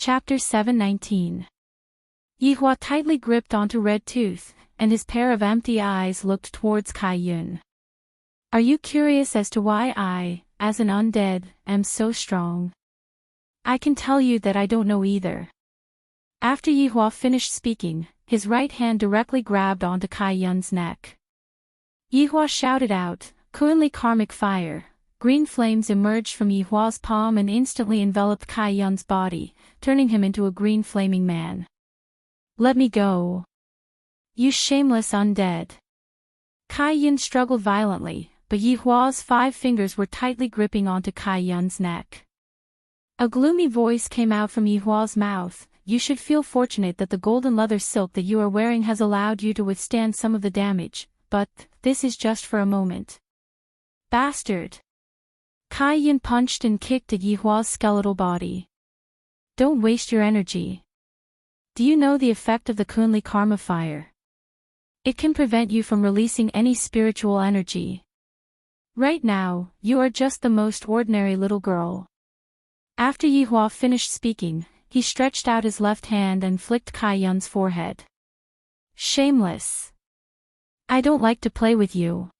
Chapter 719. Yihua tightly gripped onto Red Tooth, and his pair of empty eyes looked towards Kai Yun. Are you curious as to why I, as an undead, am so strong? I can tell you that I don't know either. After Yihua finished speaking, his right hand directly grabbed onto Kai Yun's neck. Yihua shouted out, "Kunli karmic fire!" Green flames emerged from Yihua's palm and instantly enveloped Kai Yun's body, turning him into a green flaming man. Let me go. You shameless undead. Kai Yun struggled violently, but Yihua's 5 fingers were tightly gripping onto Kai Yun's neck. A gloomy voice came out from Yihua's mouth. You should feel fortunate that the golden leather silk that you are wearing has allowed you to withstand some of the damage, but this is just for a moment. Bastard. Kai Yun punched and kicked at Yihua's skeletal body. Don't waste your energy. Do you know the effect of the Kunli karma fire? It can prevent you from releasing any spiritual energy. Right now, you are just the most ordinary little girl. After Yihua finished speaking, he stretched out his left hand and flicked Kai Yun's forehead. Shameless. I don't like to play with you.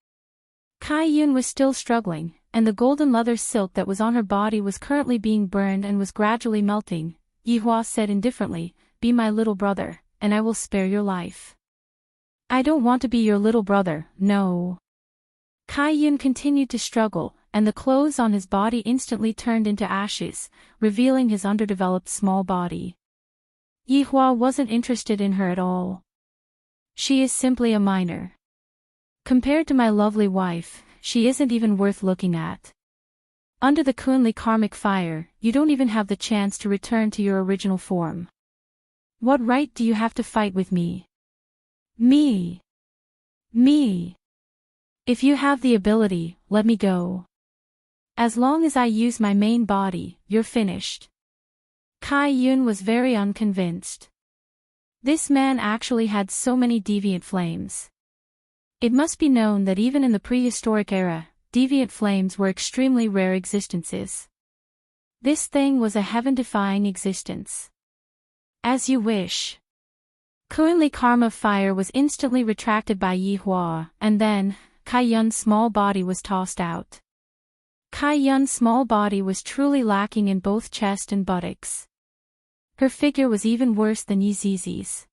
Kai Yun was still struggling, and the golden leather silk that was on her body was currently being burned and was gradually melting. Yihua said indifferently, Be my little brother, and I will spare your life. I don't want to be your little brother, no. Kai Yun continued to struggle, and the clothes on his body instantly turned into ashes, revealing his underdeveloped small body. Yihua wasn't interested in her at all. She is simply a minor. Compared to my lovely wife, she isn't even worth looking at. Under the Kunli karmic fire, you don't even have the chance to return to your original form. What right do you have to fight with me? Me. If you have the ability, let me go. As long as I use my main body, you're finished. Kai Yun was very unconvinced. This man actually had so many deviant flames. It must be known that even in the prehistoric era, deviant flames were extremely rare existences. This thing was a heaven-defying existence. As you wish. Kunli karma fire was instantly retracted by Yihua, and then, Kai Yun's small body was tossed out. Kai Yun's small body was truly lacking in both chest and buttocks. Her figure was even worse than Yizizi's.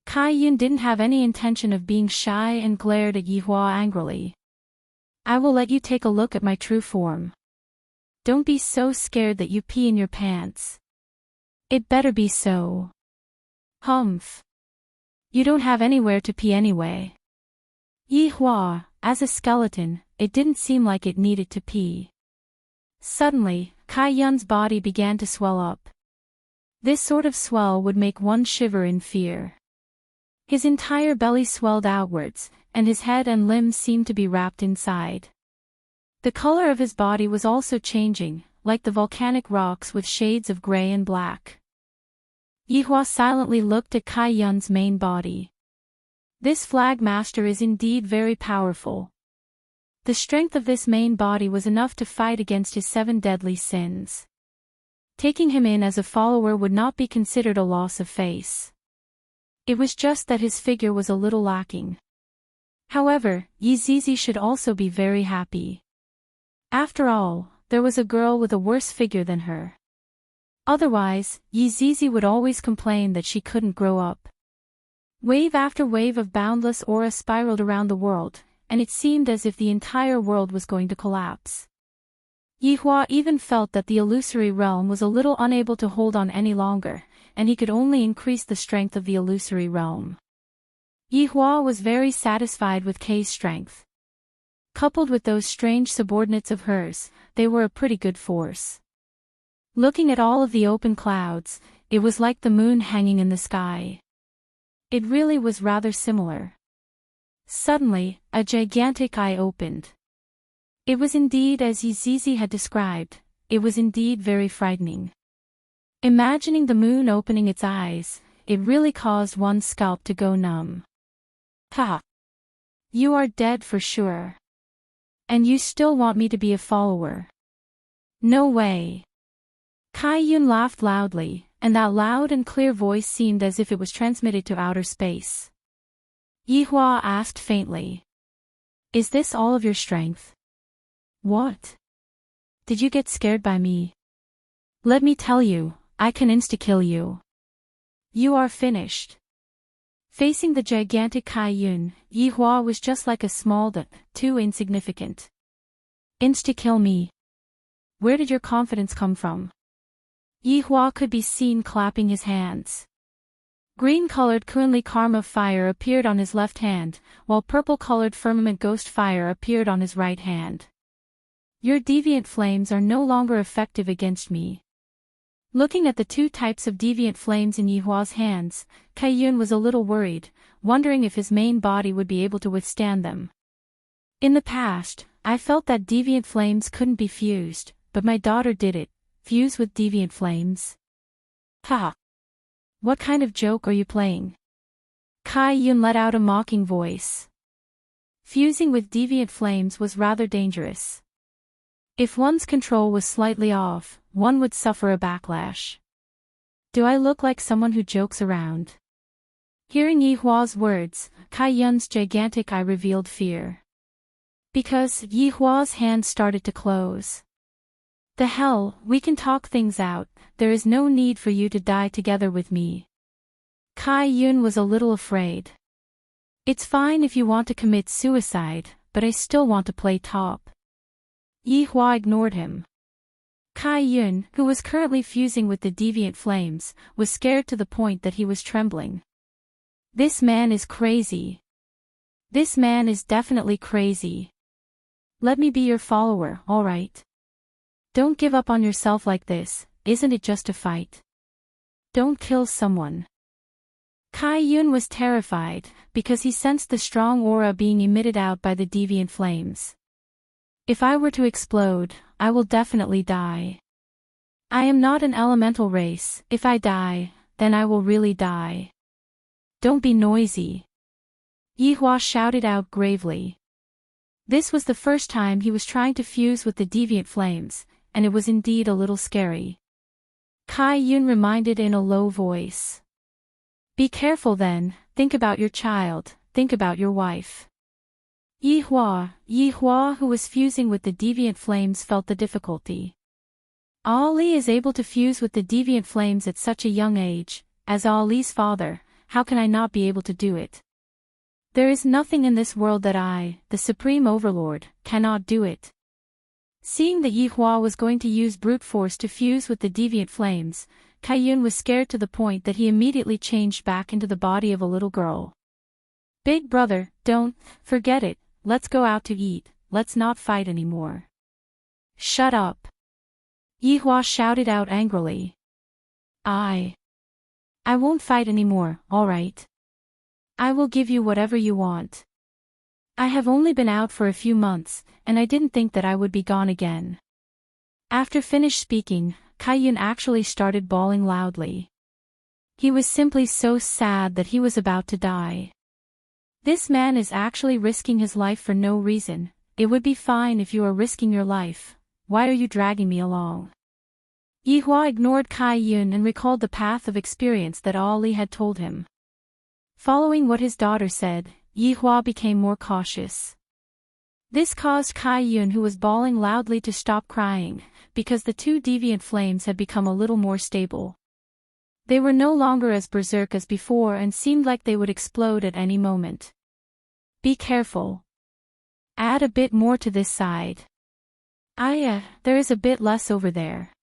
Kai Yun didn't have any intention of being shy and glared at Yihua angrily. I will let you take a look at my true form. Don't be so scared that you pee in your pants. It better be so. Humph. You don't have anywhere to pee anyway. Yihua, as a skeleton, it didn't seem like it needed to pee. Suddenly, Kai Yun's body began to swell up. This sort of swell would make one shiver in fear. His entire belly swelled outwards, and his head and limbs seemed to be wrapped inside. The color of his body was also changing, like the volcanic rocks with shades of gray and black. Yihua silently looked at Kai Yun's main body. This flag master is indeed very powerful. The strength of this main body was enough to fight against his 7 deadly sins. Taking him in as a follower would not be considered a loss of face. It was just that his figure was a little lacking. However, Yizizi should also be very happy. After all, there was a girl with a worse figure than her. Otherwise, Yizizi would always complain that she couldn't grow up. Wave after wave of boundless aura spiraled around the world, and it seemed as if the entire world was going to collapse. Yihua even felt that the illusory realm was a little unable to hold on any longer, and he could only increase the strength of the illusory realm. Yihua was very satisfied with Kei's strength. Coupled with those strange subordinates of hers, they were a pretty good force. Looking at all of the open clouds, it was like the moon hanging in the sky. It really was rather similar. Suddenly, a gigantic eye opened. It was indeed as Yizizi had described, it was indeed very frightening. Imagining the moon opening its eyes, it really caused one's scalp to go numb. Ha! You are dead for sure. And you still want me to be a follower? No way. Kai Yun laughed loudly, and that loud and clear voice seemed as if it was transmitted to outer space. Yihua asked faintly. Is this all of your strength? What? Did you get scared by me? Let me tell you, I can insta-kill you. You are finished. Facing the gigantic Kaiyun, Yihua was just like a small dot, too insignificant. Insta-kill me? Where did your confidence come from? Yihua could be seen clapping his hands. Green-colored Kunli Karma fire appeared on his left hand, while purple-colored firmament ghost fire appeared on his right hand. Your deviant flames are no longer effective against me. Looking at the two types of deviant flames in Yihua's hands, Kaiyun was a little worried, wondering if his main body would be able to withstand them. In the past, I felt that deviant flames couldn't be fused, but my daughter did it, fuse with deviant flames. Ha! What kind of joke are you playing? Kaiyun let out a mocking voice. Fusing with deviant flames was rather dangerous. If one's control was slightly off, one would suffer a backlash. Do I look like someone who jokes around? Hearing Yihua's words, Kaiyun's gigantic eye revealed fear. Because Yihua's hand started to close. The hell, we can talk things out, there is no need for you to die together with me. Kaiyun was a little afraid. It's fine if you want to commit suicide, but I still want to play top. Yihua ignored him. Kaiyun, who was currently fusing with the deviant flames, was scared to the point that he was trembling. This man is crazy. This man is definitely crazy. Let me be your follower, alright? Don't give up on yourself like this, isn't it just a fight? Don't kill someone. Kaiyun was terrified, because he sensed the strong aura being emitted out by the deviant flames. If I were to explode, I will definitely die. I am not an elemental race, if I die, then I will really die. Don't be noisy. Yihua shouted out gravely. This was the first time he was trying to fuse with the deviant flames, and it was indeed a little scary. Kaiyun reminded in a low voice. Be careful then, think about your child, think about your wife. Yihua, who was fusing with the deviant flames, felt the difficulty. Ali is able to fuse with the deviant flames at such a young age. As Ali's father, how can I not be able to do it? There is nothing in this world that I, the Supreme Overlord, cannot do it. Seeing that Yihua was going to use brute force to fuse with the deviant flames, Kaiyun was scared to the point that he immediately changed back into the body of a little girl. Big brother, don't, forget it, let's go out to eat, let's not fight anymore. Shut up. Yihua shouted out angrily. I won't fight anymore, alright? I will give you whatever you want. I have only been out for a few months, and I didn't think that I would be gone again. After finished speaking, Kaiyun actually started bawling loudly. He was simply so sad that he was about to die. This man is actually risking his life for no reason. It would be fine if you are risking your life. Why are you dragging me along? Yihua ignored Kaiyun and recalled the path of experience that Ali had told him. Following what his daughter said, Yihua became more cautious. This caused Kaiyun, who was bawling loudly, to stop crying, because the two deviant flames had become a little more stable. They were no longer as berserk as before and seemed like they would explode at any moment. Be careful. Add a bit more to this side. There is a bit less over there.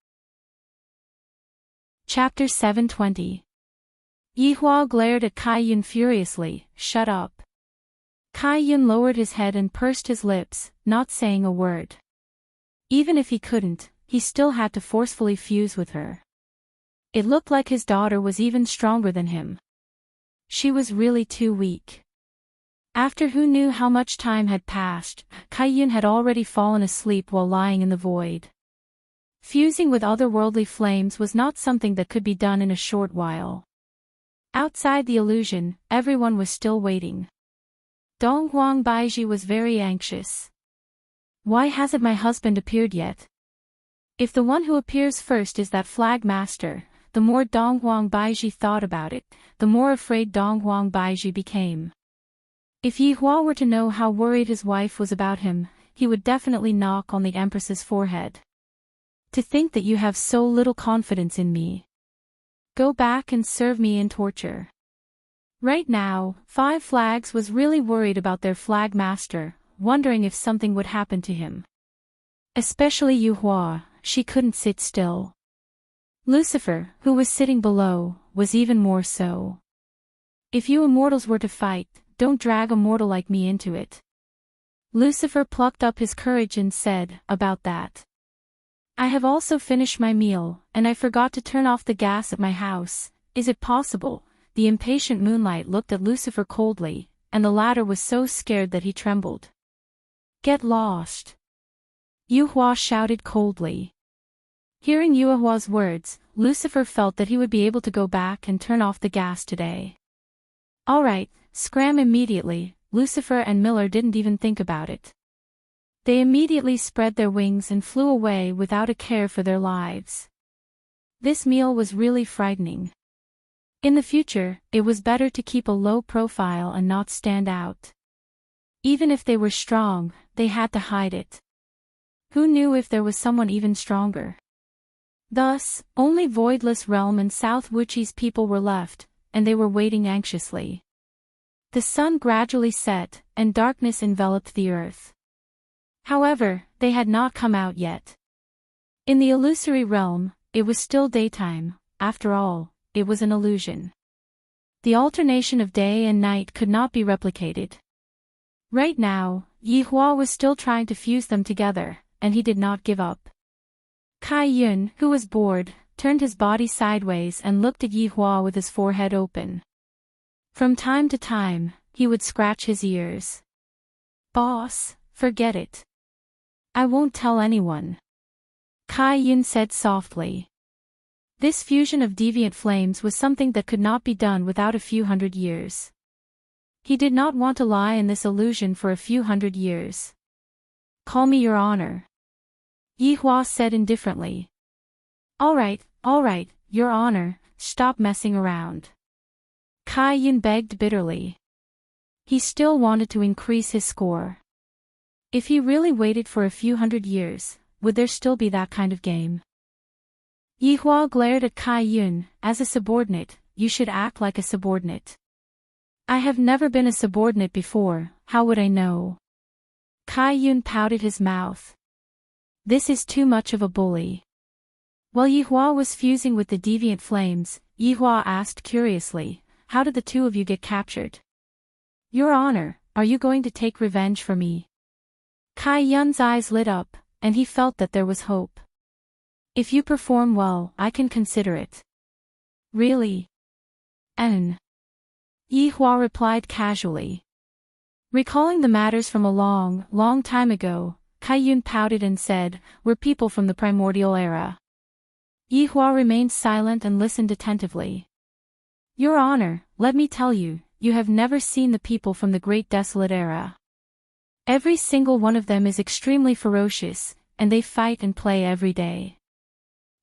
Chapter 720. Yihua glared at Kaiyun furiously. Shut up. Kaiyun lowered his head and pursed his lips, not saying a word. Even if he couldn't, he still had to forcefully fuse with her. It looked like his daughter was even stronger than him. She was really too weak. After who knew how much time had passed, Kaiyun had already fallen asleep while lying in the void. Fusing with otherworldly flames was not something that could be done in a short while. Outside the illusion, everyone was still waiting. Donghuang Baiji was very anxious. Why hasn't my husband appeared yet? If the one who appears first is that flag master, the more Dong Huang Baiji thought about it, the more afraid Dong Huang Baiji became. If Yi Hua were to know how worried his wife was about him, he would definitely knock on the Empress's forehead. To think that you have so little confidence in me. Go back and serve me in torture. Right now, Five Flags was really worried about their flag master, wondering if something would happen to him. Especially Yu Hua, she couldn't sit still. Lucifer, who was sitting below, was even more so. If you immortals were to fight, don't drag a mortal like me into it. Lucifer plucked up his courage and said, about that. I have also finished my meal, and I forgot to turn off the gas at my house. Is it possible? The impatient Moonlight looked at Lucifer coldly, and the latter was so scared that he trembled. Get lost. Yu Hua shouted coldly. Hearing Yu Hua's words, Lucifer felt that he would be able to go back and turn off the gas today. All right, scram immediately. Lucifer and Miller didn't even think about it. They immediately spread their wings and flew away without a care for their lives. This meal was really frightening. In the future, it was better to keep a low profile and not stand out. Even if they were strong, they had to hide it. Who knew if there was someone even stronger? Thus, only Voidless Realm and South Wuchi's people were left, and they were waiting anxiously. The sun gradually set, and darkness enveloped the earth. However, they had not come out yet. In the illusory realm, it was still daytime. After all, it was an illusion. The alternation of day and night could not be replicated. Right now, Yi Hua was still trying to fuse them together, and he did not give up. Kai Yun, who was bored, turned his body sideways and looked at Yi Hua with his forehead open. From time to time, he would scratch his ears. Boss, forget it. I won't tell anyone. Kai Yun said softly. This fusion of deviant flames was something that could not be done without a few hundred years. He did not want to lie in this illusion for a few hundred years. Call me Your Honor. Yi Hua said indifferently. All right, Your Honor, stop messing around. Kai Yun begged bitterly. He still wanted to increase his score. If he really waited for a few hundred years, would there still be that kind of game? Yi Hua glared at Kai Yun. As a subordinate, you should act like a subordinate. I have never been a subordinate before, how would I know? Kai Yun pouted his mouth. This is too much of a bully. While Yi Hua was fusing with the deviant flames, Yi Hua asked curiously, how did the two of you get captured? Your Honor, are you going to take revenge for me? Kai Yun's eyes lit up, and he felt that there was hope. If you perform well, I can consider it. Really? Yi Hua replied casually. Recalling the matters from a long, long time ago, Kai Yun pouted and said, we're people from the primordial era. Yi Hua remained silent and listened attentively. Your Honor, let me tell you, you have never seen the people from the Great Desolate Era. Every single one of them is extremely ferocious, and they fight and play every day.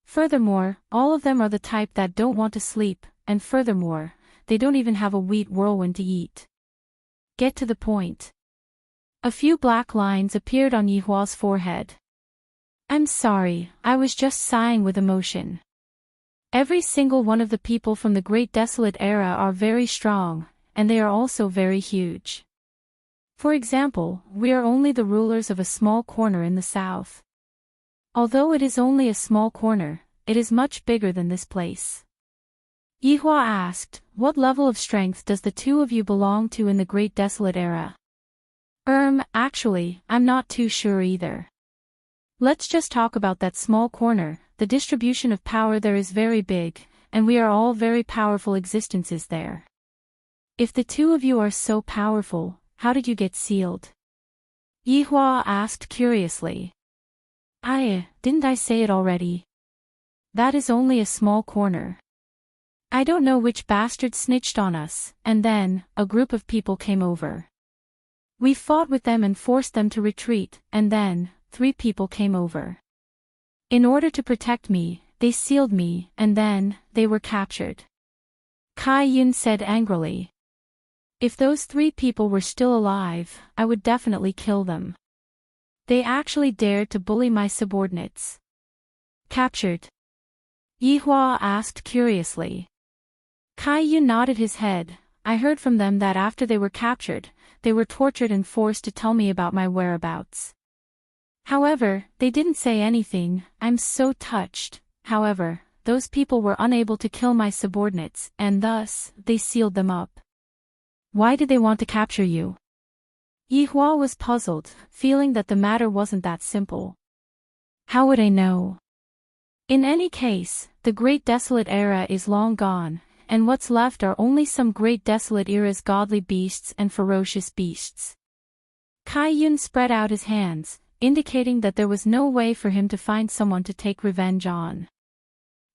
Furthermore, all of them are the type that don't want to sleep, and furthermore, they don't even have a wheat whirlwind to eat. Get to the point. A few black lines appeared on Yi Hua's forehead. I'm sorry, I was just sighing with emotion. Every single one of the people from the Great Desolate Era are very strong, and they are also very huge. For example, we are only the rulers of a small corner in the south. Although it is only a small corner, it is much bigger than this place. Yi Hua asked, what level of strength does the two of you belong to in the Great Desolate Era? Actually, I'm not too sure either. Let's just talk about that small corner. The distribution of power there is very big, and we are all very powerful existences there. If the two of you are so powerful, how did you get sealed? Yi Hua asked curiously. Didn't I say it already? That is only a small corner. I don't know which bastard snitched on us, and then, a group of people came over. We fought with them and forced them to retreat, and then, 3 people came over. In order to protect me, they sealed me, and then, they were captured. Kai Yun said angrily. If those 3 people were still alive, I would definitely kill them. They actually dared to bully my subordinates. Captured? Yihua asked curiously. Kai Yun nodded his head. I heard from them that after they were captured, they were tortured and forced to tell me about my whereabouts. However, they didn't say anything. I'm so touched. However, those people were unable to kill my subordinates, and thus, they sealed them up. Why did they want to capture you? Yihua was puzzled, feeling that the matter wasn't that simple. How would I know? In any case, the Great Desolate Era is long gone, and what's left are only some Great Desolate Era's godly beasts and ferocious beasts. Kai Yun spread out his hands, indicating that there was no way for him to find someone to take revenge on.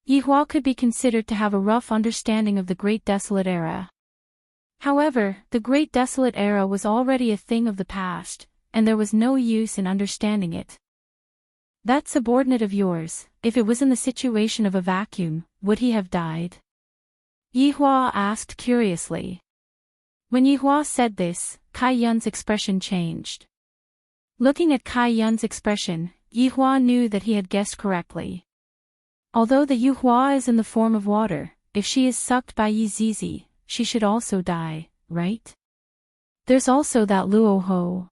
Yihua could be considered to have a rough understanding of the Great Desolate Era. However, the Great Desolate Era was already a thing of the past, and there was no use in understanding it. That subordinate of yours, if it was in the situation of a vacuum, would he have died? Yihua asked curiously. When Yihua said this, Kai Yun's expression changed. Looking at Kai Yun's expression, Yihua knew that he had guessed correctly. Although the Yihua is in the form of water, if she is sucked by Yi Zizi, she should also die, right? There's also that Luo Ho.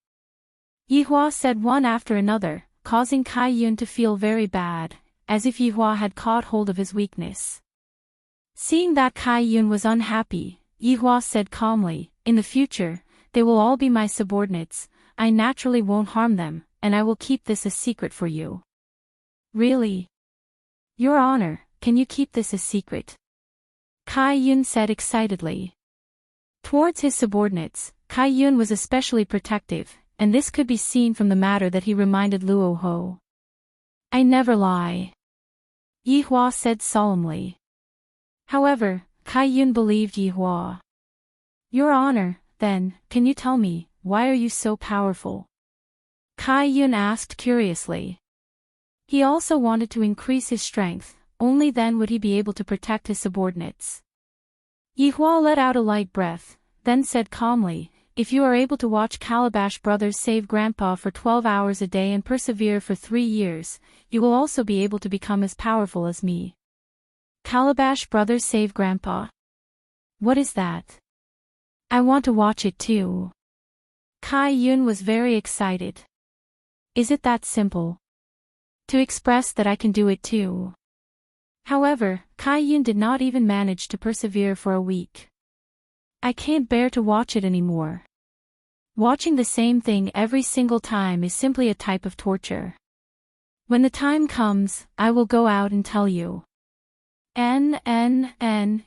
Yihua said one after another, causing Kai Yun to feel very bad, as if Yihua had caught hold of his weakness. Seeing that Kai Yun was unhappy, Yihua said calmly, in the future, they will all be my subordinates. I naturally won't harm them, and I will keep this a secret for you. Really? Your Honor, can you keep this a secret? Kai Yun said excitedly. Towards his subordinates, Kai Yun was especially protective, and this could be seen from the matter that he reminded Luo Ho. I never lie. Yihua said solemnly. However, Kai Yun believed Yihua. Your Honor, then, can you tell me, why are you so powerful? Kai Yun asked curiously. He also wanted to increase his strength, only then would he be able to protect his subordinates. Yihua let out a light breath, then said calmly, if you are able to watch Calabash Brothers save Grandpa for 12 hours a day and persevere for 3 years, you will also be able to become as powerful as me. Calabash Brothers save Grandpa? What is that? I want to watch it too. Kai Yun was very excited. Is it that simple? To express that I can do it too. However, Kai Yun did not even manage to persevere for a week. I can't bear to watch it anymore. Watching the same thing every single time is simply a type of torture. When the time comes, I will go out and tell you.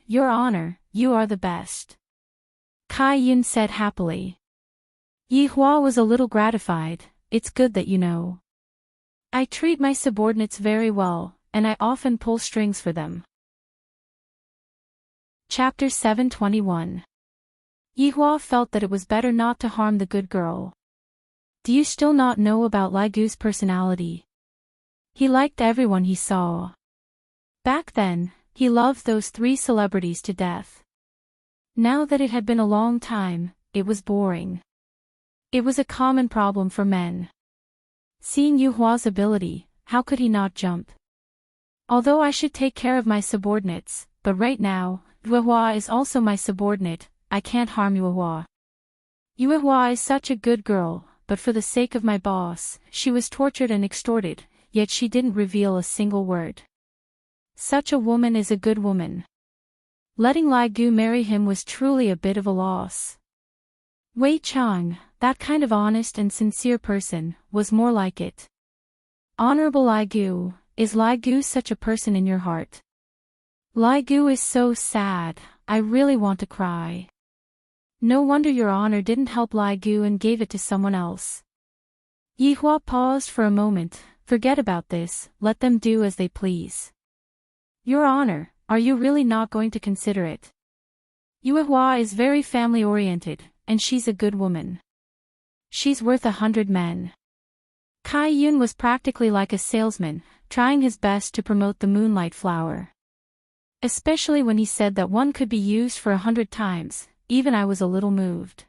Your Honor, you are the best. Kai Yun said happily. Yihua was a little gratified. It's good that you know. I treat my subordinates very well, and I often pull strings for them. Chapter 721. Yihua felt that it was better not to harm the good girl. Do you still not know about Lai Gu's personality? He liked everyone he saw. Back then, he loved those 3 celebrities to death. Now that it had been a long time, it was boring. It was a common problem for men. Seeing Yuhua's ability, how could he not jump? Although I should take care of my subordinates, but right now, Yuhua is also my subordinate, I can't harm Yuhua. Yuhua is such a good girl, but for the sake of my boss, she was tortured and extorted, yet she didn't reveal a single word. Such a woman is a good woman. Letting Lai Gu marry him was truly a bit of a loss. Wei Chang, that kind of honest and sincere person, was more like it. Honorable Lai Gu, is Lai Gu such a person in your heart? Lai Gu is so sad, I really want to cry. No wonder your honor didn't help Lai Gu and gave it to someone else. Yihua paused for a moment. Forget about this, let them do as they please. Your honor, are you really not going to consider it? Yuhua is very family-oriented, and she's a good woman. She's worth 100 men. Kai Yun was practically like a salesman, trying his best to promote the moonlight flower. Especially when he said that one could be used for 100 times, even I was a little moved.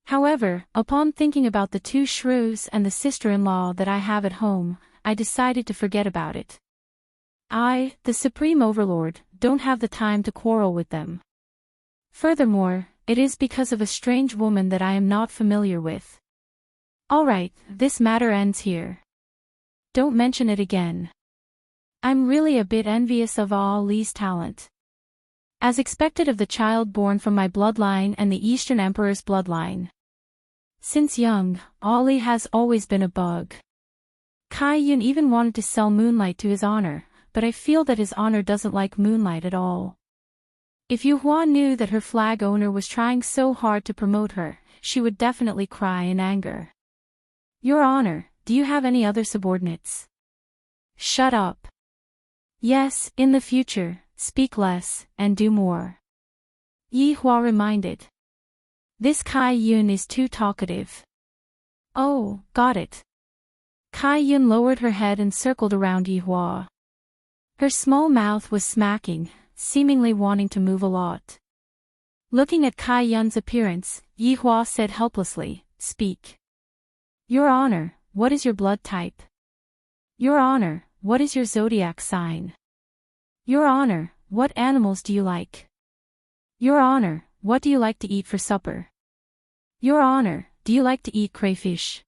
However, upon thinking about the 2 shrews and the sister-in-law that I have at home, I decided to forget about it. I, the Supreme Overlord, don't have the time to quarrel with them. Furthermore, it is because of a strange woman that I am not familiar with. Alright, this matter ends here. Don't mention it again. I'm really a bit envious of Ali's talent. As expected of the child born from my bloodline and the Eastern Emperor's bloodline. Since young, Ali has always been a bug. Kai Yun even wanted to sell moonlight to his honor, but I feel that his honor doesn't like moonlight at all. If Yu Hua knew that her flag owner was trying so hard to promote her, she would definitely cry in anger. Your Honor, do you have any other subordinates? Shut up. Yes, in the future, speak less, and do more. Yi Hua reminded. This Kai Yun is too talkative. Oh, got it. Kai Yun lowered her head and circled around Yi Hua. Her small mouth was smacking, seemingly wanting to move a lot. Looking at Kai Yun's appearance, Yi Hua said helplessly, Speak. Your Honor, what is your blood type? Your Honor, what is your zodiac sign? Your Honor, what animals do you like? Your Honor, what do you like to eat for supper? Your Honor, do you like to eat crayfish?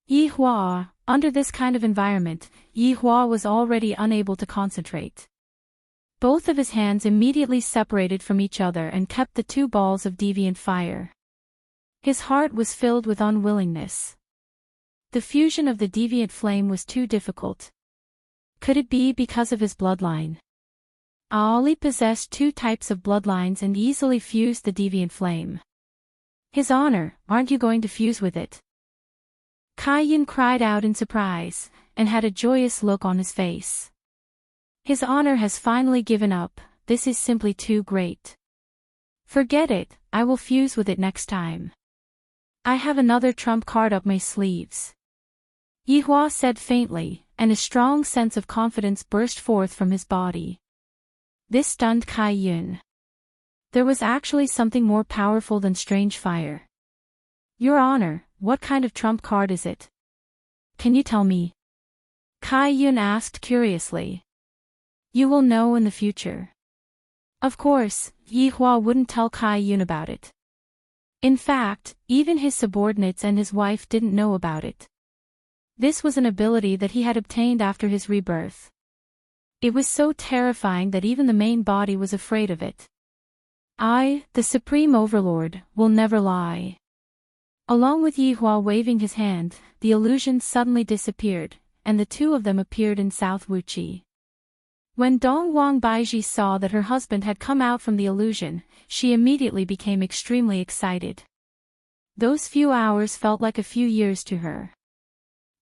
Yi Hua, under this kind of environment, Yi Hua was already unable to concentrate. Both of his hands immediately separated from each other and kept the 2 balls of deviant fire. His heart was filled with unwillingness. The fusion of the deviant flame was too difficult. Could it be because of his bloodline? Ali possessed 2 types of bloodlines and easily fused the deviant flame. His Honor, aren't you going to fuse with it? Kai Yun cried out in surprise, and had a joyous look on his face. His Honor has finally given up, this is simply too great. Forget it, I will fuse with it next time. I have another trump card up my sleeves. Yi Hua said faintly, and a strong sense of confidence burst forth from his body. This stunned Kai Yun. There was actually something more powerful than strange fire. Your Honor, what kind of trump card is it? Can you tell me? Kai Yun asked curiously. You will know in the future. Of course, Yi Hua wouldn't tell Kai Yun about it. In fact, even his subordinates and his wife didn't know about it. This was an ability that he had obtained after his rebirth. It was so terrifying that even the main body was afraid of it. I, the Supreme Overlord, will never lie. Along with Yi Hua waving his hand, the illusion suddenly disappeared, and the 2 of them appeared in South Wuqi. When Dong Wang Baiji saw that her husband had come out from the illusion, she immediately became extremely excited. Those few hours felt like a few years to her.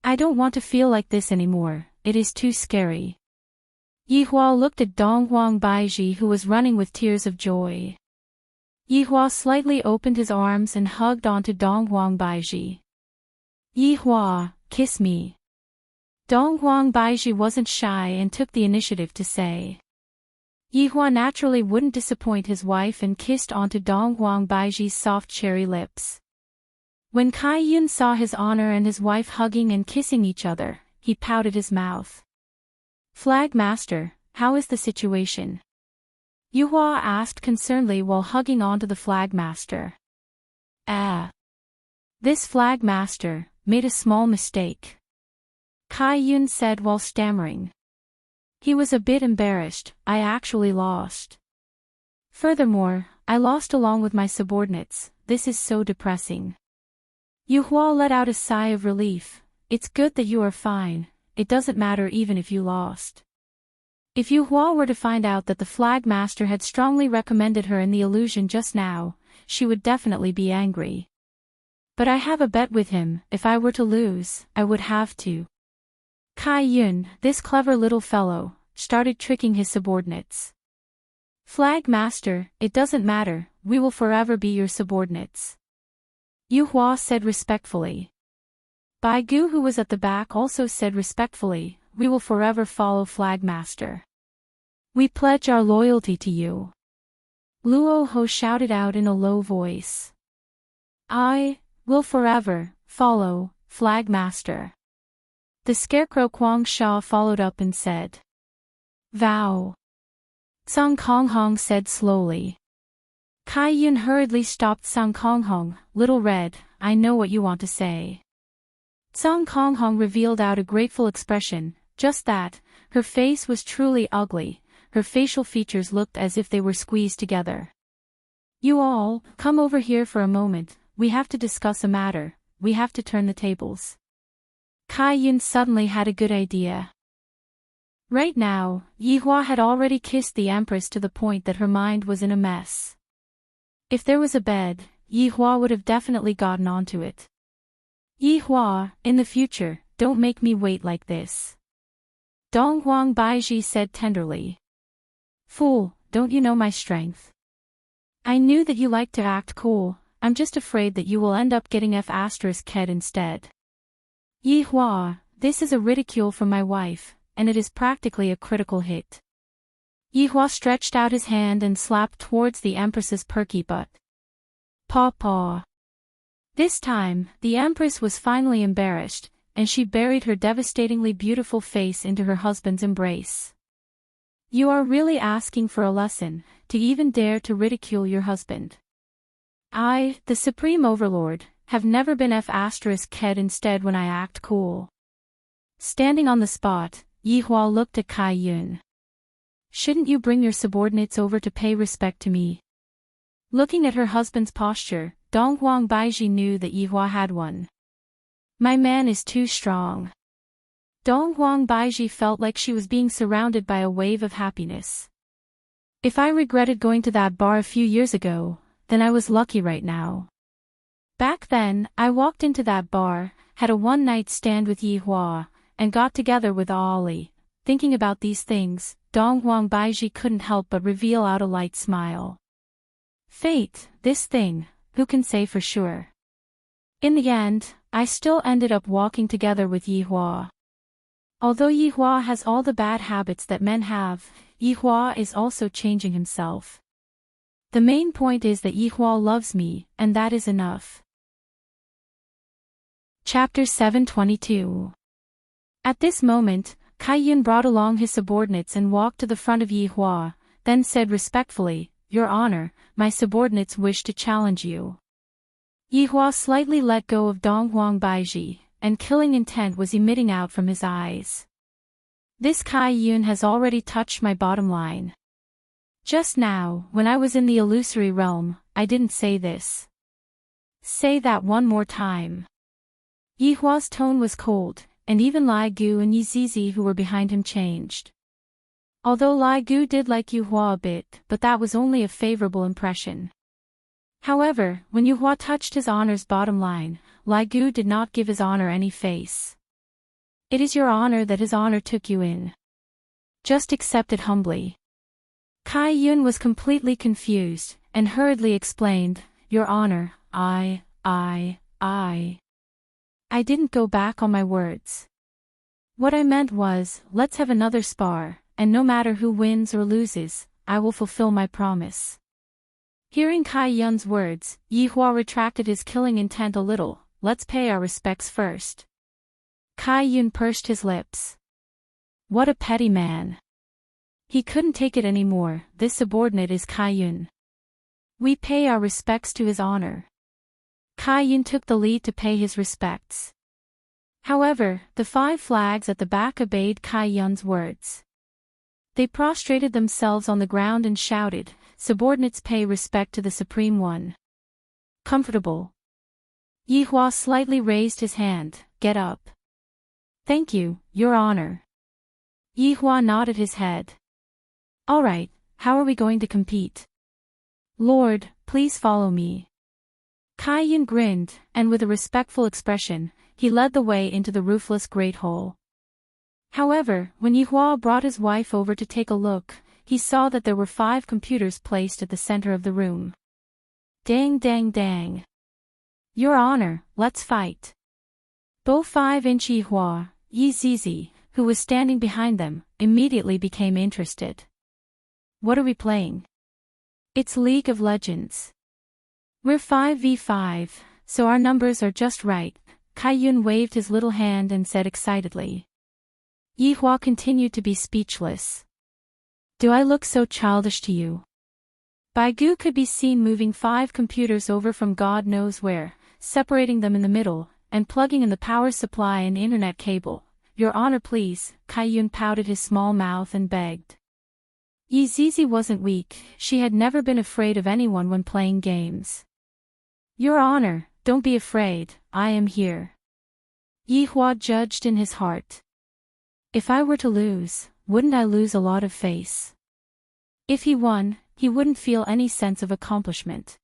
I don't want to feel like this anymore, it is too scary. Yi Hua looked at Dong Wang Baiji who was running with tears of joy. Yi Hua slightly opened his arms and hugged onto Dong Wang Baiji. Yi Hua, kiss me. Dong Wang Baiji wasn't shy and took the initiative to say. Yi Hua naturally wouldn't disappoint his wife and kissed onto Dong Wang Baiji's soft cherry lips. When Kai Yun saw his Honor and his wife hugging and kissing each other, he pouted his mouth. Flag Master, how is the situation? Yu Hua asked concernedly while hugging onto the Flag Master. This Flag Master made a small mistake. Kai Yun said while stammering. He was a bit embarrassed, I actually lost. Furthermore, I lost along with my subordinates, this is so depressing. Yu Hua let out a sigh of relief, it's good that you are fine, it doesn't matter even if you lost. If Yu Hua were to find out that the Flag Master had strongly recommended her in the illusion just now, she would definitely be angry. But I have a bet with him, if I were to lose, I would have to. Kai Yun, this clever little fellow, started tricking his subordinates. Flag Master, it doesn't matter, we will forever be your subordinates. Yu Hua said respectfully. Bai Gu who was at the back also said respectfully, we will forever follow Flag Master. We pledge our loyalty to you. Luo Ho shouted out in a low voice. I will forever follow, Flag Master. The scarecrow Quang Sha followed up and said. Vow. Song Kong Hong said slowly. Kai Yun hurriedly stopped Song Kong Hong. Little Red, I know what you want to say. Song Kong Hong revealed out a grateful expression, just that. Her face was truly ugly, her facial features looked as if they were squeezed together. You all, come over here for a moment, we have to discuss a matter, we have to turn the tables. Kai Yun suddenly had a good idea. Right now, Yi Hua had already kissed the Empress to the point that her mind was in a mess. If there was a bed, Yi Hua would have definitely gotten onto it. Yi Hua, in the future, don't make me wait like this. Dong Huang Baiji said tenderly. Fool, don't you know my strength? I knew that you liked to act cool, I'm just afraid that you will end up getting F***ed instead. Yi Hua, this is a ridicule from my wife, and it is practically a critical hit. Yi Hua stretched out his hand and slapped towards the Empress's perky butt. Paw paw. This time, the Empress was finally embarrassed, and she buried her devastatingly beautiful face into her husband's embrace. You are really asking for a lesson, to even dare to ridicule your husband. I, the Supreme Overlord, have never been F***ed instead when I act cool. Standing on the spot, Yi Hua looked at Kai Yun. Shouldn't you bring your subordinates over to pay respect to me? Looking at her husband's posture, Dong Huang Baiji knew that Yi Hua had one. My man is too strong. Dong Huang Baiji felt like she was being surrounded by a wave of happiness. If I regretted going to that bar a few years ago, then I was lucky right now. Back then, I walked into that bar, had a one-night stand with Yi Hua, and got together with Ali. Thinking about these things, Dong Huang Baiji couldn't help but reveal out a light smile. Fate, this thing, who can say for sure? In the end, I still ended up walking together with Yi Hua. Although Yi Hua has all the bad habits that men have, Yi Hua is also changing himself. The main point is that Yi Hua loves me, and that is enough. Chapter 722. At this moment, Kai Yun brought along his subordinates and walked to the front of Yi Hua, then said respectfully, Your Honor, my subordinates wish to challenge you. Yi Hua slightly let go of Dong Huang Baiji, and killing intent was emitting out from his eyes. This Kai Yun has already touched my bottom line. Just now, when I was in the illusory realm, I didn't say this. Say that one more time. Yi Hua's tone was cold, and even Lai Gu and Yi Zizi who were behind him changed. Although Lai Gu did like Yi Hua a bit, but that was only a favorable impression. However, when Yi Hua touched his honor's bottom line, Lai Gu did not give his honor any face. It is your honor that his honor took you in. Just accept it humbly. Kai Yun was completely confused, and hurriedly explained, Your Honor, I didn't go back on my words. What I meant was, let's have another spar, and no matter who wins or loses, I will fulfill my promise. Hearing Kai Yun's words, Yi Hua retracted his killing intent a little, let's pay our respects first. Kai Yun pursed his lips. What a petty man. He couldn't take it anymore, this subordinate is Kai Yun. We pay our respects to his honor. Kai Yun took the lead to pay his respects. However, the 5 flags at the back obeyed Kai Yun's words. They prostrated themselves on the ground and shouted, Subordinates pay respect to the Supreme One. Comfortable. Yi Hua slightly raised his hand, get up. Thank you, Your Honor. Yi Hua nodded his head. All right, how are we going to compete? Lord, please follow me. Kai Yun grinned, and with a respectful expression, he led the way into the roofless great hole. However, when Yi Hua brought his wife over to take a look, he saw that there were 5 computers placed at the center of the room. Dang dang dang. Your Honor, let's fight. Bo 5-inch Yi Hua, Yi Zizi, who was standing behind them, immediately became interested. What are we playing? It's League of Legends. We're 5v5, so our numbers are just right. Kai-yun waved his little hand and said excitedly. Yi-hua continued to be speechless. Do I look so childish to you? Baigu could be seen moving 5 computers over from God knows where, separating them in the middle, and plugging in the power supply and internet cable. Your Honor please, Kai-yun pouted his small mouth and begged. Yi Zizi wasn't weak, she had never been afraid of anyone when playing games. Your Honor, don't be afraid, I am here. Yi-hua judged in his heart. If I were to lose, wouldn't I lose a lot of face? If he won, he wouldn't feel any sense of accomplishment.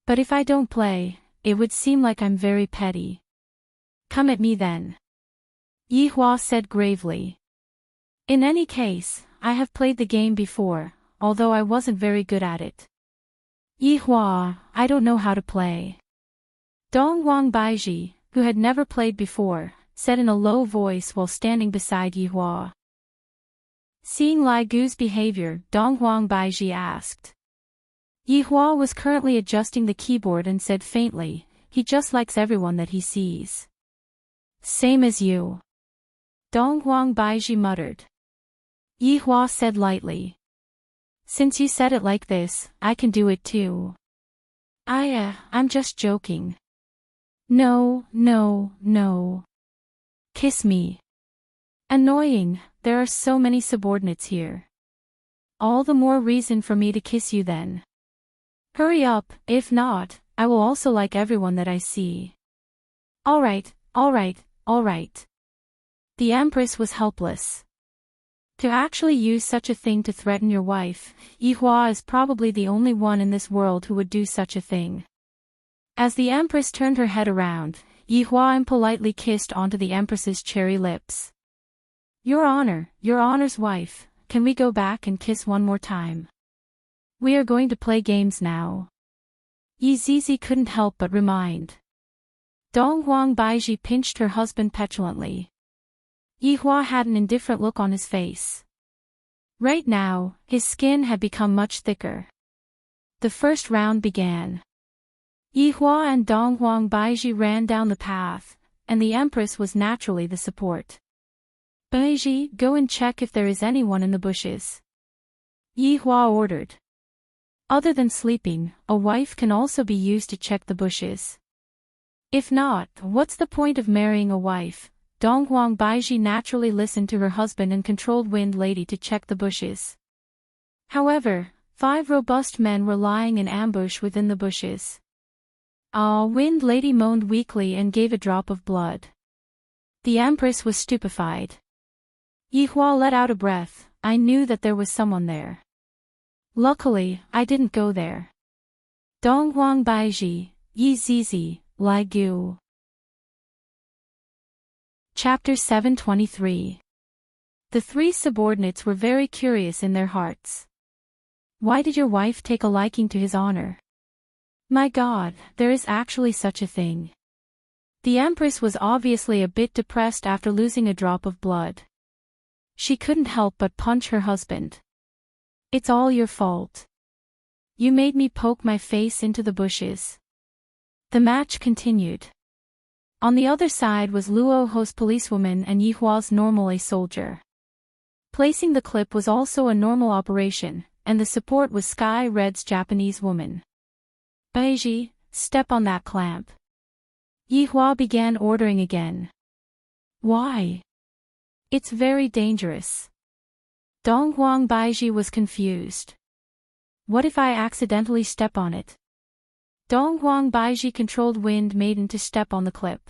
But if I don't play, it would seem like I'm very petty. Come at me then. Yi-hua said gravely. In any case, I have played the game before, although I wasn't very good at it. Yi-hua, I don't know how to play. Donghuang Baiji, who had never played before, said in a low voice while standing beside Yi-hua. Seeing Lai Gu's behavior, Donghuang Baiji asked. Yi-hua was currently adjusting the keyboard and said faintly, he just likes everyone that he sees. Same as you. Donghuang Baiji muttered. Yi-hua said lightly. Since you said it like this, I can do it too. I'm just joking. No. Kiss me. Annoying, there are so many subordinates here. All the more reason for me to kiss you then. Hurry up, if not, I will also like everyone that I see. Alright. The Empress was helpless. To actually use such a thing to threaten your wife, Yi-hua is probably the only one in this world who would do such a thing. As the Empress turned her head around, Yi-hua impolitely kissed onto the Empress's cherry lips. Your Honor, Your Honor's wife, can we go back and kiss one more time? We are going to play games now. Yi Zizi couldn't help but remind. Donghuang Baiji pinched her husband petulantly. Yi-hua had an indifferent look on his face. Right now, his skin had become much thicker. The first round began. Yi-hua and Donghuang Baiji ran down the path, and the Empress was naturally the support. Baiji, go and check if there is anyone in the bushes. Yi-hua ordered. Other than sleeping, a wife can also be used to check the bushes. If not, what's the point of marrying a wife? Donghuang Baiji naturally listened to her husband and controlled Wind Lady to check the bushes. However, 5 robust men were lying in ambush within the bushes. Wind Lady moaned weakly and gave a drop of blood. The Empress was stupefied. Yi-hua let out a breath, I knew that there was someone there. Luckily, I didn't go there. Donghuang Baiji, Yi Zizi, Lai Gu. Chapter 723. The 3 subordinates were very curious in their hearts. Why did your wife take a liking to his honor? My God, there is actually such a thing. The Empress was obviously a bit depressed after losing a drop of blood. She couldn't help but punch her husband. It's all your fault. You made me poke my face into the bushes. The match continued. On the other side was Luo Ho's policewoman and Yi-hua's normal a soldier. Placing the clip was also a normal operation, and the support was Sky Red's Japanese woman. Baiji, step on that clamp. Yi-hua began ordering again. Why? It's very dangerous. Donghuang Baiji was confused. What if I accidentally step on it? Donghuang Baiji controlled Wind Maiden to step on the clip.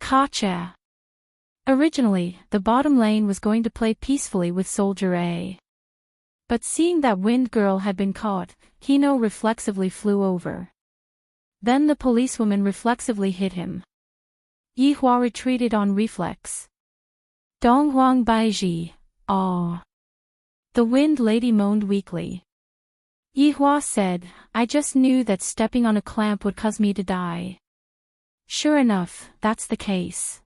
Gotcha! Originally, the bottom lane was going to play peacefully with Soldier A. But seeing that Wind Girl had been caught, Hino reflexively flew over. Then the policewoman reflexively hit him. Yi-hua retreated on reflex. Donghuang Baiji, aw. The Wind Lady moaned weakly. Yi-hua said, I just knew that stepping on a clamp would cause me to die. Sure enough, that's the case.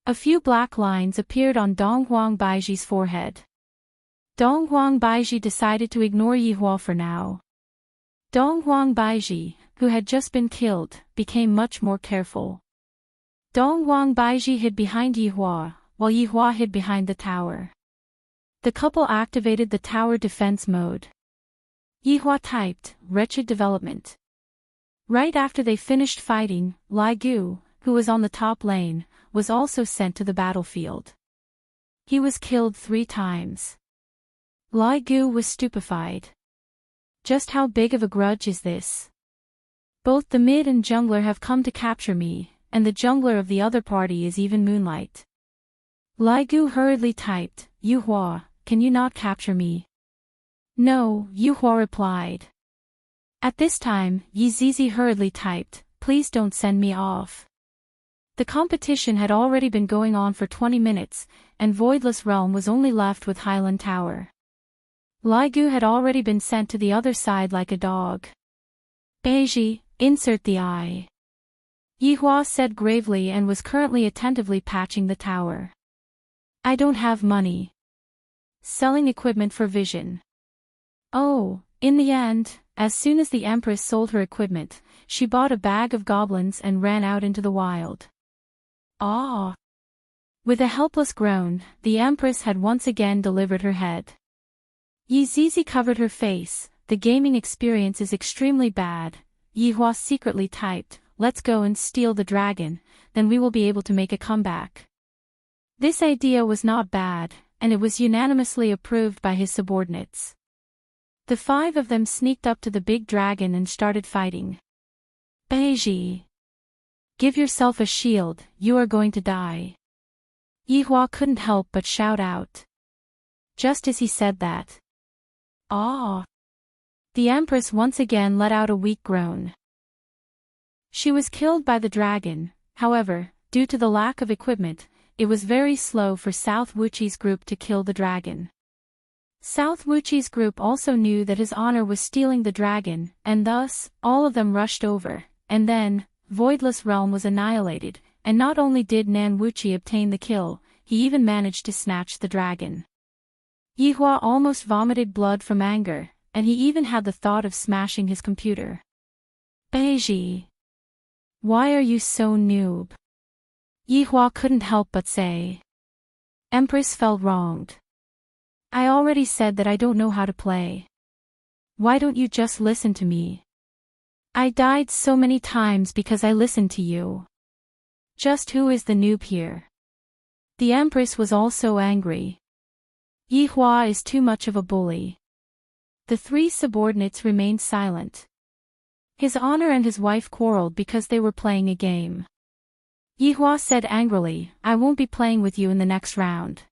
A few black lines appeared on Donghuang Baiji's forehead. Dong Huang Baiji decided to ignore Yihua for now. Dong Huang Baiji, who had just been killed, became much more careful. Dong Huang Baiji hid behind Yihua, while Yihua hid behind the tower. The couple activated the tower defense mode. Yihua typed, "Wretched development." Right after they finished fighting, Lai Gu, who was on the top lane, was also sent to the battlefield. He was killed 3 times. Lai Gu was stupefied. Just how big of a grudge is this? Both the mid and jungler have come to capture me, and the jungler of the other party is even Moonlight. Lai Gu hurriedly typed, "Yuhua, can you not capture me?" "No," Yuhua replied. At this time, Yi Zizi hurriedly typed, "Please don't send me off." The competition had already been going on for 20 minutes, and Voidless Realm was only left with Highland Tower. Lai Gu had already been sent to the other side like a dog. "Beiji, insert the eye," Yihua said gravely and was currently attentively patching the tower. "I don't have money. Selling equipment for vision." Oh, in the end, as soon as the Empress sold her equipment, she bought a bag of goblins and ran out into the wild. Ah! With a helpless groan, the Empress had once again delivered her head. Yi Zizi covered her face. "The gaming experience is extremely bad," Yihua secretly typed, "Let's go and steal the dragon, then we will be able to make a comeback." This idea was not bad, and it was unanimously approved by his subordinates. The 5 of them sneaked up to the big dragon and started fighting. "Beiji! Give yourself a shield, you are going to die." Yihua couldn't help but shout out. Just as he said that, "Ah!" the Empress once again let out a weak groan. She was killed by the dragon. However, due to the lack of equipment, it was very slow for South Wuqi's group to kill the dragon. South Wuqi's group also knew that his honor was stealing the dragon, and thus, all of them rushed over, and then, Voidless Realm was annihilated, and not only did Nan Wuqi obtain the kill, he even managed to snatch the dragon. Yihua almost vomited blood from anger, and he even had the thought of smashing his computer. "Beiji! Why are you so noob?" Yihua couldn't help but say. Empress felt wronged. "I already said that I don't know how to play. Why don't you just listen to me? I died so many times because I listened to you. Just who is the noob here?" The Empress was also angry. Yihua is too much of a bully. The 3 subordinates remained silent. His honor and his wife quarreled because they were playing a game. Yihua said angrily, "I won't be playing with you in the next round."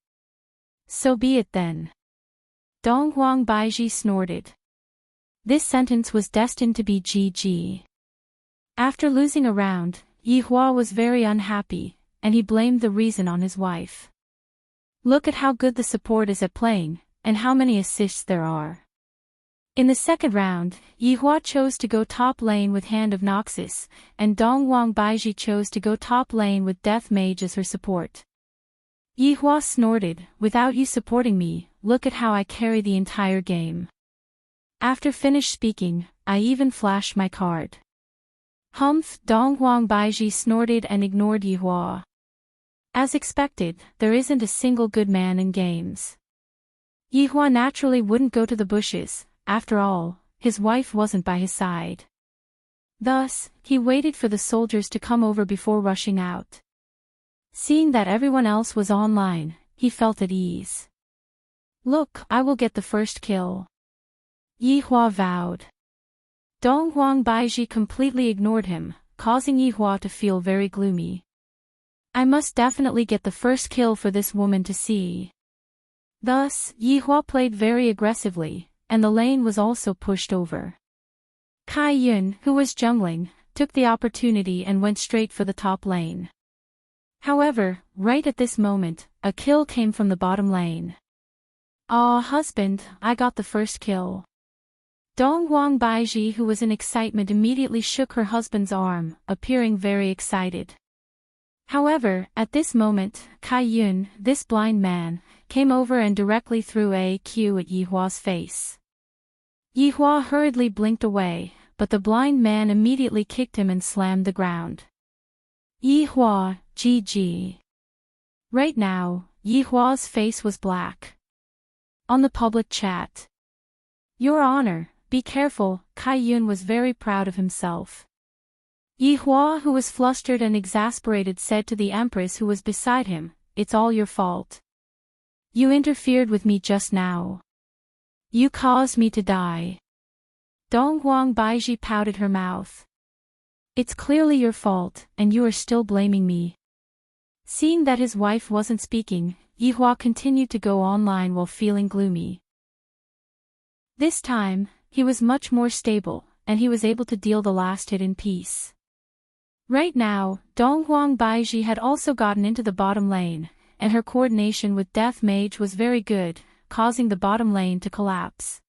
"So be it then." Dong Huang Baiji snorted. This sentence was destined to be GG. After losing a round, Yihua was very unhappy, and he blamed the reason on his wife. "Look at how good the support is at playing, and how many assists there are." In the second round, Yihua chose to go top lane with Hand of Noxus, and Dong Huang Baiji chose to go top lane with Death Mage as her support. Yihua snorted, "Without you supporting me, look at how I carry the entire game. After finished speaking, I even flashed my card." Humph! Dong Huang Baiji snorted and ignored Yihua. As expected, there isn't a single good man in games. Yihua naturally wouldn't go to the bushes. After all, his wife wasn't by his side. Thus, he waited for the soldiers to come over before rushing out. Seeing that everyone else was online, he felt at ease. "Look, I will get the first kill," Yihua vowed. Dong Huang Baiji completely ignored him, causing Yihua to feel very gloomy. "I must definitely get the first kill for this woman to see." Thus, Yihua played very aggressively, and the lane was also pushed over. Kai Yun, who was jungling, took the opportunity and went straight for the top lane. However, right at this moment, a kill came from the bottom lane. "Ah, husband, I got the first kill." Dong Huang Baiji, who was in excitement, immediately shook her husband's arm, appearing very excited. However, at this moment, Kai Yun, this blind man, came over and directly threw a cue at Yihua's face. Yihua hurriedly blinked away, but the blind man immediately kicked him and slammed the ground. Yihua, GG. Right now, Yihua's face was black. On the public chat. Your Honor, be careful, Kai Yun was very proud of himself. Yihua, who was flustered and exasperated, said to the Empress who was beside him, "It's all your fault. You interfered with me just now. You caused me to die." Donghuang Baiji pouted her mouth. "It's clearly your fault, and you are still blaming me." Seeing that his wife wasn't speaking, Yihua continued to go online while feeling gloomy. This time, he was much more stable, and he was able to deal the last hit in peace. Right now, Donghuang Baiji had also gotten into the bottom lane, and her coordination with Death Mage was very good, causing the bottom lane to collapse.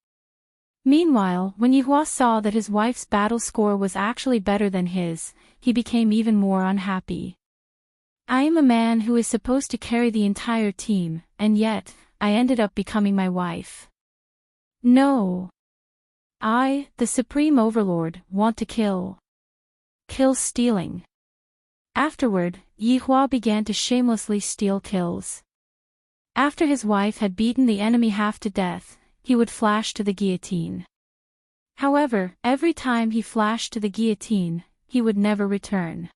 Meanwhile, when Yihua saw that his wife's battle score was actually better than his, he became even more unhappy. "I am a man who is supposed to carry the entire team, and yet, I ended up becoming my wife. No. I, the Supreme Overlord, want to kill. Kill stealing." Afterward, Yihua began to shamelessly steal kills. After his wife had beaten the enemy half to death, he would flash to the guillotine. However, every time he flashed to the guillotine, he would never return.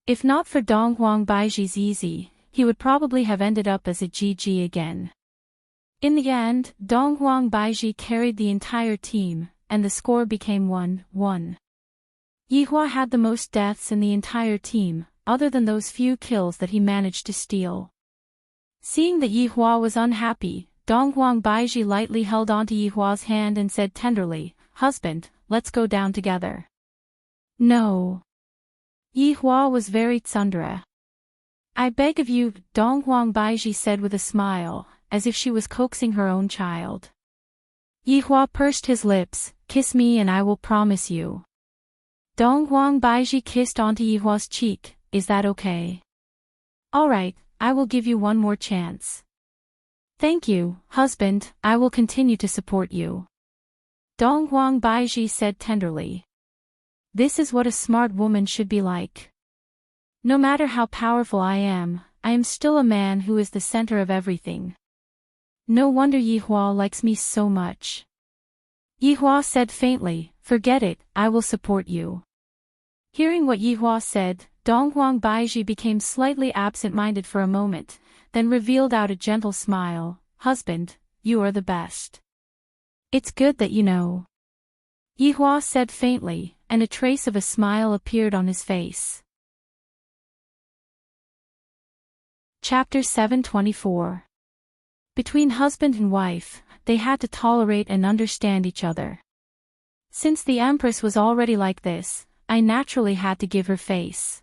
If not for Donghuang Baiji's easy, he would probably have ended up as a GG again. In the end, Donghuang Baiji carried the entire team, and the score became 1-1. Yihua had the most deaths in the entire team, other than those few kills that he managed to steal. Seeing that Yihua was unhappy, Donghuang Baiji lightly held onto Yihua's hand and said tenderly, "Husband, let's go down together." "No." Yihua was very tsundere. "I beg of you," Donghuang Baiji said with a smile, as if she was coaxing her own child. Yihua pursed his lips, "Kiss me and I will promise you." Donghuang Baiji kissed onto Yihua's cheek, "Is that okay?" "Alright, I will give you one more chance." "Thank you, husband, I will continue to support you." Donghuang Baiji said tenderly. This is what a smart woman should be like. No matter how powerful I am still a man who is the center of everything. No wonder Yihua likes me so much. Yihua said faintly, "Forget it, I will support you." Hearing what Yihua said, Donghuang Baiji became slightly absent-minded for a moment, then revealed out a gentle smile, "Husband, you are the best. It's good that you know." Yihua said faintly, and a trace of a smile appeared on his face. Chapter 724. Between husband and wife, they had to tolerate and understand each other. Since the Empress was already like this, I naturally had to give her face.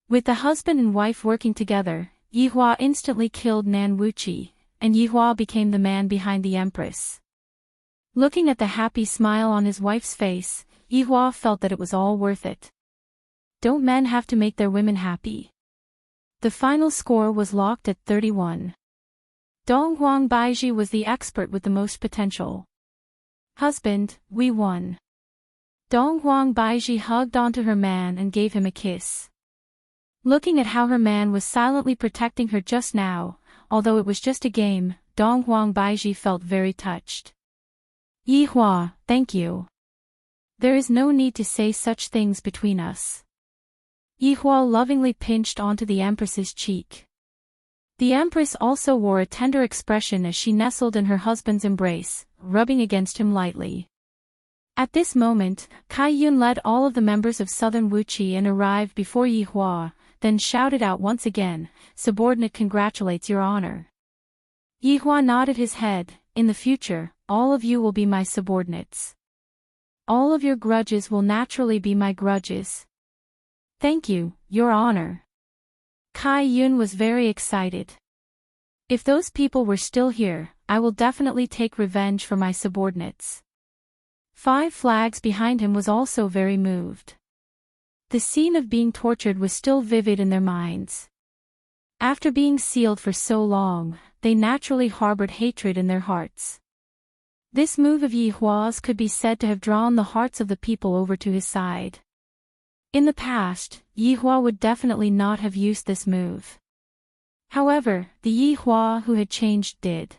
With the husband and wife working together, Yihua instantly killed Nan Wuqi, and Yihua became the man behind the Empress. Looking at the happy smile on his wife's face, Yihua felt that it was all worth it. Don't men have to make their women happy? The final score was locked at 31. Donghuang Baiji was the expert with the most potential. "Husband, we won." Donghuang Baiji hugged onto her man and gave him a kiss. Looking at how her man was silently protecting her just now, although it was just a game, Donghuang Baiji felt very touched. "Yihua, thank you. There is no need to say such things between us." Yihua lovingly pinched onto the Empress's cheek. The Empress also wore a tender expression as she nestled in her husband's embrace, rubbing against him lightly. At this moment, Kai Yun led all of the members of Southern Wuqi and arrived before Yihua, then shouted out once again, "Subordinate congratulates your honor." Yihua nodded his head, "In the future, all of you will be my subordinates. All of your grudges will naturally be my grudges." "Thank you, your honor." Kai Yun was very excited. "If those people were still here, I will definitely take revenge for my subordinates." 5 flags behind him was also very moved. The scene of being tortured was still vivid in their minds. After being sealed for so long, they naturally harbored hatred in their hearts. This move of Yi Hua's could be said to have drawn the hearts of the people over to his side. In the past, Yi Hua would definitely not have used this move. However, the Yi Hua who had changed did.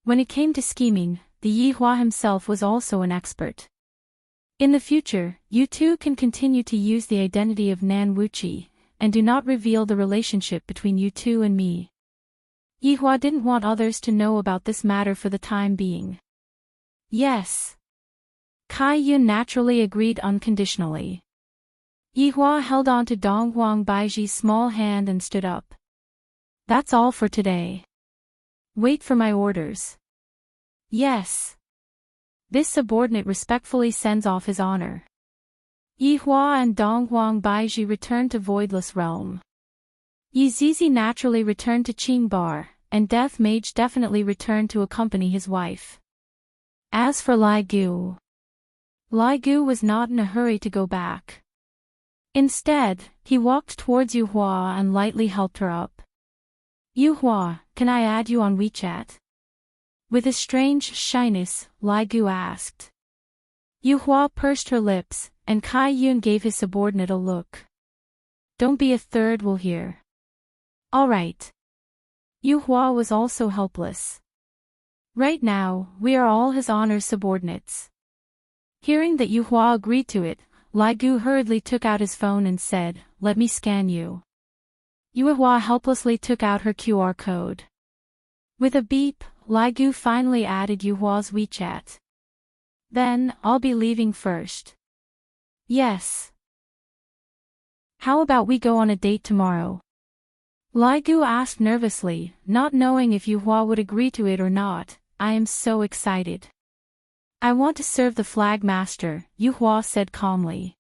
When it came to scheming, the Yi Hua himself was also an expert. In the future, you two can continue to use the identity of Nan Wuqi, and do not reveal the relationship between you two and me. Yi Hua didn't want others to know about this matter for the time being. Yes. Kai Yun naturally agreed unconditionally. Yi Hua held on to Dong Huang Baiji's small hand and stood up. That's all for today. Wait for my orders. Yes. This subordinate respectfully sends off his honor. Yi Hua and Dong Huang Baiji returned to Voidless Realm. Yi Zizi naturally returned to Qingbar, and Death Mage definitely returned to accompany his wife. As for Lai Gu was not in a hurry to go back. Instead, he walked towards Yu Hua and lightly helped her up. Yu Hua, can I add you on WeChat? With a strange shyness, Lai Gu asked. Yu Hua pursed her lips, and Kai Yun gave his subordinate a look. Don't be a third will hear. All right. Yu Hua was also helpless. Right now, we are all his honor's subordinates. Hearing that Yu Hua agreed to it, Lai Gu hurriedly took out his phone and said, let me scan you. Yu Hua helplessly took out her QR code. With a beep, Lai Gu finally added Yu Hua's WeChat. Then, I'll be leaving first. Yes. How about we go on a date tomorrow? Lai Gu asked nervously, not knowing if Yu Hua would agree to it or not. I am so excited. I want to serve the flag master, Yu Hua said calmly.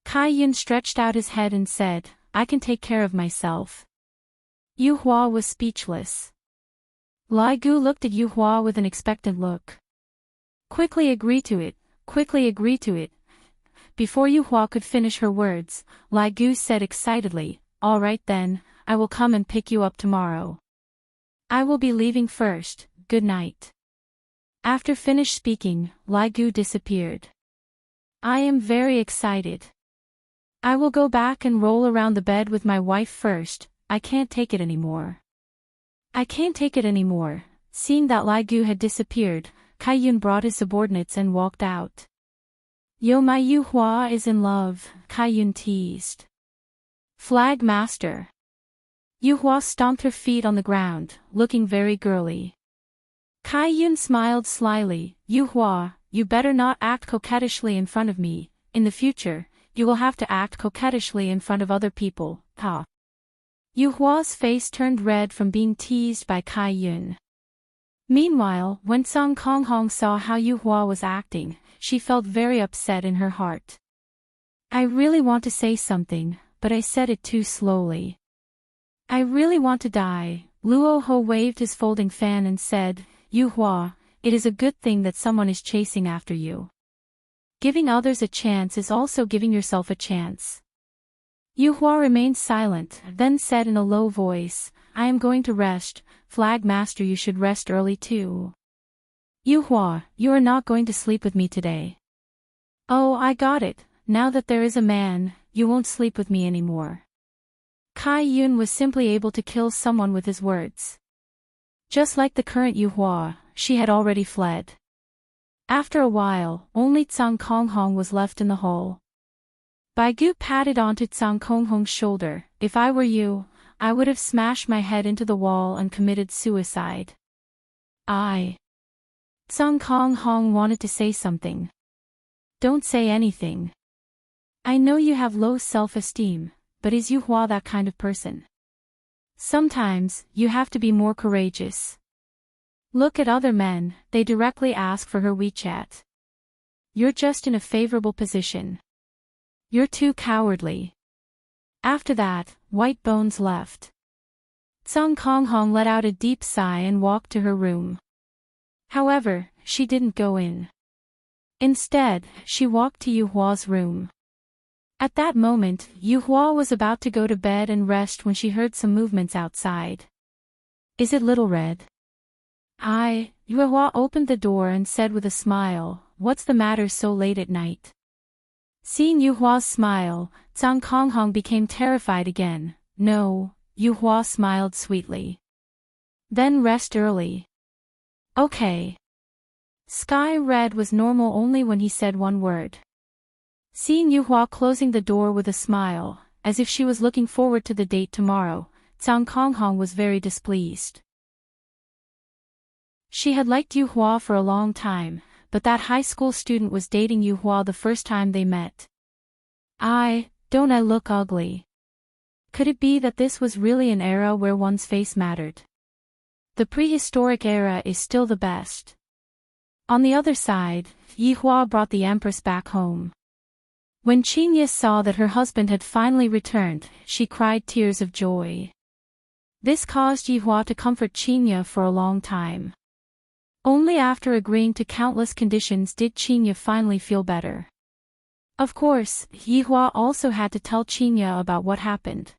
Kai Yun stretched out his head and said, I can take care of myself. Yu Hua was speechless. Lai Gu looked at Yu Hua with an expectant look. Quickly agree to it, quickly agree to it. Before Yu Hua could finish her words, Lai Gu said excitedly, all right then, I will come and pick you up tomorrow. I will be leaving first, good night. After finished speaking, Lai Gu disappeared. I am very excited. I will go back and roll around the bed with my wife first, I can't take it anymore. I can't take it anymore. Seeing that Lai Gu had disappeared, Kai Yun brought his subordinates and walked out. Yo, my Yu Hua is in love, Kai Yun teased. Flag master. Yu Hua stomped her feet on the ground, looking very girly. Kai Yun smiled slyly, Yu Hua, you better not act coquettishly in front of me, in the future, you will have to act coquettishly in front of other people, ha. Yu Hua's face turned red from being teased by Kai Yun. Meanwhile, when Song Konghong saw how Yu Hua was acting, she felt very upset in her heart. I really want to say something, but I said it too slowly. I really want to die. Luo Ho waved his folding fan and said, Yu Hua, it is a good thing that someone is chasing after you. Giving others a chance is also giving yourself a chance. Yu Hua remained silent, then said in a low voice, I am going to rest, Flag Master, you should rest early too. Yu Hua, you are not going to sleep with me today. Oh, I got it, now that there is a man, you won't sleep with me anymore. Kai Yun was simply able to kill someone with his words. Just like the current Yu Hua, she had already fled. After a while, only Tsang Konghong was left in the hole. Baigu patted onto Tsang Konghong's shoulder, if I were you, I would have smashed my head into the wall and committed suicide. Tsang Konghong wanted to say something. Don't say anything. I know you have low self-esteem, but is Yu Hua that kind of person? Sometimes, you have to be more courageous. Look at other men, they directly ask for her WeChat. You're just in a favorable position. You're too cowardly. After that, White Bones left. Tsang Konghong let out a deep sigh and walked to her room. However, she didn't go in. Instead, she walked to Yu Hua's room. At that moment, Yu Hua was about to go to bed and rest when she heard some movements outside. Is it Little Red? Yu Hua opened the door and said with a smile, what's the matter so late at night? Seeing Yu Hua's smile, Zhang Konghong became terrified again. No, Yu Hua smiled sweetly. Then rest early. Okay. Sky Red was normal only when he said one word. Seeing Yu Hua closing the door with a smile, as if she was looking forward to the date tomorrow, Zhang Konghong was very displeased. She had liked Yu Hua for a long time, but that high school student was dating Yu Hua the first time they met. Don't I look ugly? Could it be that this was really an era where one's face mattered? The prehistoric era is still the best. On the other side, Yi Hua brought the Empress back home. When Qingye saw that her husband had finally returned, she cried tears of joy. This caused Yi Hua to comfort Qingye for a long time. Only after agreeing to countless conditions did Qingye finally feel better. Of course, Yi Hua also had to tell Qingye about what happened.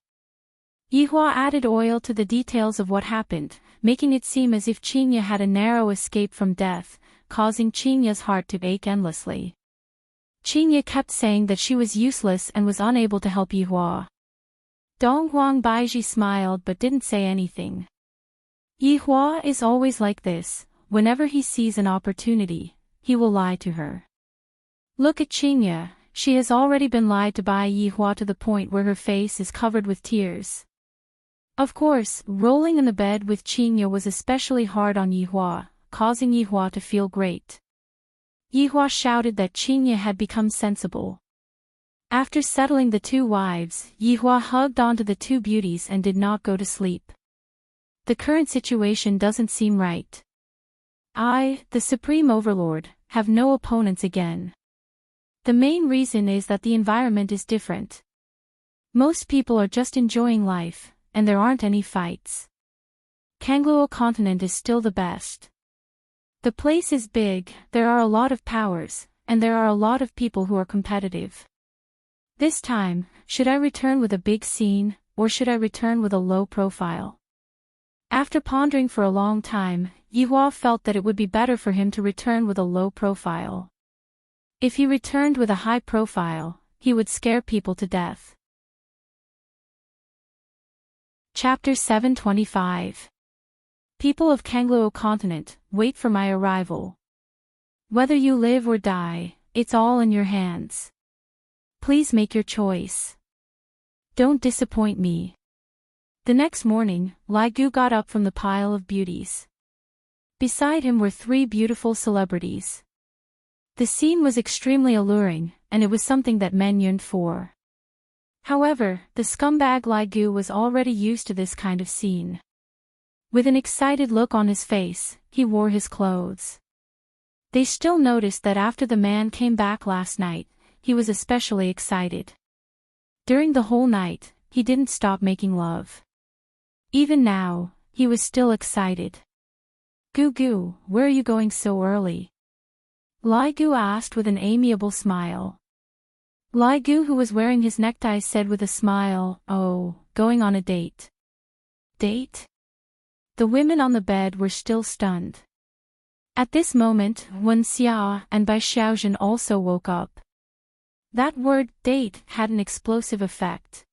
Yi Hua added oil to the details of what happened, making it seem as if Qingye had a narrow escape from death, causing Qingye's heart to ache endlessly. Qingye kept saying that she was useless and was unable to help Yi Hua. Dong Huang Baiji smiled but didn't say anything. Yi Hua is always like this. Whenever he sees an opportunity, he will lie to her. Look at Qingye, she has already been lied to by Yi Hua to the point where her face is covered with tears. Of course, rolling in the bed with Qingye was especially hard on Yi Hua, causing Yi Hua to feel great. Yi Hua shouted that Qingye had become sensible. After settling the two wives, Yi Hua hugged onto the two beauties and did not go to sleep. The current situation doesn't seem right. I, the Supreme Overlord, have no opponents again. The main reason is that the environment is different. Most people are just enjoying life, and there aren't any fights. Kangluo continent is still the best. The place is big, there are a lot of powers, and there are a lot of people who are competitive. This time, should I return with a big scene, or should I return with a low profile? After pondering for a long time, Yi Hua felt that it would be better for him to return with a low profile. If he returned with a high profile, he would scare people to death. Chapter 725. People of Kangluo continent, wait for my arrival. Whether you live or die, it's all in your hands. Please make your choice. Don't disappoint me. The next morning, Lai Gu got up from the pile of beauties. Beside him were three beautiful celebrities. The scene was extremely alluring, and it was something that men yearned for. However, the scumbag Lai Gu was already used to this kind of scene. With an excited look on his face, he wore his clothes. They still noticed that after the man came back last night, he was especially excited. During the whole night, he didn't stop making love. Even now, he was still excited. Gu, where are you going so early? Lai Gu asked with an amiable smile. Lai Gu, who was wearing his necktie, said with a smile, oh, going on a date. Date? The women on the bed were still stunned. At this moment, Wen Xia and Bai Xiaojun also woke up. That word, date, had an explosive effect.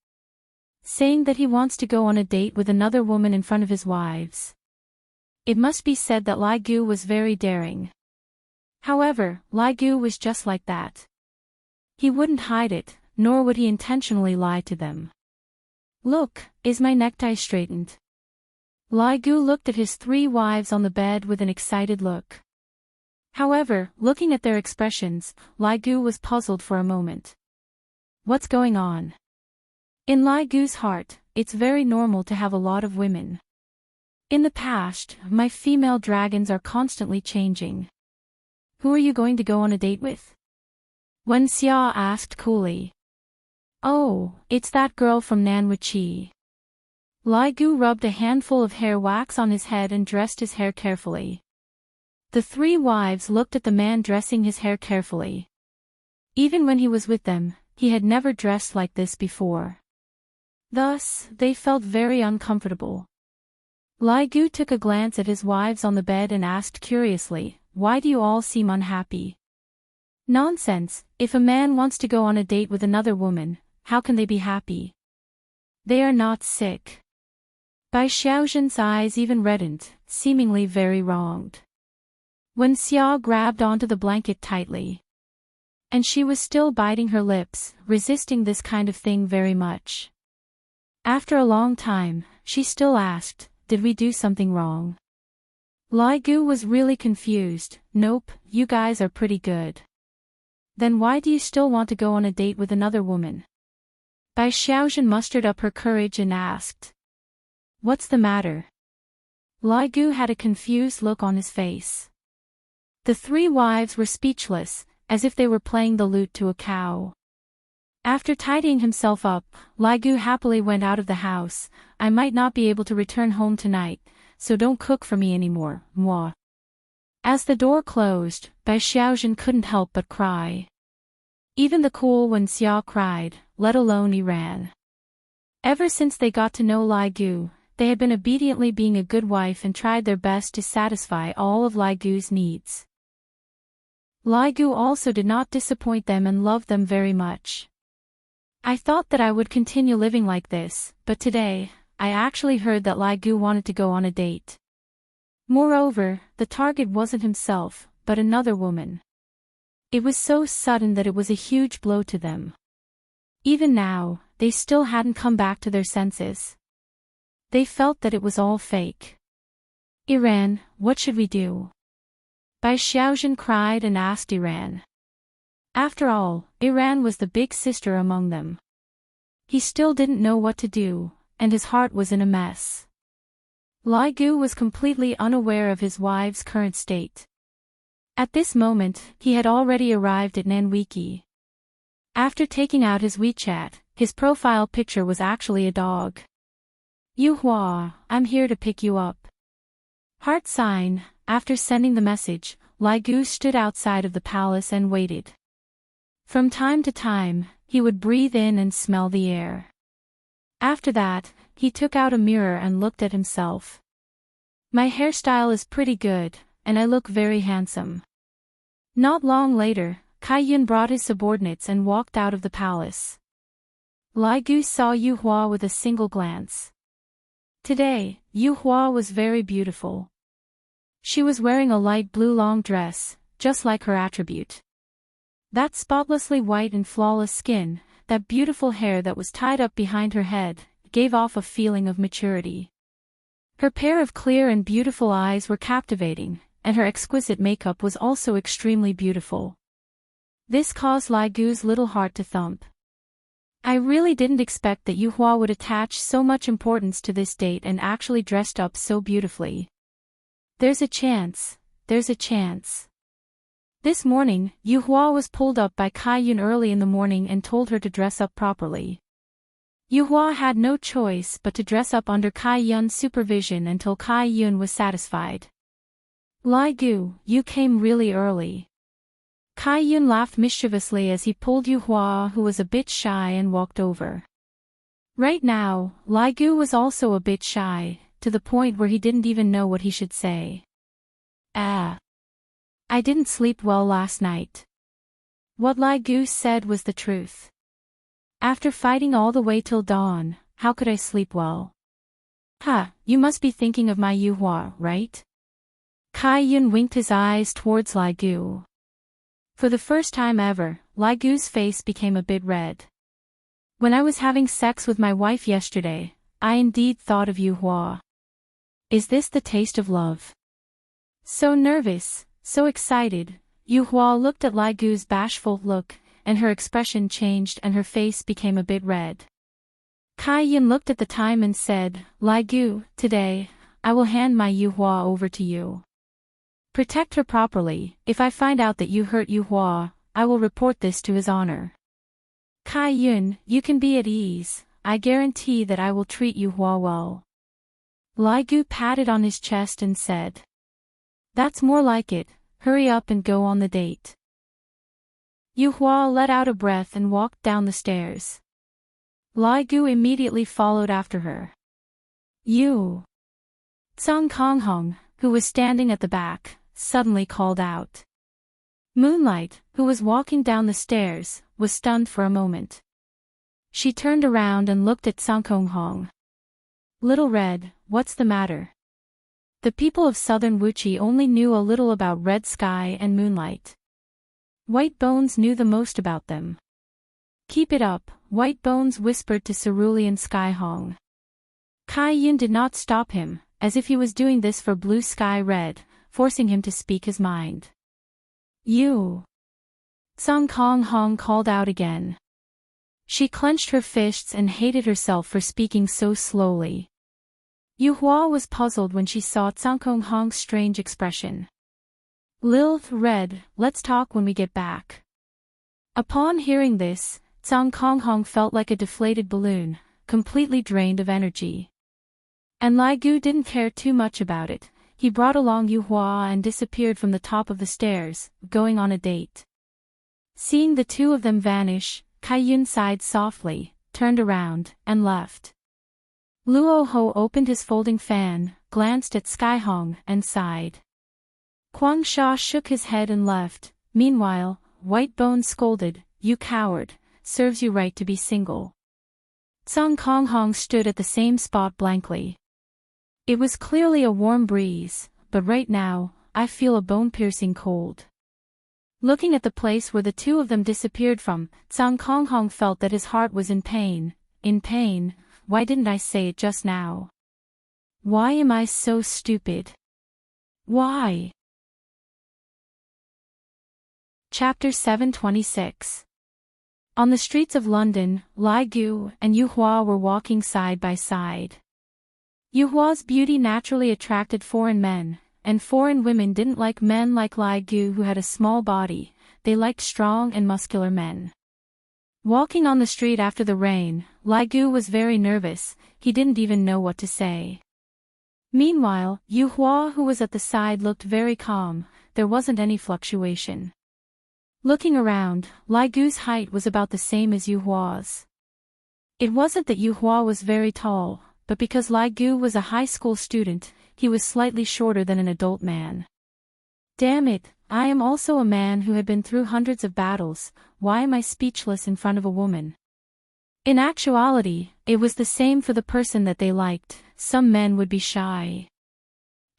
Saying that he wants to go on a date with another woman in front of his wives. It must be said that Lai Gu was very daring. However, Lai Gu was just like that. He wouldn't hide it, nor would he intentionally lie to them. Look, is my necktie straightened? Lai Gu looked at his three wives on the bed with an excited look. However, looking at their expressions, Lai Gu was puzzled for a moment. What's going on? In Lai Gu's heart, it's very normal to have a lot of women. In the past, my female dragons are constantly changing. Who are you going to go on a date with? Wen Xia asked coolly. Oh, it's that girl from Nanwuchi. Lai Gu rubbed a handful of hair wax on his head and dressed his hair carefully. The three wives looked at the man dressing his hair carefully. Even when he was with them, he had never dressed like this before. Thus, they felt very uncomfortable. Lai Gu took a glance at his wives on the bed and asked curiously, "Why do you all seem unhappy?" "Nonsense, if a man wants to go on a date with another woman, how can they be happy? They are not sick." Bai Xiaozhen's eyes even reddened, seemingly very wronged. When Xia grabbed onto the blanket tightly, and she was still biting her lips, resisting this kind of thing very much. After a long time, she still asked, "Did we do something wrong?" Lai Gu was really confused. "Nope, you guys are pretty good." "Then why do you still want to go on a date with another woman?" Bai Xiaozhen mustered up her courage and asked. "What's the matter?" Lai Gu had a confused look on his face. The three wives were speechless, as if they were playing the lute to a cow. After tidying himself up, Lai Gu happily went out of the house. "I might not be able to return home tonight, so don't cook for me anymore, moi." As the door closed, Bai Xiaozhen couldn't help but cry. Even the cool when Xia cried, let alone Iran. Ever since they got to know Lai Gu, they had been obediently being a good wife and tried their best to satisfy all of Lai Gu's needs. Lai Gu also did not disappoint them and loved them very much. "I thought that I would continue living like this, but today, I actually heard that Lai Gu wanted to go on a date. Moreover, the target wasn't himself, but another woman. It was so sudden that it was a huge blow to them. Even now, they still hadn't come back to their senses. They felt that it was all fake. Iran, what should we do?" Bai Xiaozhen cried and asked Iran. After all, Iran was the big sister among them. He still didn't know what to do, and his heart was in a mess. Lai Gu was completely unaware of his wife's current state. At this moment, he had already arrived at Nanwiki. After taking out his WeChat, his profile picture was actually a dog. "Yu Hua, I'm here to pick you up." Heart sign. After sending the message, Lai Gu stood outside of the palace and waited. From time to time, he would breathe in and smell the air. After that, he took out a mirror and looked at himself. "My hairstyle is pretty good, and I look very handsome." Not long later, Kai Yun brought his subordinates and walked out of the palace. Lai Gu saw Yu Hua with a single glance. Today, Yu Hua was very beautiful. She was wearing a light blue long dress, just like her attribute. That spotlessly white and flawless skin, that beautiful hair that was tied up behind her head, gave off a feeling of maturity. Her pair of clear and beautiful eyes were captivating, and her exquisite makeup was also extremely beautiful. This caused Lai Gu's little heart to thump. "I really didn't expect that Yu Hua would attach so much importance to this date and actually dressed up so beautifully. There's a chance, there's a chance." This morning, Yu Hua was pulled up by Kai Yun early in the morning and told her to dress up properly. Yu Hua had no choice but to dress up under Kai Yun's supervision until Kai Yun was satisfied. "Lai Gu, you came really early." Kai Yun laughed mischievously as he pulled Yu Hua, who was a bit shy, and walked over. Right now, Lai Gu was also a bit shy, to the point where he didn't even know what he should say. I didn't sleep well last night." What Lai Gu said was the truth. "After fighting all the way till dawn, how could I sleep well?" You must be thinking of my Yu Hua, right?" Kai Yun winked his eyes towards Lai Gu. For the first time ever, Lai Gu's face became a bit red. "When I was having sex with my wife yesterday, I indeed thought of Yu Hua. Is this the taste of love?" So nervous, so excited, Yu Hua looked at Lai Gu's bashful look, and her expression changed and her face became a bit red. Kai Yun looked at the time and said, "Lai Gu, today, I will hand my Yu Hua over to you. Protect her properly. If I find out that you hurt Yu Hua, I will report this to his honor." "Kai Yun, you can be at ease. I guarantee that I will treat Yu Hua well." Lai Gu patted on his chest and said, "That's more like it. Hurry up and go on the date." Yu Hua let out a breath and walked down the stairs. Lai Gu immediately followed after her. Yu Tsang Konghong, who was standing at the back, suddenly called out. Moonlight, who was walking down the stairs, was stunned for a moment. She turned around and looked at Tsang Konghong. Little Red, what's the matter? The people of southern Wuchi only knew a little about red sky and moonlight. White Bones knew the most about them. Keep it up, White Bones whispered to Cerulean Sky Hong. Kai Yun did not stop him, as if he was doing this for Blue Sky Red, forcing him to speak his mind. You! Tsang Konghong called out again. She clenched her fists and hated herself for speaking so slowly. Yu Hua was puzzled when she saw Tsang Konghong's strange expression. Lil Red, let's talk when we get back. Upon hearing this, Tsang Konghong felt like a deflated balloon, completely drained of energy. And Lai Gu didn't care too much about it. He brought along Yu Hua and disappeared from the top of the stairs, going on a date. Seeing the two of them vanish, Kai Yun sighed softly, turned around, and left. Luo Ho opened his folding fan, glanced at Sky Hong, and sighed. Quang Sha shook his head and left. Meanwhile, White Bones scolded, You coward, serves you right to be single. Tsang Konghong stood at the same spot blankly. It was clearly a warm breeze, but right now, I feel a bone-piercing cold. Looking at the place where the two of them disappeared from, Tsang Konghong felt that his heart was in pain. In pain? Why didn't I say it just now? Why am I so stupid? Why? Chapter 726. On the streets of London, Lai Gu and Yu Hua were walking side by side. Yu Hua's beauty naturally attracted foreign men, and foreign women didn't like men like Lai Gu who had a small body. They liked strong and muscular men. Walking on the street after the rain, Lai Gu was very nervous. He didn't even know what to say. Meanwhile, Yu Hua, who was at the side, looked very calm. There wasn't any fluctuation. Looking around, Lai Gu's height was about the same as Yu Hua's. It wasn't that Yu Hua was very tall, but because Lai Gu was a high school student, he was slightly shorter than an adult man. Damn it, I am also a man who had been through hundreds of battles. Why am I speechless in front of a woman? In actuality, it was the same for the person that they liked. Some men would be shy.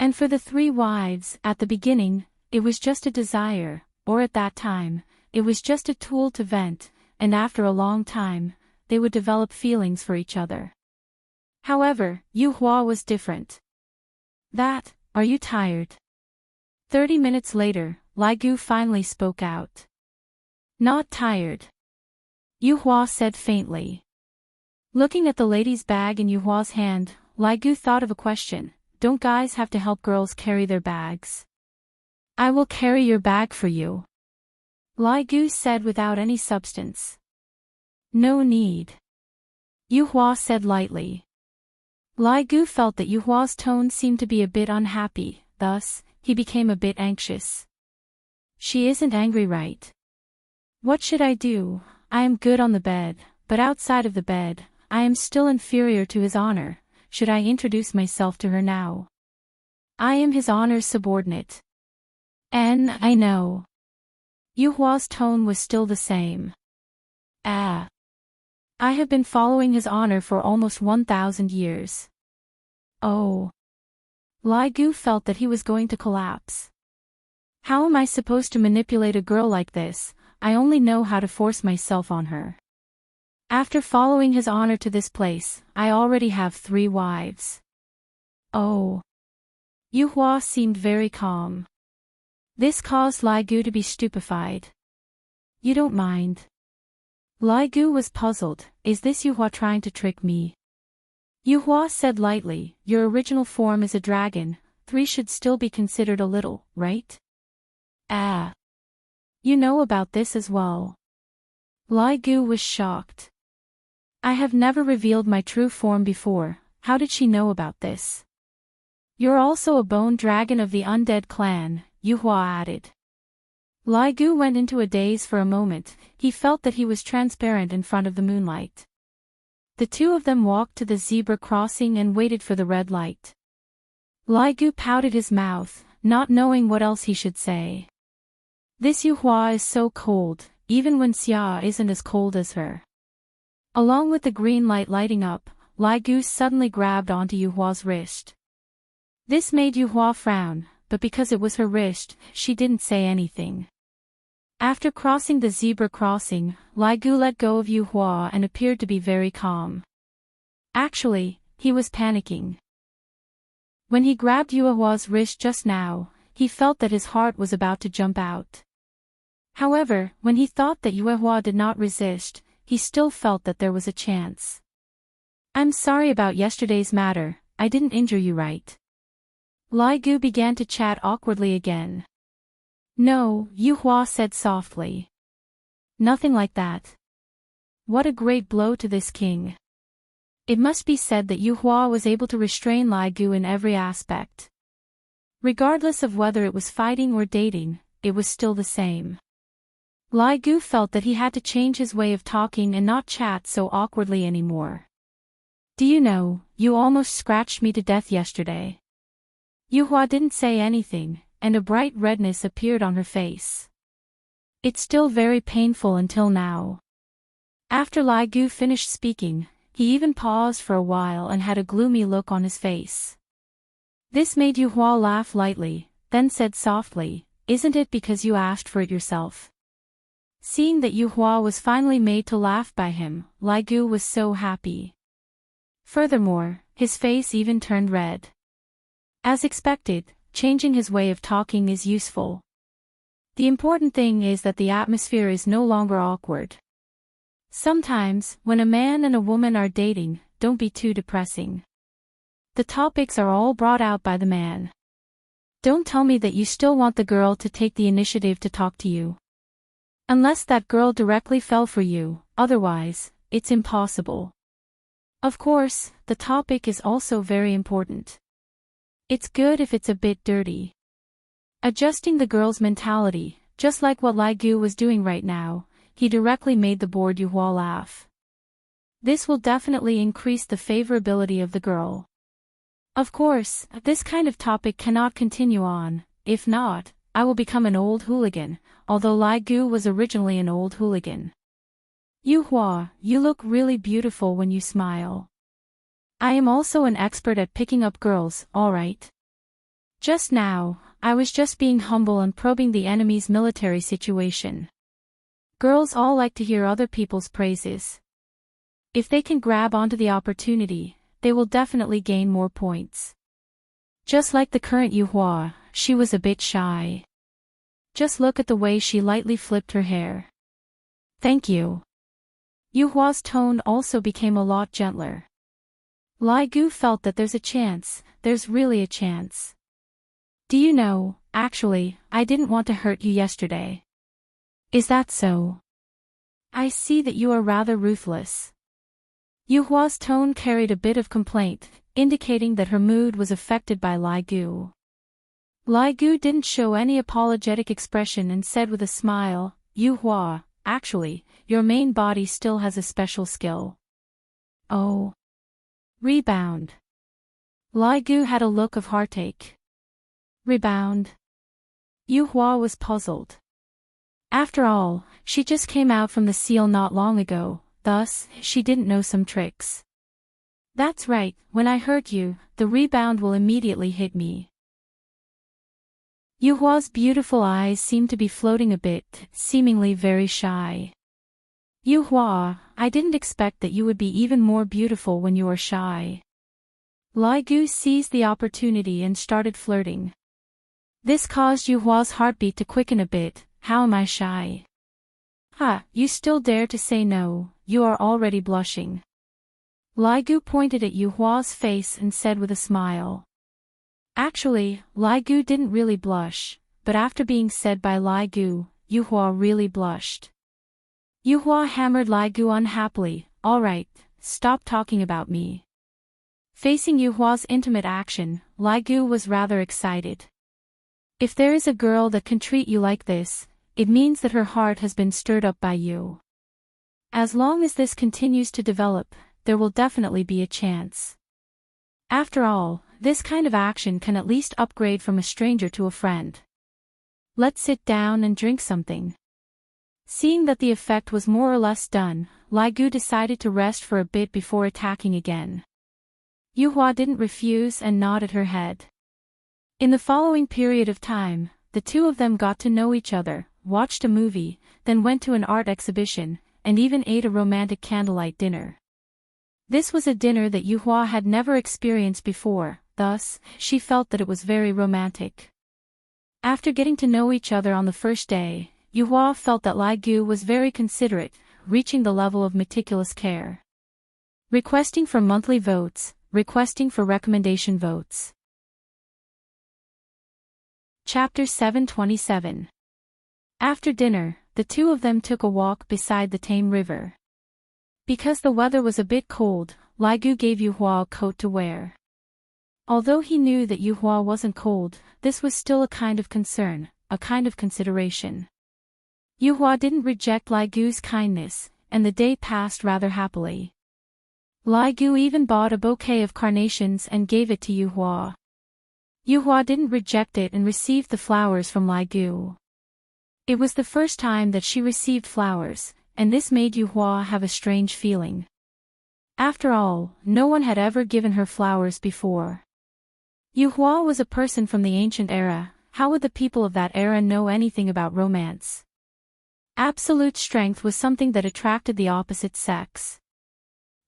And for the three wives, at the beginning, it was just a desire, or at that time, it was just a tool to vent, and after a long time, they would develop feelings for each other. However, Yu Hua was different. Are you tired? 30 minutes later, Lai Gu finally spoke out. Not tired. Yu Hua said faintly. Looking at the lady's bag in Yu Hua's hand, Lai Gu thought of a question. Don't guys have to help girls carry their bags? I will carry your bag for you. Lai Gu said without any substance. No need. Yu Hua said lightly. Lai Gu felt that Yu Hua's tone seemed to be a bit unhappy, thus, he became a bit anxious. She isn't angry, right? What should I do? I am good on the bed, but outside of the bed, I am still inferior to His Honor. Should I introduce myself to her now? I am His Honor's subordinate. I know. Yu Hua's tone was still the same. I have been following His Honor for almost 1,000 years. Oh. Lai Gu felt that he was going to collapse. How am I supposed to manipulate a girl like this? I only know how to force myself on her. After following His Honor to this place, I already have 3 wives. Oh. Yu Hua seemed very calm. This caused Lai Gu to be stupefied. You don't mind? Lai Gu was puzzled. Is this Yu Hua trying to trick me? Yu Hua said lightly, your original form is a dragon. 3 should still be considered a little, right? You know about this as well. Lai Gu was shocked. I have never revealed my true form before. How did she know about this? You're also a bone dragon of the undead clan, Yu Hua added. Lai Gu went into a daze for a moment. He felt that he was transparent in front of the moonlight. The two of them walked to the zebra crossing and waited for the red light. Lai Gu pouted his mouth, not knowing what else he should say. This Yuhua is so cold, even when Xia isn't as cold as her. Along with the green light lighting up, Lai Gu suddenly grabbed onto Yuhua's wrist. This made Yuhua frown, but because it was her wrist, she didn't say anything. After crossing the zebra crossing, Lai Gu let go of Yuhua and appeared to be very calm. Actually, he was panicking. When he grabbed Yuhua's wrist just now, he felt that his heart was about to jump out. However, when he thought that Yuhua did not resist, he still felt that there was a chance. I'm sorry about yesterday's matter, I didn't injure you, right? Lai Gu began to chat awkwardly again. No, Yuhua said softly. Nothing like that. What a great blow to this king. It must be said that Yuhua was able to restrain Lai Gu in every aspect. Regardless of whether it was fighting or dating, it was still the same. Lai Gu felt that he had to change his way of talking and not chat so awkwardly anymore. Do you know, you almost scratched me to death yesterday. Yuhua didn't say anything, and a bright redness appeared on her face. It's still very painful until now. After Lai Gu finished speaking, he even paused for a while and had a gloomy look on his face. This made Yuhua laugh lightly, then said softly, Isn't it because you asked for it yourself? Seeing that Yuhua was finally made to laugh by him, Lai Gu was so happy. Furthermore, his face even turned red. As expected, changing his way of talking is useful. The important thing is that the atmosphere is no longer awkward. Sometimes, when a man and a woman are dating, don't be too depressing. The topics are all brought out by the man. Don't tell me that you still want the girl to take the initiative to talk to you. Unless that girl directly fell for you, otherwise, it's impossible. Of course, the topic is also very important. It's good if it's a bit dirty. Adjusting the girl's mentality, just like what Lai Gu was doing right now, he directly made the bored Yuhua laugh. This will definitely increase the favorability of the girl. Of course, this kind of topic cannot continue on, if not, I will become an old hooligan, although Lai Gu was originally an old hooligan. Yuhua, you look really beautiful when you smile. I am also an expert at picking up girls, alright? Just now, I was just being humble and probing the enemy's military situation. Girls all like to hear other people's praises. If they can grab onto the opportunity, they will definitely gain more points. Just like the current Yuhua, she was a bit shy. Just look at the way she lightly flipped her hair. Thank you. Yuhua's tone also became a lot gentler. Lai Gu felt that there's really a chance. Do you know, actually, I didn't want to hurt you yesterday. Is that so? I see that you are rather ruthless. Yuhua's tone carried a bit of complaint, indicating that her mood was affected by Lai Gu. Lai Gu didn't show any apologetic expression and said with a smile, Yuhua, actually, your main body still has a special skill. Oh. Rebound. Lai Gu had a look of heartache. Rebound. Yuhua was puzzled. After all, she just came out from the seal not long ago, thus, she didn't know some tricks. That's right, when I hurt you, the rebound will immediately hit me. Yuhua's beautiful eyes seemed to be floating a bit, seemingly very shy. Yuhua, I didn't expect that you would be even more beautiful when you are shy. Lai Gu seized the opportunity and started flirting. This caused Yuhua's heartbeat to quicken a bit. How am I shy? Ha, you still dare to say no, you are already blushing. Lai Gu pointed at Yuhua's face and said with a smile. Actually, Lai Gu didn't really blush, but after being said by Lai Gu, Yuhua really blushed. Yuhua hammered Lai Gu unhappily, alright, stop talking about me. Facing Yuhua's intimate action, Lai Gu was rather excited. If there is a girl that can treat you like this, it means that her heart has been stirred up by you. As long as this continues to develop, there will definitely be a chance. After all, this kind of action can at least upgrade from a stranger to a friend. Let's sit down and drink something. Seeing that the effect was more or less done, Lai Gu decided to rest for a bit before attacking again. Yuhua didn't refuse and nodded her head. In the following period of time, the two of them got to know each other, watched a movie, then went to an art exhibition, and even ate a romantic candlelight dinner. This was a dinner that Yuhua had never experienced before, thus, she felt that it was very romantic. After getting to know each other on the first day, Yuhua felt that Lai Gu was very considerate, reaching the level of meticulous care. Requesting for monthly votes, requesting for recommendation votes. Chapter 727. After dinner, the two of them took a walk beside the tame river. Because the weather was a bit cold, Lai Gu gave Yuhua a coat to wear. Although he knew that Yuhua wasn't cold, this was still a kind of concern, a kind of consideration. Yuhua didn't reject Lai Gu's kindness, and the day passed rather happily. Lai Gu even bought a bouquet of carnations and gave it to Yuhua. Yuhua didn't reject it and received the flowers from Lai Gu. It was the first time that she received flowers, and this made Yuhua have a strange feeling. After all, no one had ever given her flowers before. Yuhua was a person from the ancient era. How would the people of that era know anything about romance? Absolute strength was something that attracted the opposite sex.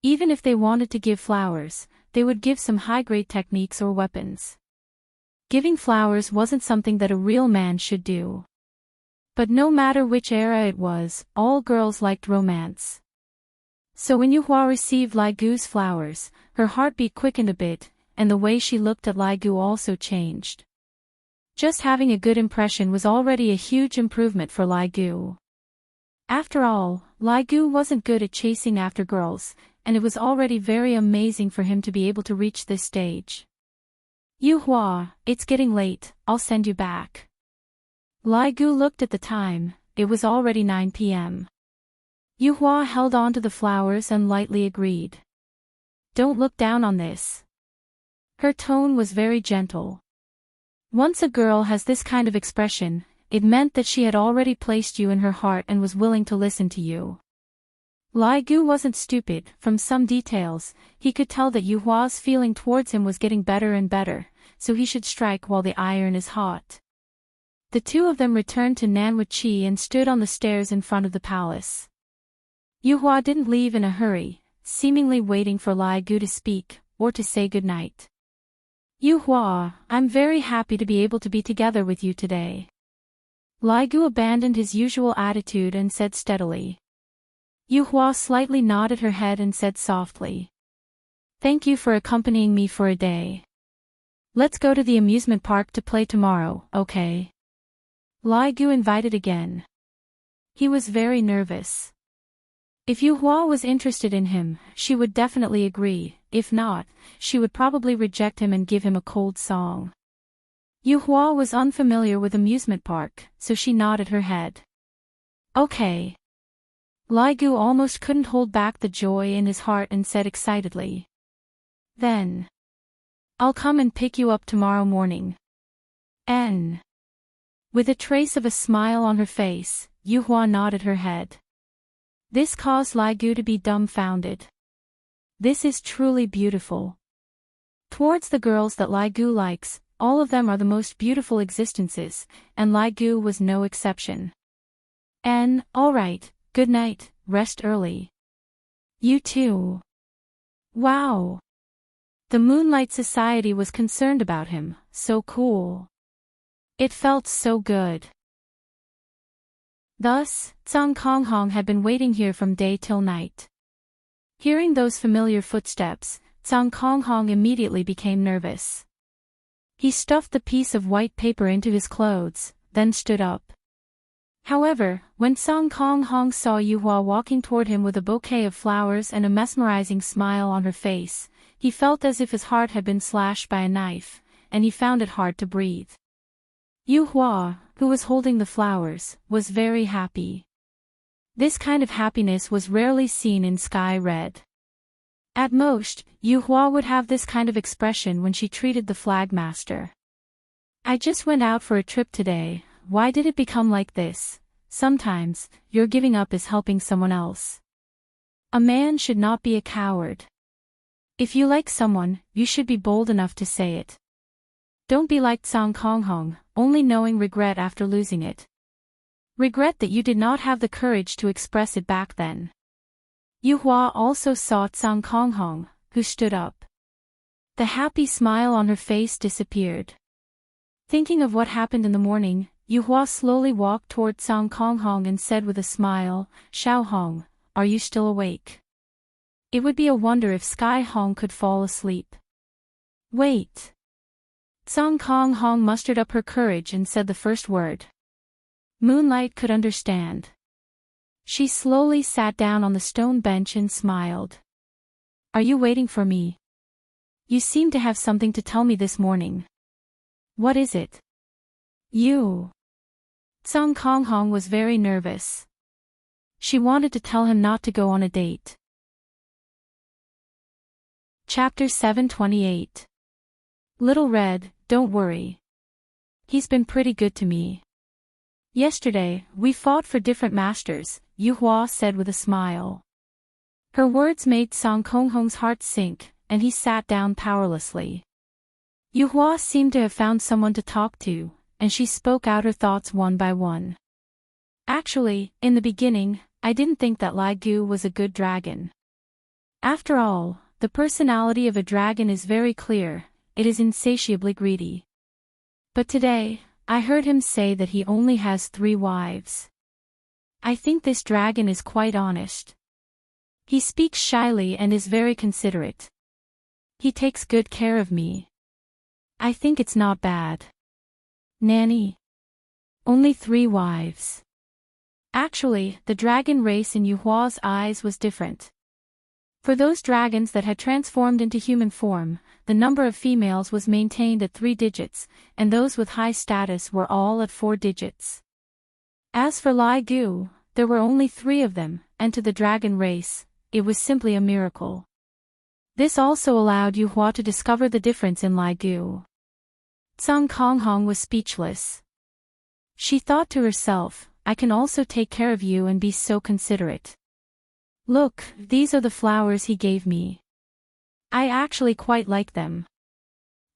Even if they wanted to give flowers, they would give some high-grade techniques or weapons. Giving flowers wasn't something that a real man should do. But no matter which era it was, all girls liked romance. So when Yuhua received Lai Gu's flowers, her heartbeat quickened a bit, and the way she looked at Lai Gu also changed. Just having a good impression was already a huge improvement for Lai Gu. After all, Lai Gu wasn't good at chasing after girls, and it was already very amazing for him to be able to reach this stage. Yuhua, it's getting late, I'll send you back. Lai Gu looked at the time, it was already 9 p.m. Yuhua held on to the flowers and lightly agreed. Don't look down on this. Her tone was very gentle. Once a girl has this kind of expression, it meant that she had already placed you in her heart and was willing to listen to you. Lai Gu wasn't stupid. From some details, he could tell that Yuhua's feeling towards him was getting better and better, so he should strike while the iron is hot. The two of them returned to Nanwuchi and stood on the stairs in front of the palace. Yuhua didn't leave in a hurry, seemingly waiting for Lai Gu to speak, or to say goodnight. Yuhua, I'm very happy to be able to be together with you today. Lai Gu abandoned his usual attitude and said steadily. Yuhua slightly nodded her head and said softly. Thank you for accompanying me for a day. Let's go to the amusement park to play tomorrow, okay? Lai Gu invited again. He was very nervous. If Yuhua was interested in him, she would definitely agree. If not, she would probably reject him and give him a cold song. Yuhua was unfamiliar with amusement park, so she nodded her head. Okay. Lai Gu almost couldn't hold back the joy in his heart and said excitedly. Then. I'll come and pick you up tomorrow morning. N. With a trace of a smile on her face, Yuhua nodded her head. This caused Lai Gu to be dumbfounded. This is truly beautiful. Towards the girls that Lai Gu likes, all of them are the most beautiful existences, and Lai Gu was no exception. Alright, good night, rest early. You too. Wow. The Moonlight Society was concerned about him, so cool. It felt so good. Thus, Zhang Konghong had been waiting here from day till night. Hearing those familiar footsteps, Zhang Konghong immediately became nervous. He stuffed the piece of white paper into his clothes, then stood up. However, when Zhang Konghong saw Yuhua walking toward him with a bouquet of flowers and a mesmerizing smile on her face, he felt as if his heart had been slashed by a knife, and he found it hard to breathe. Yuhua, who was holding the flowers, was very happy. This kind of happiness was rarely seen in Sky Red. At most, Yu Hua would have this kind of expression when she treated the flagmaster. I just went out for a trip today, why did it become like this? Sometimes, your giving up is helping someone else. A man should not be a coward. If you like someone, you should be bold enough to say it. Don't be like Tsang Konghong, only knowing regret after losing it. Regret that you did not have the courage to express it back then. Yu Hua also saw Tsang Konghong, who stood up. The happy smile on her face disappeared. Thinking of what happened in the morning, Yu Hua slowly walked toward Tsang Konghong and said with a smile, "Xiao Hong, are you still awake? It would be a wonder if Sky Hong could fall asleep." "Wait." Tsang Konghong mustered up her courage and said the first word. Moonlight could understand. She slowly sat down on the stone bench and smiled. "Are you waiting for me? You seem to have something to tell me this morning. What is it?" "You." Tsang Konghong was very nervous. She wanted to tell him not to go on a date. Chapter 728. Little Red, don't worry. He's been pretty good to me. Yesterday, we fought for different masters, Yu Hua said with a smile. Her words made Tsang Konghong's heart sink, and he sat down powerlessly. Yu Hua seemed to have found someone to talk to, and she spoke out her thoughts one by one. Actually, in the beginning, I didn't think that Lai Gu was a good dragon. After all, the personality of a dragon is very clear, it is insatiably greedy. But today, I heard him say that he only has 3 wives. I think this dragon is quite honest. He speaks shyly and is very considerate. He takes good care of me. I think it's not bad. Nanny. Only 3 wives. Actually, the dragon race in Yu Hua's eyes was different. For those dragons that had transformed into human form, the number of females was maintained at 3 digits, and those with high status were all at 4 digits. As for Lai Gu, there were only 3 of them, and to the dragon race, it was simply a miracle. This also allowed Yu Hua to discover the difference in Lai Gu. Tsang Konghong was speechless. She thought to herself, I can also take care of you and be so considerate. Look, these are the flowers he gave me. I actually quite like them.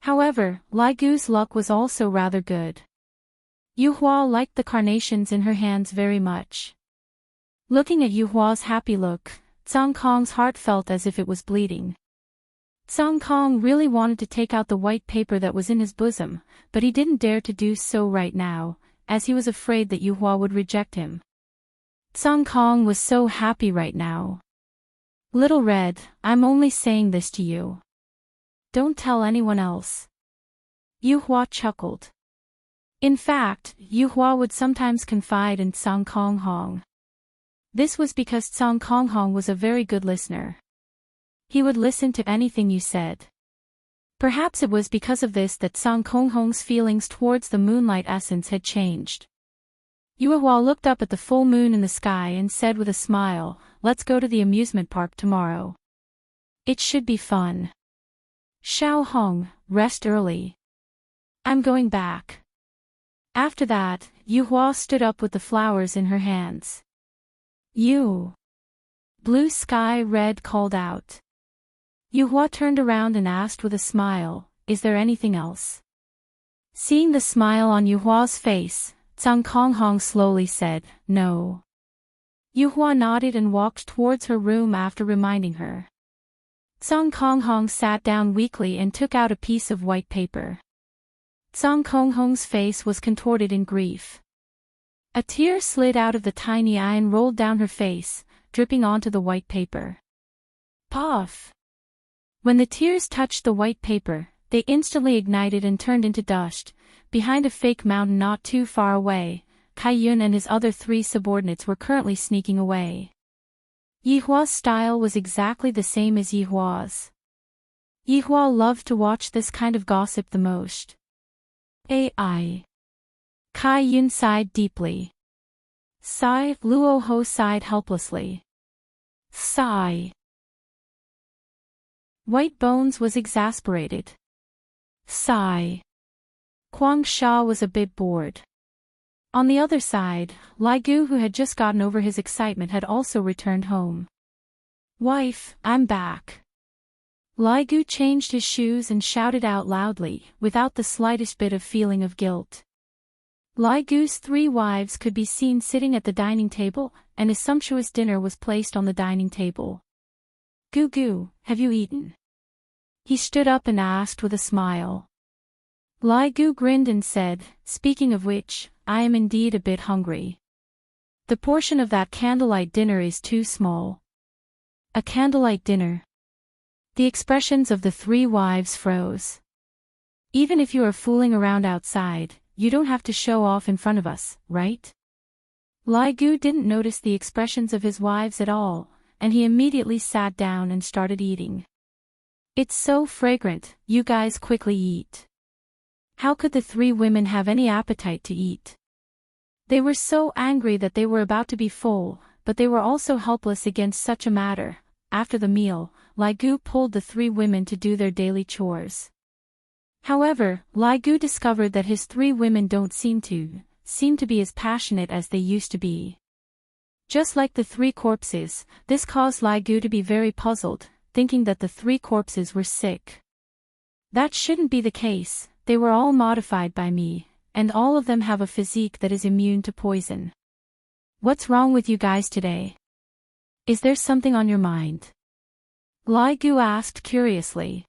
However, Lai Gu's luck was also rather good. Yu Hua liked the carnations in her hands very much. Looking at Yu Hua's happy look, Tsang Kong's heart felt as if it was bleeding. Tsang Kong really wanted to take out the white paper that was in his bosom, but he didn't dare to do so right now, as he was afraid that Yu Hua would reject him. Tsang Kong was so happy right now. Little Red, I'm only saying this to you. Don't tell anyone else. Yu Hua chuckled. In fact, Yu Hua would sometimes confide in Tsang Konghong. This was because Tsang Konghong was a very good listener. He would listen to anything you said. Perhaps it was because of this that Tsang Konghong's feelings towards the moonlight essence had changed. Yu Hua looked up at the full moon in the sky and said with a smile, let's go to the amusement park tomorrow. It should be fun. Xiao Hong, rest early. I'm going back. After that, Yu Hua stood up with the flowers in her hands. You. Blue Sky Red called out. Yu Hua turned around and asked with a smile, is there anything else? Seeing the smile on Yu Hua's face, Tsang Konghong slowly said, no. Yu Hua nodded and walked towards her room after reminding her. Tsang Konghong sat down weakly and took out a piece of white paper. Tsang Konghong's face was contorted in grief. A tear slid out of the tiny eye and rolled down her face, dripping onto the white paper. Puff! When the tears touched the white paper, they instantly ignited and turned into dust. Behind a fake mountain not too far away, Kai Yun and his other 3 subordinates were currently sneaking away. Yi Hua's style was exactly the same as Yi Hua's. Yi Hua loved to watch this kind of gossip the most. AI. Kai Yun sighed deeply. Sigh, Luo Ho sighed helplessly. Sigh. White Bones was exasperated. Sigh. Kwang Sha was a bit bored. On the other side, Lai Gu, who had just gotten over his excitement, had also returned home. Wife, I'm back. Lai Gu changed his shoes and shouted out loudly, without the slightest bit of feeling of guilt. Lai Gu's 3 wives could be seen sitting at the dining table, and a sumptuous dinner was placed on the dining table. Gu Gu, have you eaten? He stood up and asked with a smile. Lai Gu grinned and said, speaking of which, I am indeed a bit hungry. The portion of that candlelight dinner is too small. A candlelight dinner? The expressions of the 3 wives froze. Even if you are fooling around outside, you don't have to show off in front of us, right? Lai Gu didn't notice the expressions of his wives at all, and he immediately sat down and started eating. It's so fragrant, you guys quickly eat. How could the 3 women have any appetite to eat? They were so angry that they were about to be full, but they were also helpless against such a matter. After the meal, Lai Gu pulled the 3 women to do their daily chores. However, Lai Gu discovered that his 3 women don't seem to be as passionate as they used to be. Just like the 3 corpses, this caused Lai Gu to be very puzzled, thinking that the 3 corpses were sick. That shouldn't be the case, they were all modified by me, and all of them have a physique that is immune to poison. What's wrong with you guys today? Is there something on your mind? Lai Gu asked curiously.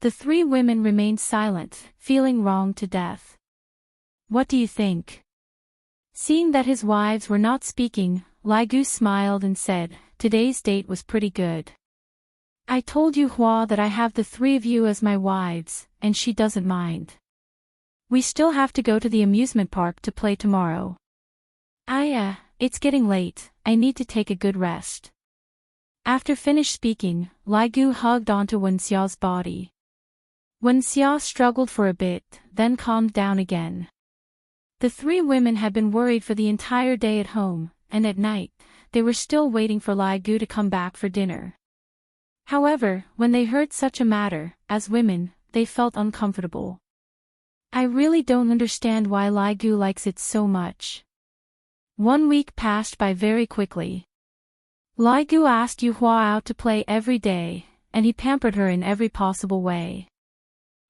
The 3 women remained silent, feeling wronged to death. What do you think? Seeing that his wives were not speaking, Lai Gu smiled and said, today's date was pretty good. I told Yu Hua that I have the 3 of you as my wives, and she doesn't mind. We still have to go to the amusement park to play tomorrow. It's getting late, I need to take a good rest. After finished speaking, Lai Gu hugged onto Wen Xiao's body. Wen Xiao struggled for a bit, then calmed down again. The 3 women had been worried for the entire day at home, and at night, they were still waiting for Lai Gu to come back for dinner. However, when they heard such a matter, as women, they felt uncomfortable. I really don't understand why Lai Gu likes it so much. 1 week passed by very quickly. Lai Gu asked Yu Hua out to play every day, and he pampered her in every possible way.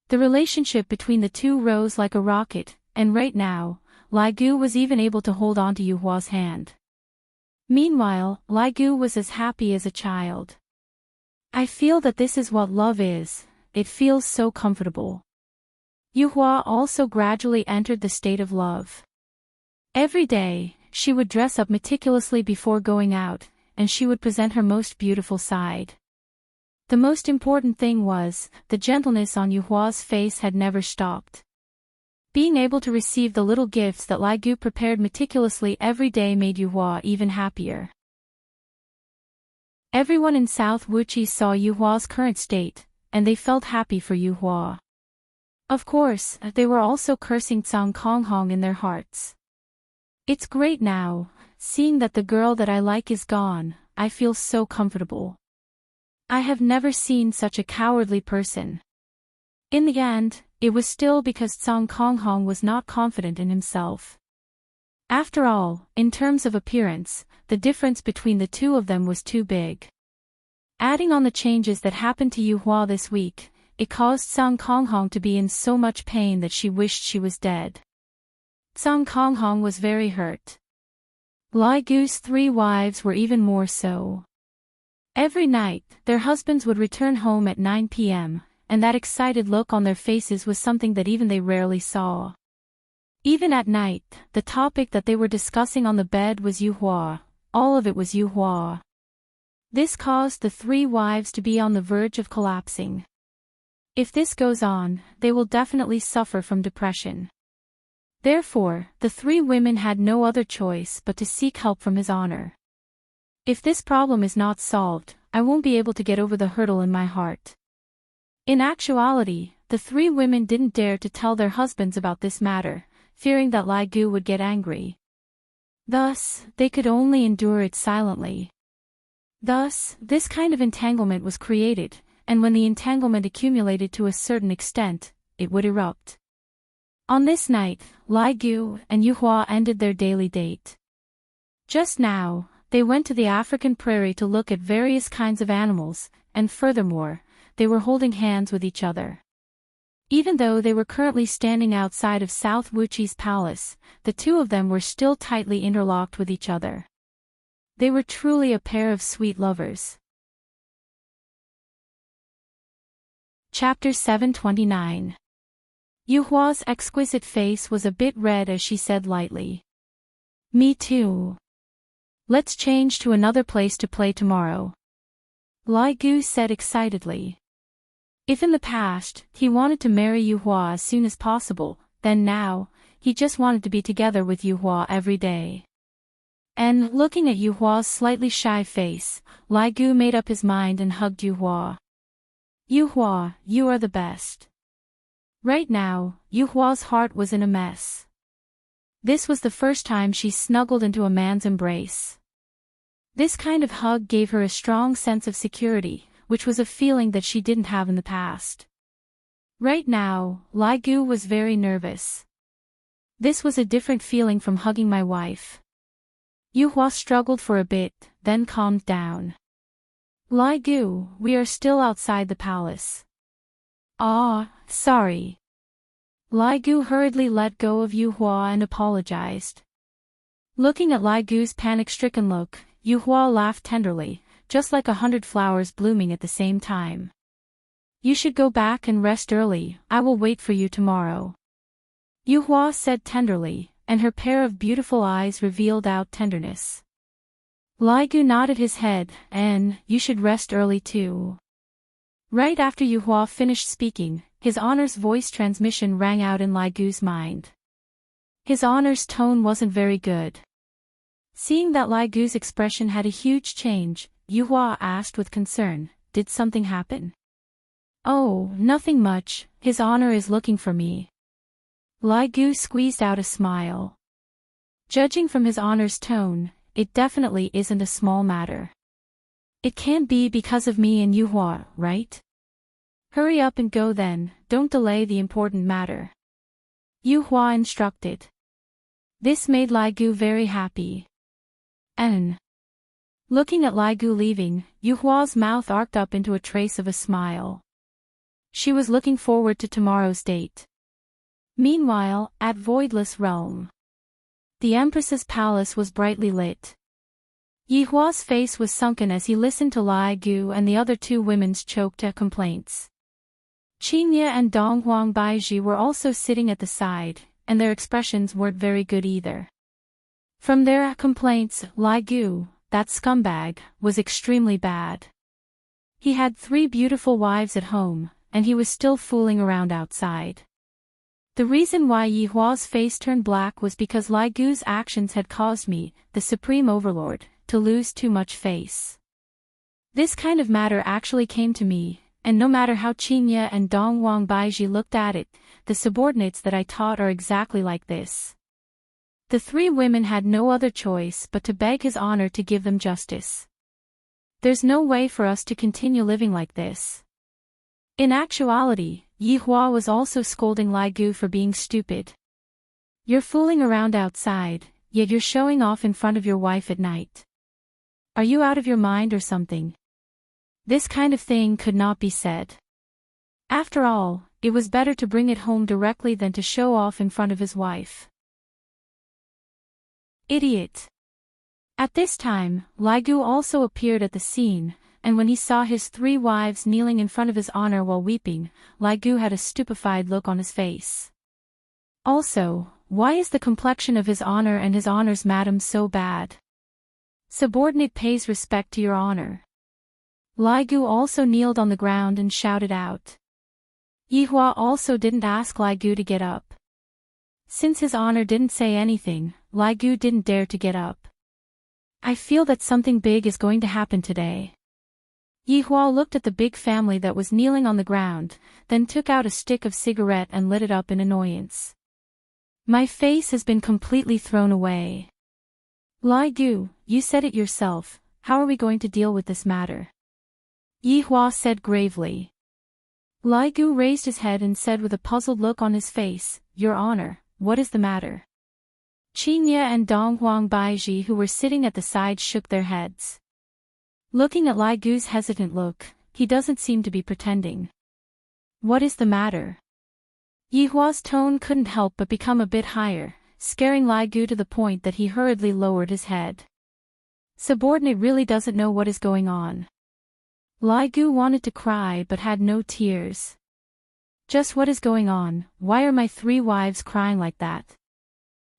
The relationship between the 2 rose like a rocket, and right now, Lai Gu was even able to hold on to Yu Hua's hand. Meanwhile, Lai Gu was as happy as a child. I feel that this is what love is, it feels so comfortable. Yu Hua also gradually entered the state of love. Every day, she would dress up meticulously before going out, and she would present her most beautiful side. The most important thing was, the gentleness on Yu Hua's face had never stopped. Being able to receive the little gifts that Lai Gu prepared meticulously every day made Yu Hua even happier. Everyone in South Wuchi saw Yu Hua's current state, and they felt happy for Yu Hua. Of course, they were also cursing Tsang Konghong in their hearts. It's great now, seeing that the girl that I like is gone, I feel so comfortable. I have never seen such a cowardly person. In the end, it was still because Tsang Konghong was not confident in himself. After all, in terms of appearance, the difference between the 2 of them was too big. Adding on the changes that happened to Yu Hua this week, it caused Tsang Konghong to be in so much pain that she wished she was dead. Tsang Konghong was very hurt. Lai Gu's 3 wives were even more so. Every night, their husbands would return home at 9 p.m., and that excited look on their faces was something that even they rarely saw. Even at night, the topic that they were discussing on the bed was Yu Hua. All of it was Yu Hua. This caused the 3 wives to be on the verge of collapsing. If this goes on, they will definitely suffer from depression. Therefore, the 3 women had no other choice but to seek help from His Honor. If this problem is not solved, I won't be able to get over the hurdle in my heart. In actuality, the 3 women didn't dare to tell their husbands about this matter, fearing that Lai Gu would get angry. Thus, they could only endure it silently. Thus, this kind of entanglement was created, and when the entanglement accumulated to a certain extent, it would erupt. On this night, Lai Gu and Yu Hua ended their daily date. Just now, they went to the African prairie to look at various kinds of animals, and furthermore, they were holding hands with each other. Even though they were currently standing outside of South Wuchi's palace, the two of them were still tightly interlocked with each other. They were truly a pair of sweet lovers. Chapter 729. Yu Hua's exquisite face was a bit red as she said lightly. Me too. Let's change to another place to play tomorrow. Lai Gu said excitedly. If in the past, he wanted to marry Yu Hua as soon as possible, then now, he just wanted to be together with Yu Hua every day. And, looking at Yu Hua's slightly shy face, Lai Gu made up his mind and hugged Yu Hua. Yu Hua, you are the best. Right now, Yu Hua's heart was in a mess. This was the first time she snuggled into a man's embrace. This kind of hug gave her a strong sense of security, which was a feeling that she didn't have in the past. Right now, Lai Gu was very nervous. This was a different feeling from hugging my wife. Yu Hua struggled for a bit, then calmed down. Lai Gu, we are still outside the palace. Ah, sorry. Lai Gu hurriedly let go of Yu Hua and apologized. Looking at Lai Gu's panic-stricken look, Yu Hua laughed tenderly, just like 100 flowers blooming at the same time. You should go back and rest early, I will wait for you tomorrow. Yu Hua said tenderly, and her pair of beautiful eyes revealed out tenderness. Lai Gu nodded his head, and, you should rest early too. Right after Yu Hua finished speaking, his honor's voice transmission rang out in Lai Gu's mind. His honor's tone wasn't very good. Seeing that Lai Gu's expression had a huge change, Yu Hua asked with concern, did something happen? Oh, nothing much, his honor is looking for me. Lai Gu squeezed out a smile. Judging from his honor's tone, it definitely isn't a small matter. It can't be because of me and Yu Hua, right? Hurry up and go then, don't delay the important matter. Yu Hua instructed. This made Lai Gu very happy. And looking at Lai Gu leaving, Yu Hua's mouth arced up into a trace of a smile. She was looking forward to tomorrow's date. Meanwhile, at Voidless Realm, the Empress's palace was brightly lit. Yi Hua's face was sunken as he listened to Lai Gu and the other two women's choked complaints. Qingye and Dong Huang Baiji were also sitting at the side, and their expressions weren't very good either. From their complaints, Lai Gu, that scumbag, was extremely bad. He had 3 beautiful wives at home, and he was still fooling around outside. The reason why Yi Hua's face turned black was because Lai Gu's actions had caused me, the Supreme Overlord, to lose too much face. This kind of matter actually came to me, and no matter how Qingye and Dong Huang Baiji looked at it, the subordinates that I taught are exactly like this. The 3 women had no other choice but to beg his honor to give them justice. There's no way for us to continue living like this. In actuality, Yi Hua was also scolding Lai Gu for being stupid. You're fooling around outside, yet you're showing off in front of your wife at night. Are you out of your mind or something? This kind of thing could not be said. After all, it was better to bring it home directly than to show off in front of his wife. Idiot. At this time, Lai Gu also appeared at the scene, and when he saw his 3 wives kneeling in front of his honor while weeping, Lai Gu had a stupefied look on his face. Also, why is the complexion of his honor and his honor's madam so bad? Subordinate pays respect to your honor. Lai Gu also kneeled on the ground and shouted out. Yi Hua also didn't ask Lai Gu to get up. Since his honor didn't say anything, Lai Gu didn't dare to get up. I feel that something big is going to happen today. Yi Hua looked at the big family that was kneeling on the ground, then took out a stick of cigarette and lit it up in annoyance. My face has been completely thrown away. Lai Gu, you said it yourself, how are we going to deal with this matter? Yi Hua said gravely. Lai Gu raised his head and said with a puzzled look on his face, Your Honor, what is the matter? Qin Ye and Dong Huang Baiji who were sitting at the side shook their heads. Looking at Lai Gu's hesitant look, he doesn't seem to be pretending. What is the matter? Yi Hua's tone couldn't help but become a bit higher, scaring Lai Gu to the point that he hurriedly lowered his head. Subordinate really doesn't know what is going on. Lai Gu wanted to cry but had no tears. Just what is going on? Why are my 3 wives crying like that?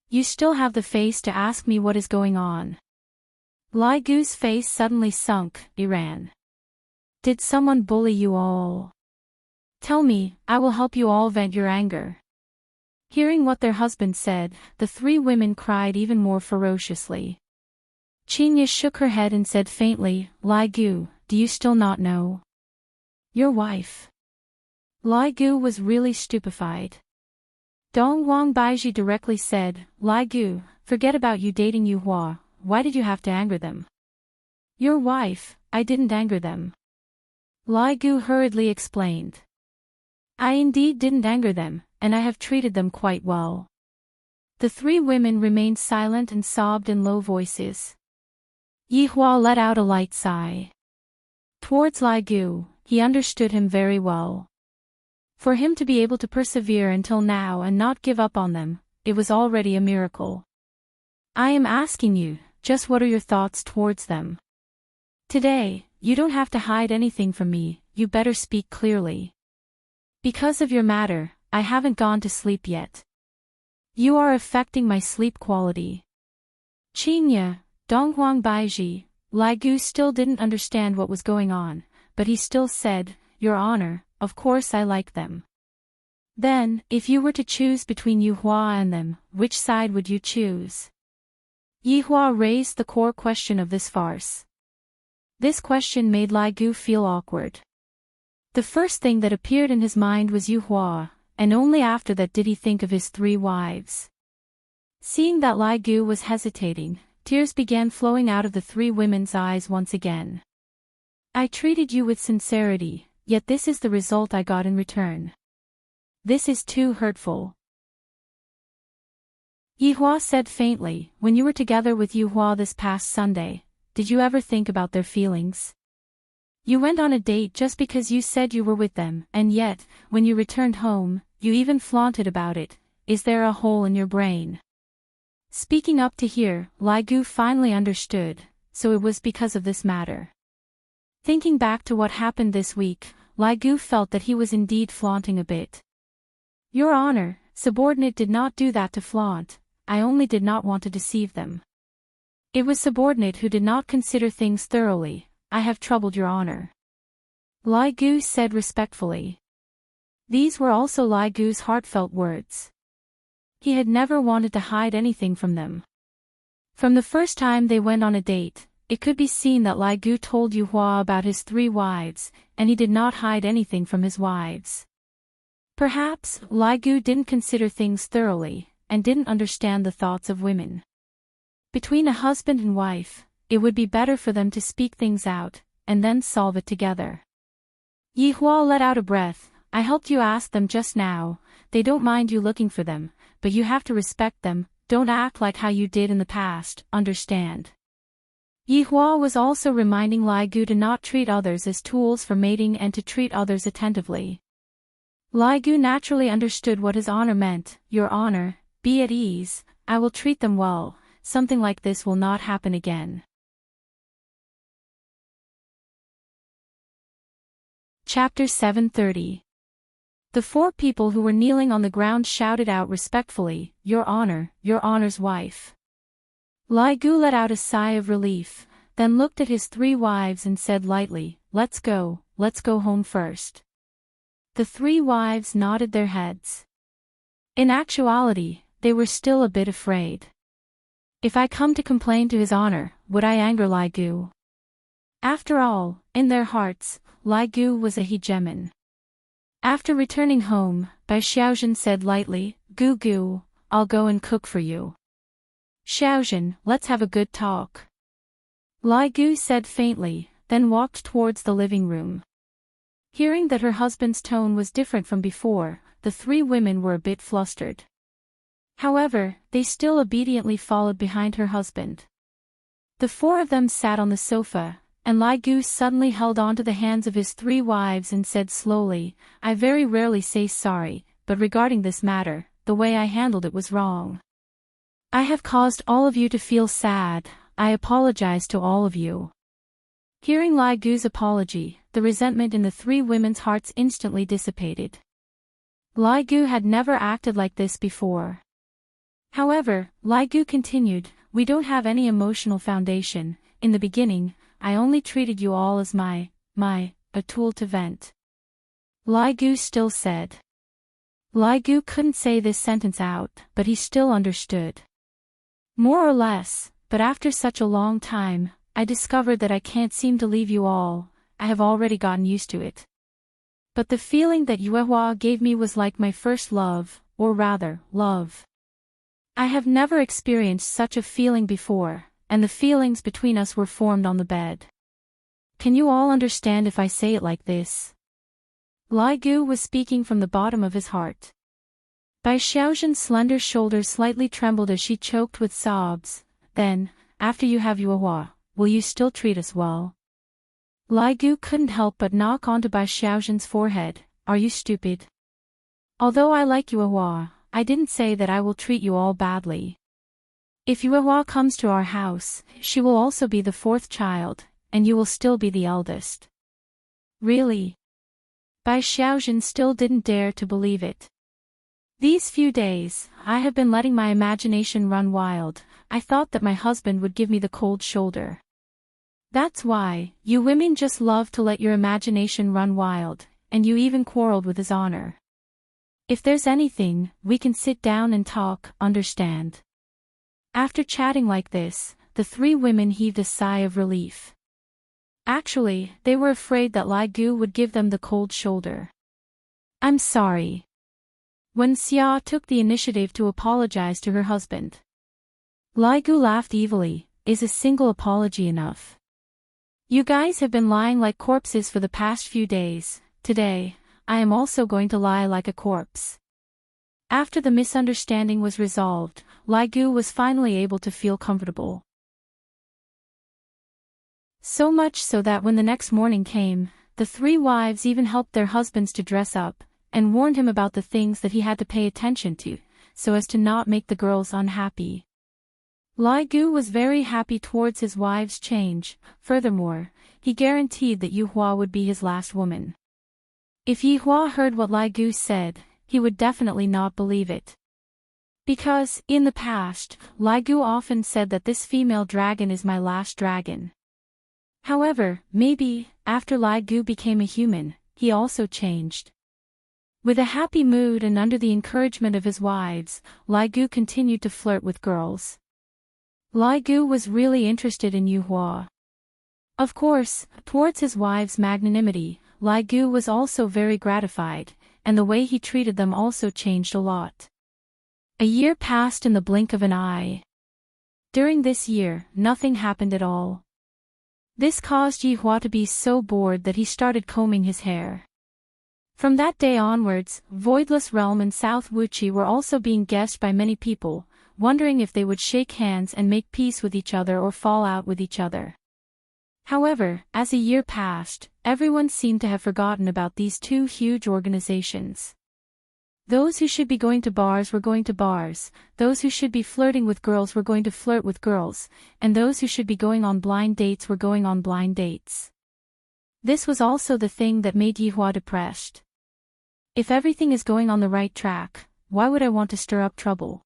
You still have the face to ask me what is going on. Lai Gu's face suddenly sunk. Iran. Did someone bully you all? Tell me, I will help you all vent your anger. Hearing what their husband said, the 3 women cried even more ferociously. Qin Ye shook her head and said faintly, Lai Gu, do you still not know? Your wife. Lai Gu was really stupefied. Dong Huang Baiji directly said, Lai Gu, forget about you dating Yu Hua, why did you have to anger them? Your wife, I didn't anger them. Lai Gu hurriedly explained. I indeed didn't anger them, and I have treated them quite well. The 3 women remained silent and sobbed in low voices. Yi Hua let out a light sigh. Towards Lai Gu, he understood him very well. For him to be able to persevere until now and not give up on them, it was already a miracle. I am asking you, just what are your thoughts towards them? Today, you don't have to hide anything from me, you better speak clearly. Because of your matter, I haven't gone to sleep yet. You are affecting my sleep quality. Qin Ye, Donghuang Baiji, Lai Gu still didn't understand what was going on, but he still said, Your Honor, of course I like them. Then, if you were to choose between Yu Hua and them, which side would you choose? Yi Hua raised the core question of this farce. This question made Lai Gu feel awkward. The first thing that appeared in his mind was Yu Hua, and only after that did he think of his 3 wives. Seeing that Lai Gu was hesitating, tears began flowing out of the 3 women's eyes once again. I treated you with sincerity, yet this is the result I got in return. This is too hurtful. Yi Hua said faintly, when you were together with Yu Hua this past Sunday, did you ever think about their feelings? You went on a date just because you said you were with them, and yet, when you returned home, you even flaunted about it. Is there a hole in your brain? Speaking up to here, Lai Gu finally understood, so it was because of this matter. Thinking back to what happened this week, Lai Gu felt that he was indeed flaunting a bit. Your Honor, subordinate did not do that to flaunt, I only did not want to deceive them. It was subordinate who did not consider things thoroughly. I have troubled Your Honor. Lai Gu said respectfully. These were also Lai Gu's heartfelt words. He had never wanted to hide anything from them. From the first time they went on a date, it could be seen that Lai Gu told Yu Hua about his 3 wives, and he did not hide anything from his wives. Perhaps, Lai Gu didn't consider things thoroughly, and didn't understand the thoughts of women. Between a husband and wife, it would be better for them to speak things out, and then solve it together. Yi Hua let out a breath. I helped you ask them just now, they don't mind you looking for them, but you have to respect them, don't act like how you did in the past, understand? Yi Hua was also reminding Lai Gu to not treat others as tools for mating and to treat others attentively. Lai Gu naturally understood what his honor meant. Your Honor, be at ease, I will treat them well, something like this will not happen again. Chapter 730. The 4 people who were kneeling on the ground shouted out respectfully, Your Honor, Your Honor's wife. Lai Gu let out a sigh of relief, then looked at his 3 wives and said lightly, let's go home first. The 3 wives nodded their heads. In actuality, they were still a bit afraid. If I come to complain to His Honor, would I anger Lai Gu? After all, in their hearts, Lai Gu was a hegemon. After returning home, Bai Xiaozhen said lightly, Gu Gu, I'll go and cook for you. Xiaojun, let's have a good talk. Lai Gu said faintly, then walked towards the living room. Hearing that her husband's tone was different from before, the three women were a bit flustered. However, they still obediently followed behind her husband. The four of them sat on the sofa, and Lai Gu suddenly held onto the hands of his three wives and said slowly, I very rarely say sorry, but regarding this matter, the way I handled it was wrong. I have caused all of you to feel sad, I apologize to all of you. Hearing Lai Gu's apology, the resentment in the three women's hearts instantly dissipated. Lai Gu had never acted like this before. However, Lai Gu continued, we don't have any emotional foundation. In the beginning, I only treated you all as a tool to vent. Lai Gu still said. Lai Gu couldn't say this sentence out, but he still understood. More or less, but after such a long time, I discovered that I can't seem to leave you all, I have already gotten used to it. But the feeling that Yuehua gave me was like my first love, or rather, love. I have never experienced such a feeling before, and the feelings between us were formed on the bed. Can you all understand if I say it like this? Lai Gu was speaking from the bottom of his heart. Bai Xiaojun's slender shoulders slightly trembled as she choked with sobs. Then, after you have Yuehua, will you still treat us well? Lai Gu couldn't help but knock onto Bai Xiaojun's forehead. Are you stupid? Although I like Yuehua, I didn't say that I will treat you all badly. If Yuehua comes to our house, she will also be the fourth child, and you will still be the eldest. Really? Bai Xiaojun still didn't dare to believe it. These few days, I have been letting my imagination run wild. I thought that my husband would give me the cold shoulder. That's why, you women just love to let your imagination run wild, and you even quarreled with his honor. If there's anything, we can sit down and talk, understand? After chatting like this, the three women heaved a sigh of relief. Actually, they were afraid that Lai Gu would give them the cold shoulder. I'm sorry. When Xia took the initiative to apologize to her husband, Lai Gu laughed evilly, is a single apology enough? You guys have been lying like corpses for the past few days. Today, I am also going to lie like a corpse. After the misunderstanding was resolved, Lai Gu was finally able to feel comfortable. So much so that when the next morning came, the three wives even helped their husbands to dress up, and warned him about the things that he had to pay attention to, so as to not make the girls unhappy. Lai Gu was very happy towards his wives' change. Furthermore, he guaranteed that Yuehua would be his last woman. If Yuehua heard what Lai Gu said, he would definitely not believe it. Because, in the past, Lai Gu often said that this female dragon is my last dragon. However, maybe, after Lai Gu became a human, he also changed. With a happy mood and under the encouragement of his wives, Lai Gu continued to flirt with girls. Lai Gu was really interested in Yuehua. Of course, towards his wives' magnanimity, Lai Gu was also very gratified, and the way he treated them also changed a lot. A year passed in the blink of an eye. During this year, nothing happened at all. This caused Yuehua to be so bored that he started combing his hair. From that day onwards, Voidless Realm and South Wuchi were also being guessed by many people, wondering if they would shake hands and make peace with each other or fall out with each other. However, as a year passed, everyone seemed to have forgotten about these two huge organizations. Those who should be going to bars were going to bars, those who should be flirting with girls were going to flirt with girls, and those who should be going on blind dates were going on blind dates. This was also the thing that made Yuehua depressed. If everything is going on the right track, why would I want to stir up trouble?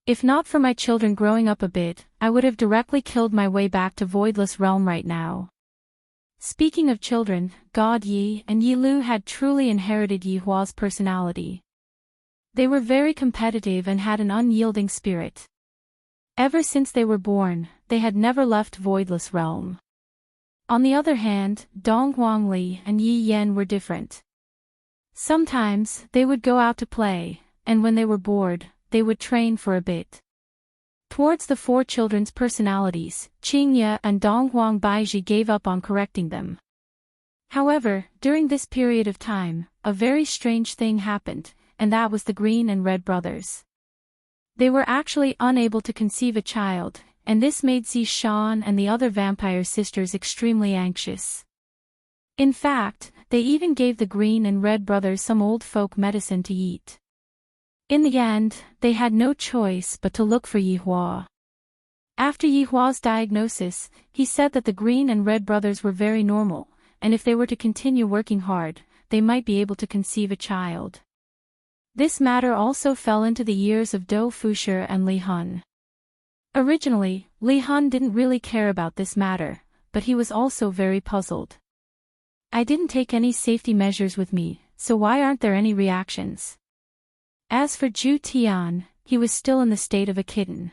If not for my children growing up a bit, I would have directly killed my way back to Voidless Realm right now. Speaking of children, God Yi and Yi Lu had truly inherited Yuehua's personality. They were very competitive and had an unyielding spirit. Ever since they were born, they had never left Voidless Realm. On the other hand, Dong Huangli and Yi Yan were different. Sometimes, they would go out to play, and when they were bored, they would train for a bit. Towards the 4 children's personalities, Qingye and Donghuang Baizhi gave up on correcting them. However, during this period of time, a very strange thing happened, and that was the Green and Red brothers. They were actually unable to conceive a child, and this made Zishan and the other vampire sisters extremely anxious. In fact, they even gave the Green and Red brothers some old folk medicine to eat. In the end, they had no choice but to look for Yihua. After Yihua's diagnosis, he said that the Green and Red brothers were very normal, and if they were to continue working hard, they might be able to conceive a child. This matter also fell into the ears of Dou Fusher and Li Hun. Originally, Li Hun didn't really care about this matter, but he was also very puzzled. I didn't take any safety measures with me, so why aren't there any reactions? As for Zhu Tian, he was still in the state of a kitten.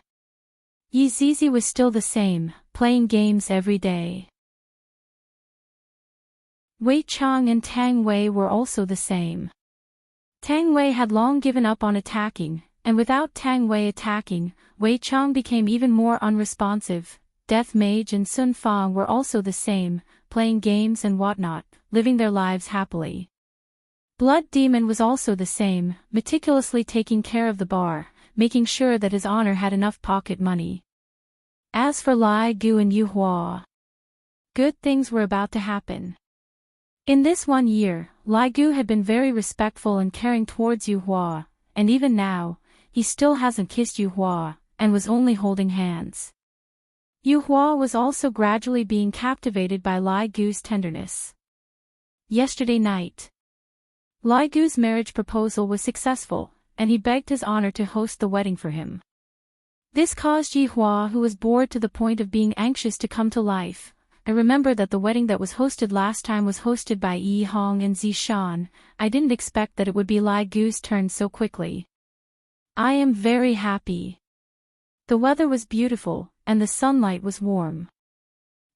Yi Zizi was still the same, playing games every day. Wei Chang and Tang Wei were also the same. Tang Wei had long given up on attacking, and without Tang Wei attacking, Wei Chang became even more unresponsive. Death Mage and Sun Fang were also the same, playing games and whatnot, living their lives happily. Blood Demon was also the same, meticulously taking care of the bar, making sure that his honor had enough pocket money. As for Lai Gu and Yu Hua, good things were about to happen. In this 1 year, Lai Gu had been very respectful and caring towards Yu Hua, and even now, he still hasn't kissed Yu Hua, and was only holding hands. Yu Hua was also gradually being captivated by Lai Gu's tenderness. Yesterday night, Lai Gu's marriage proposal was successful, and he begged his honor to host the wedding for him. This caused Yi Hua, who was bored to the point of being anxious, to come to life. I remember that the wedding that was hosted last time was hosted by Yi Hong and Zishan. I didn't expect that it would be Lai Gu's turn so quickly. I am very happy. The weather was beautiful, and the sunlight was warm.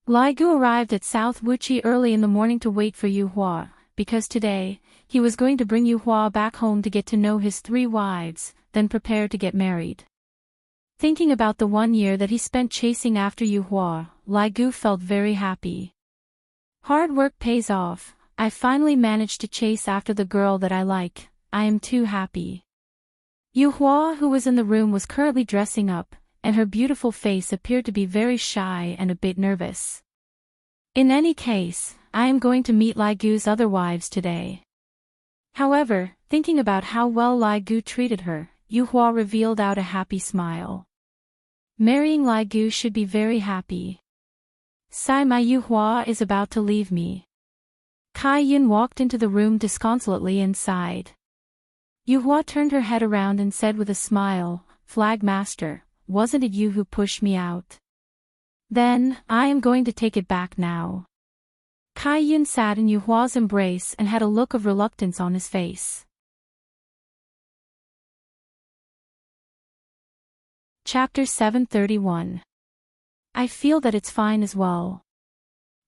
Lai Gu arrived at South Wuchi early in the morning to wait for Yu Hua, because today, he was going to bring Yu Hua back home to get to know his 3 wives, then prepare to get married. Thinking about the 1 year that he spent chasing after Yu Hua, Lai Gu felt very happy. Hard work pays off. I finally managed to chase after the girl that I like. I am too happy. Yu Hua, who was in the room, was currently dressing up, and her beautiful face appeared to be very shy and a bit nervous. In any case, I am going to meet Lai Gu's other wives today. However, thinking about how well Lai Gu treated her, Yu Hua revealed out a happy smile. Marrying Lai Gu should be very happy. Sai my Yu Hua is about to leave me. Kai Yun walked into the room disconsolately and sighed. Yu Hua turned her head around and said with a smile, "Flag Master, wasn't it you who pushed me out? Then, I am going to take it back now." Kai Yun sat in Yu Hua's embrace and had a look of reluctance on his face. Chapter 731. I feel that it's fine as well.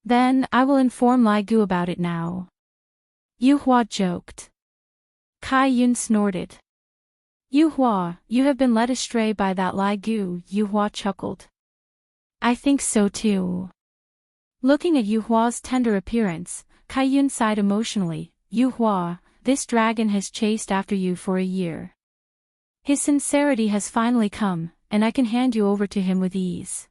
Then, I will inform Lai Gu about it now. Yu Hua joked. Kai Yun snorted. Yu Hua, you have been led astray by that Lai Gu, Yu Hua chuckled. I think so too. Looking at Yu Hua's tender appearance, Kai Yun sighed emotionally. Yu Hua, this dragon has chased after you for a year. His sincerity has finally come, and I can hand you over to him with ease.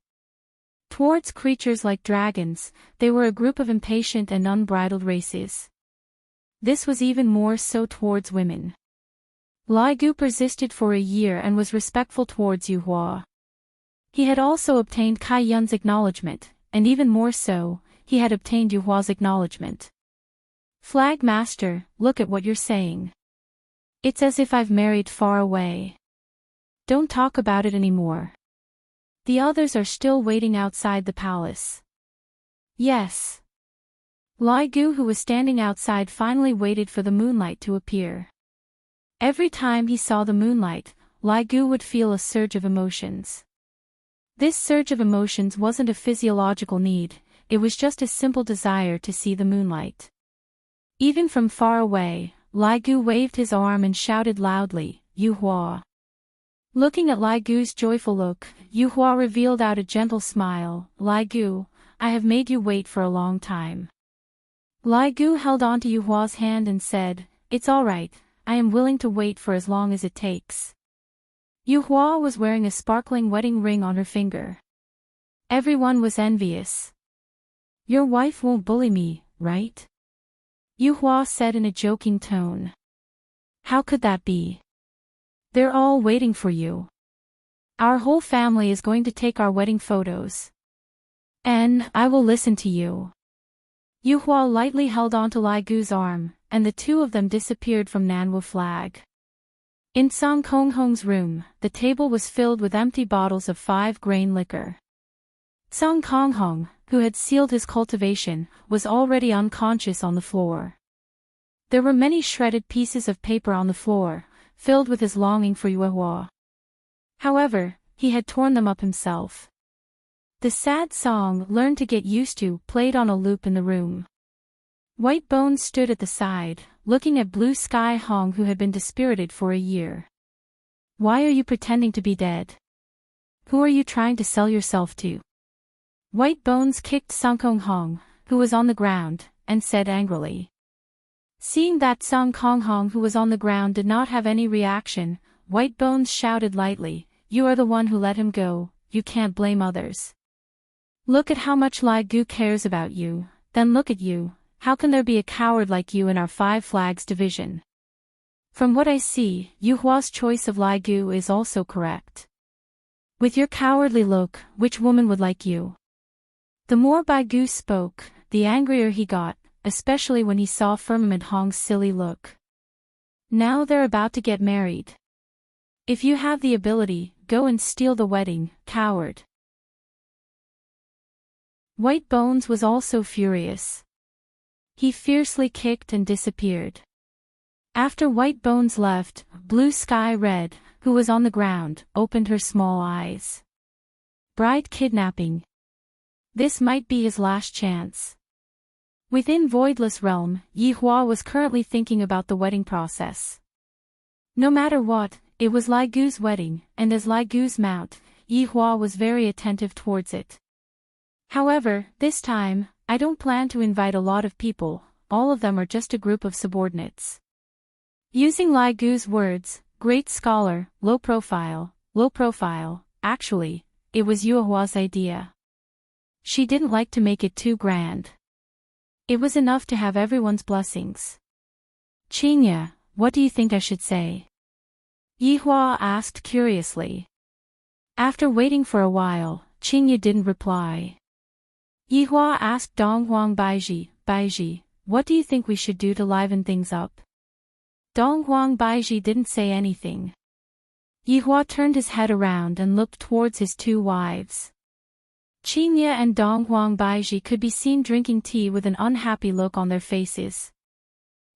Towards creatures like dragons, they were a group of impatient and unbridled races. This was even more so towards women. Lai Gu persisted for a year and was respectful towards Yu Hua. He had also obtained Kai Yun's acknowledgement, and even more so, he had obtained Yu Hua's acknowledgement. Flag Master, look at what you're saying. It's as if I've married far away. Don't talk about it anymore. The others are still waiting outside the palace. Yes. Lai Gu, who was standing outside, finally waited for the moonlight to appear. Every time he saw the moonlight, Lai Gu would feel a surge of emotions. This surge of emotions wasn't a physiological need, it was just a simple desire to see the moonlight. Even from far away, Lai Gu waved his arm and shouted loudly, Yu Hua. Looking at Lai Gu's joyful look, Yu Hua revealed out a gentle smile. Lai Gu, I have made you wait for a long time. Lai Gu held onto Yu Hua's hand and said, It's all right, I am willing to wait for as long as it takes. Yu Hua was wearing a sparkling wedding ring on her finger. Everyone was envious. Your wife won't bully me, right? Yu Hua said in a joking tone. How could that be? They're all waiting for you. Our whole family is going to take our wedding photos. And I will listen to you. Yu Hua lightly held onto Lai Gu's arm, and the two of them disappeared from Nanwu flag. In Song Kong Hong's room, the table was filled with empty bottles of 5-grain liquor. Song Kong Hong, who had sealed his cultivation, was already unconscious on the floor. There were many shredded pieces of paper on the floor, filled with his longing for Yu Hua. However, he had torn them up himself. The sad song "Learn to Get Used To" played on a loop in the room. White Bones stood at the side, looking at Blue Sky Hong, who had been dispirited for a year. Why are you pretending to be dead? Who are you trying to sell yourself to? White Bones kicked Song Kong Hong, who was on the ground, and said angrily. Seeing that Song Kong Hong, who was on the ground, did not have any reaction, White Bones shouted lightly, You are the one who let him go, you can't blame others. Look at how much Lai Gu cares about you, then look at you, how can there be a coward like you in our 5 Flags division? From what I see, Yu Hua's choice of Lai Gu is also correct. With your cowardly look, which woman would like you? The more Bai Gu spoke, the angrier he got, especially when he saw Firmament Hong's silly look. Now they're about to get married. If you have the ability, go and steal the wedding, coward. White Bones was also furious. He fiercely kicked and disappeared. After White Bones left, Blue Sky Red, who was on the ground, opened her small eyes. Bride kidnapping. This might be his last chance. Within Voidless Realm, Yi Hua was currently thinking about the wedding process. No matter what, it was Lai Gu's wedding, and as Lai Gu's mount, Yi Hua was very attentive towards it. However, this time, I don't plan to invite a lot of people, all of them are just a group of subordinates. Using Lai Gu's words, great scholar, low profile, actually, it was Yu Hua's idea. She didn't like to make it too grand. It was enough to have everyone's blessings. Qingye, what do you think I should say? Yi Hua asked curiously. After waiting for a while, Qingye didn't reply. Yi Hua asked Donghuang Baizhi, what do you think we should do to liven things up? Donghuang Baizhi didn't say anything. Yi Hua turned his head around and looked towards his 2 wives. Qingye and Donghuang Baizhi could be seen drinking tea with an unhappy look on their faces.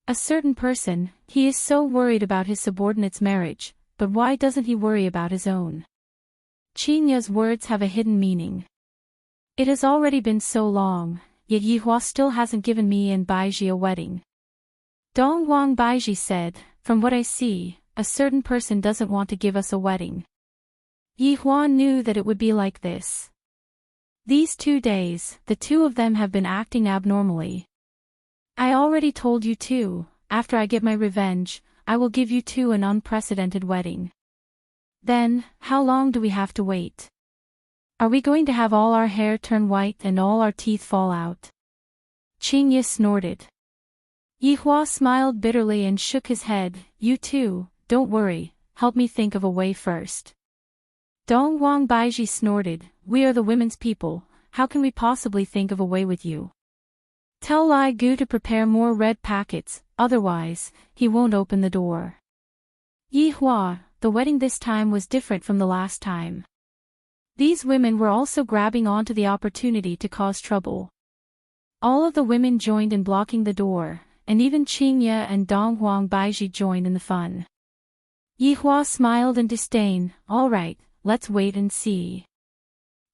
A certain person, he is so worried about his subordinate's marriage, but why doesn't he worry about his own? Qingye's words have a hidden meaning. It has already been so long, yet Yi Hua still hasn't given me and Baizhi a wedding. Donghuang Baizhi said, from what I see, a certain person doesn't want to give us a wedding. Yi Hua knew that it would be like this. These 2 days, the 2 of them have been acting abnormally. I already told you 2, after I get my revenge, I will give you 2 an unprecedented wedding. Then, how long do we have to wait? Are we going to have all our hair turn white and all our teeth fall out? Qingye snorted. Yi Hua smiled bitterly and shook his head, you 2, don't worry, help me think of a way first. Donghuang Baizhi snorted, we are the women's people, how can we possibly think of a way with you? Tell Lai Gu to prepare more red packets, otherwise, he won't open the door. Yi Hua, the wedding this time was different from the last time. These women were also grabbing onto the opportunity to cause trouble. All of the women joined in blocking the door, and even Qingye and Donghuang Baizhi joined in the fun. Yi Hua smiled in disdain, all right. Let's wait and see.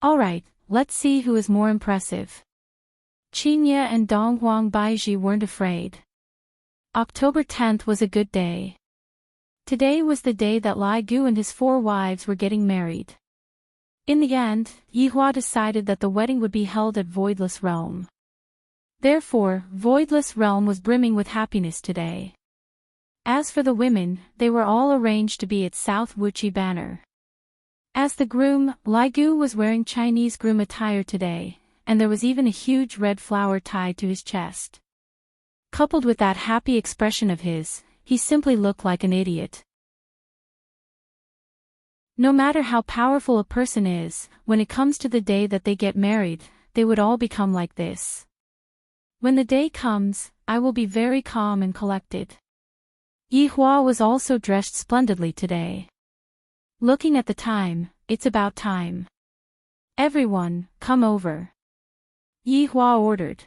Alright, let's see who is more impressive. Qingye and Donghuang Baizhi weren't afraid. October 10th was a good day. Today was the day that Lai Gu and his 4 wives were getting married. In the end, Yihua decided that the wedding would be held at Voidless Realm. Therefore, Voidless Realm was brimming with happiness today. As for the women, they were all arranged to be at South Wuchi Banner. As the groom, Lai Gu was wearing Chinese groom attire today, and there was even a huge red flower tied to his chest. Coupled with that happy expression of his, he simply looked like an idiot. No matter how powerful a person is, when it comes to the day that they get married, they would all become like this. When the day comes, I will be very calm and collected. Yihua was also dressed splendidly today. Looking at the time, it's about time. Everyone, come over. Yihua ordered.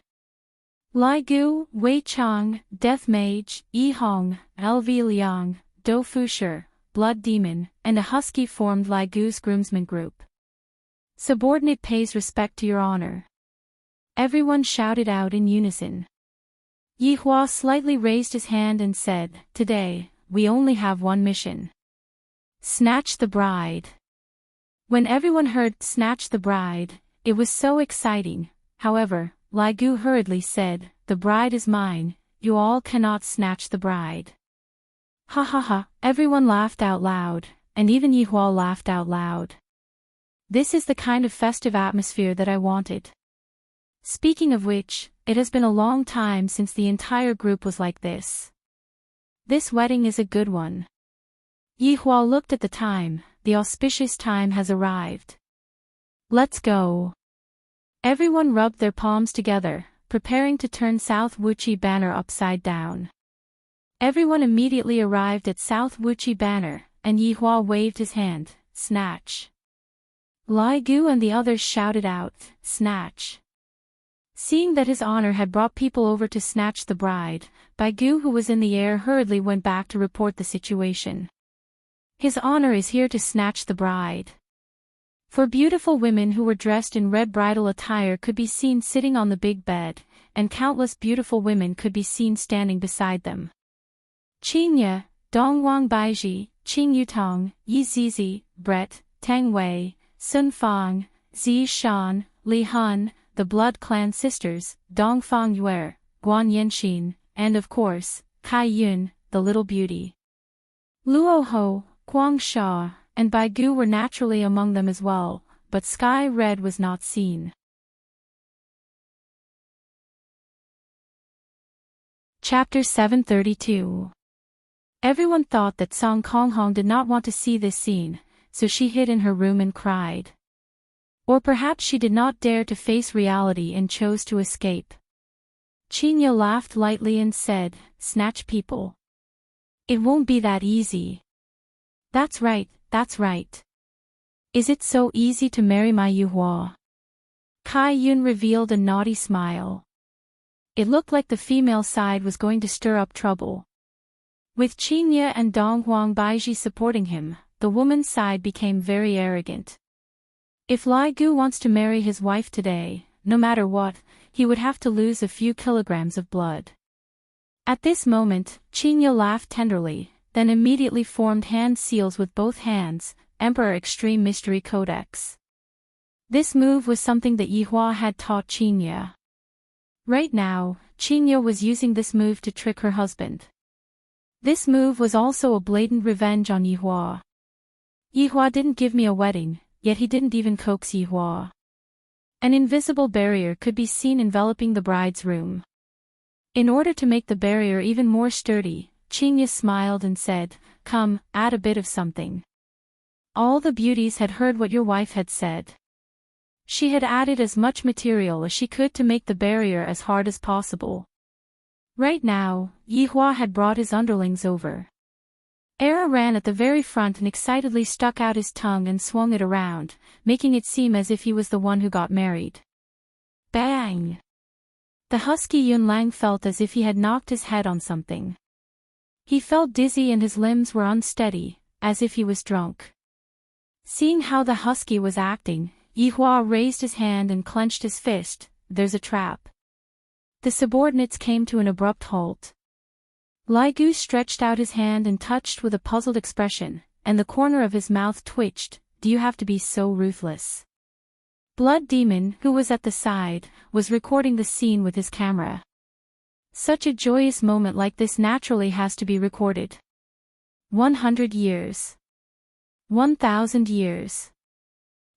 Lai Gu, Wei Chang, Death Mage, Yi Hong, LV Liang, Do Fusher, Blood Demon, and a husky formed Lai Gu's groomsmen group. Subordinate pays respect to your honor. Everyone shouted out in unison. Yihua slightly raised his hand and said, Today, we only have one mission. Snatch the bride. When everyone heard snatch the bride, it was so exciting. However, Lai Gu hurriedly said, The bride is mine, you all cannot snatch the bride. Ha ha ha, everyone laughed out loud, and even Yihua laughed out loud. This is the kind of festive atmosphere that I wanted. Speaking of which, it has been a long time since the entire group was like this. This wedding is a good one. Yihua looked at the time, the auspicious time has arrived. Let's go. Everyone rubbed their palms together, preparing to turn South Wuchi Banner upside down. Everyone immediately arrived at South Wuchi Banner, and Yihua waved his hand, Snatch. Lai Gu and the others shouted out, Snatch. Seeing that his honor had brought people over to snatch the bride, Bai Gu, who was in the air, hurriedly went back to report the situation. His honor is here to snatch the bride. 4 beautiful women who were dressed in red bridal attire could be seen sitting on the big bed, and countless beautiful women could be seen standing beside them. Qingye, Dongwang Baiji, Qing Yutong, Yi Zizi, Brett, Tang Wei, Sun Fang, Zi Shan, Li Han, the Blood Clan sisters, Dong Fang Yue, Guan Yanxin, and of course, Kai Yun, the little beauty. Luo Ho, Guang Sha, and Bai Gu were naturally among them as well, but Sky Red was not seen. Chapter 732. Everyone thought that Song Konghong did not want to see this scene, so she hid in her room and cried. Or perhaps she did not dare to face reality and chose to escape. Qingye laughed lightly and said, Snatch people. It won't be that easy. That's right, that's right. Is it so easy to marry my Yihua? Kai Yun revealed a naughty smile. It looked like the female side was going to stir up trouble. With Qingye and Donghuang Baiji supporting him, the woman's side became very arrogant. If Lai Gu wants to marry his wife today, no matter what, he would have to lose a few kilograms of blood. At this moment, Qingye laughed tenderly, then immediately formed hand seals with both hands, Emperor Extreme Mystery Codex. This move was something that Yihua had taught Qingye. Right now, Qingye was using this move to trick her husband. This move was also a blatant revenge on Yihua. Yihua didn't give me a wedding, yet he didn't even coax Yihua. An invisible barrier could be seen enveloping the bride's room. In order to make the barrier even more sturdy, Qingye smiled and said, Come, add a bit of something. All the beauties had heard what your wife had said. She had added as much material as she could to make the barrier as hard as possible. Right now, Yihua had brought his underlings over. Era ran at the very front and excitedly stuck out his tongue and swung it around, making it seem as if he was the one who got married. Bang! The husky Yun Lang felt as if he had knocked his head on something. He felt dizzy and his limbs were unsteady, as if he was drunk. Seeing how the husky was acting, Yihua raised his hand and clenched his fist. There's a trap. The subordinates came to an abrupt halt. Lai Gu stretched out his hand and touched with a puzzled expression, and the corner of his mouth twitched. Do you have to be so ruthless? Blood Demon, who was at the side, was recording the scene with his camera. Such a joyous moment like this naturally has to be recorded. 100 years. 1,000 years.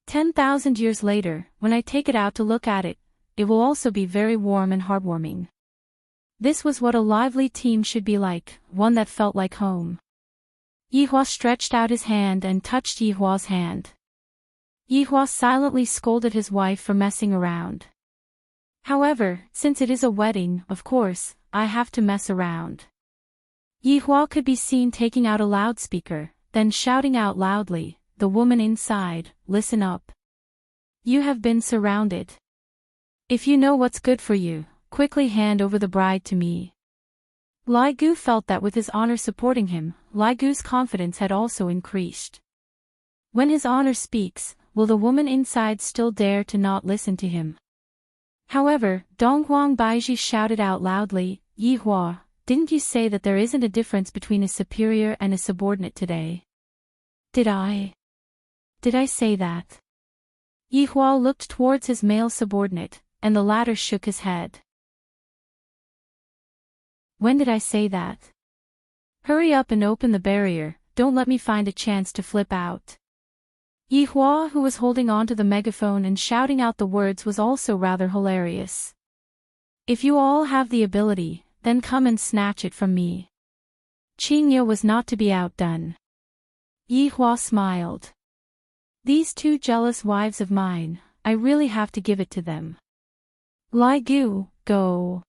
10,000 years later, when I take it out to look at it, it will also be very warm and heartwarming. This was what a lively team should be like, one that felt like home. Yihua stretched out his hand and touched Yihua's hand. Yihua silently scolded his wife for messing around. However, since it is a wedding, of course, I have to mess around. Yihua could be seen taking out a loudspeaker, then shouting out loudly, "The woman inside, listen up. You have been surrounded. If you know what's good for you, quickly hand over the bride to me." Lai Gu felt that with his honor supporting him, Lai Gu's confidence had also increased. When his honor speaks, will the woman inside still dare to not listen to him? However, Donghuang Baiji shouted out loudly, "Yihua, didn't you say that there isn't a difference between a superior and a subordinate today?" Did I say that?" Yihua looked towards his male subordinate, and the latter shook his head. "When did I say that? Hurry up and open the barrier, don't let me find a chance to flip out." Yihua, who was holding on to the megaphone and shouting out the words, was also rather hilarious. "If you all have the ability, then come and snatch it from me." Qingye was not to be outdone. Yihua smiled. "These two jealous wives of mine, I really have to give it to them." "Lai Gu, go,"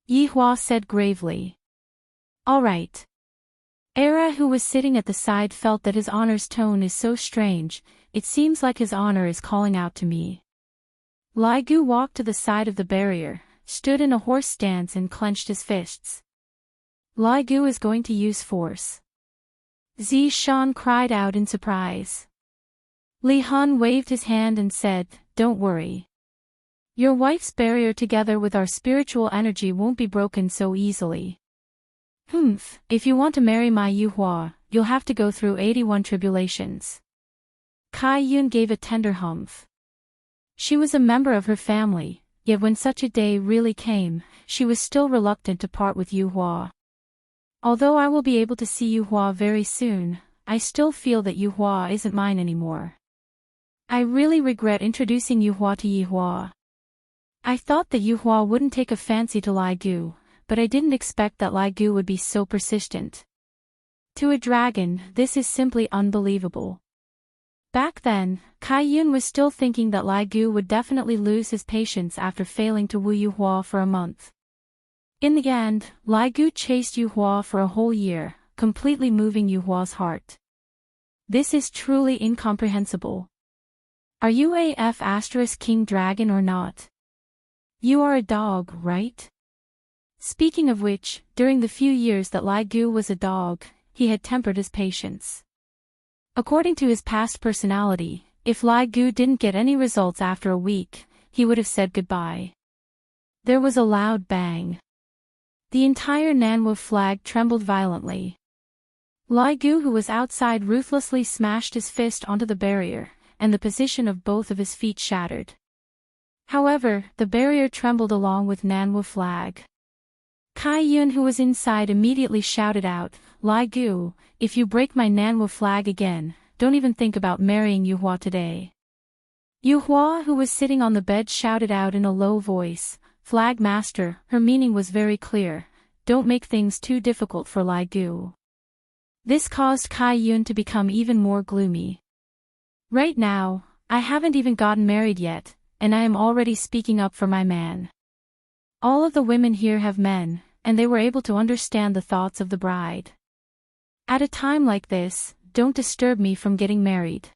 Yihua said gravely. "All right." Era, who was sitting at the side, felt that his honor's tone is so strange, it seems like his honor is calling out to me. Lai Gu walked to the side of the barrier, stood in a horse stance and clenched his fists. Lai Gu is going to use force. Zi Shan cried out in surprise. Li Han waved his hand and said, "Don't worry. Your wife's barrier together with our spiritual energy won't be broken so easily. If you want to marry my Yihua, you'll have to go through 81 tribulations." Kai Yun gave a tender humph. She was a member of her family, yet when such a day really came, she was still reluctant to part with Yihua. "Although I will be able to see Yihua very soon, I still feel that Yihua isn't mine anymore. I really regret introducing Yihua to Yihua. I thought that Yihua wouldn't take a fancy to Lai Gu, but I didn't expect that Lai Gu would be so persistent. To a dragon, this is simply unbelievable." Back then, Kai Yun was still thinking that Lai Gu would definitely lose his patience after failing to woo Yihua for a month. In the end, Lai Gu chased Yihua for a whole year, completely moving Yuhua's heart. This is truly incomprehensible. Are you a **king dragon or not? You are a dog, right? Speaking of which, during the few years that Lai Gu was a dog, he had tempered his patience. According to his past personality, if Lai Gu didn't get any results after a week, he would have said goodbye. There was a loud bang. The entire Nanwu flag trembled violently. Lai Gu, who was outside, ruthlessly smashed his fist onto the barrier, and the position of both of his feet shattered. However, the barrier trembled along with Nanwu flag. Kai Yun, who was inside, immediately shouted out, "Lai Gu, if you break my Nanwu flag again, don't even think about marrying Yuhua today." Yuhua, who was sitting on the bed, shouted out in a low voice, "Flag master," her meaning was very clear, "don't make things too difficult for Lai Gu." This caused Kai Yun to become even more gloomy. "Right now, I haven't even gotten married yet, and I am already speaking up for my man. All of the women here have men, and they were able to understand the thoughts of the bride. At a time like this, don't disturb me from getting married.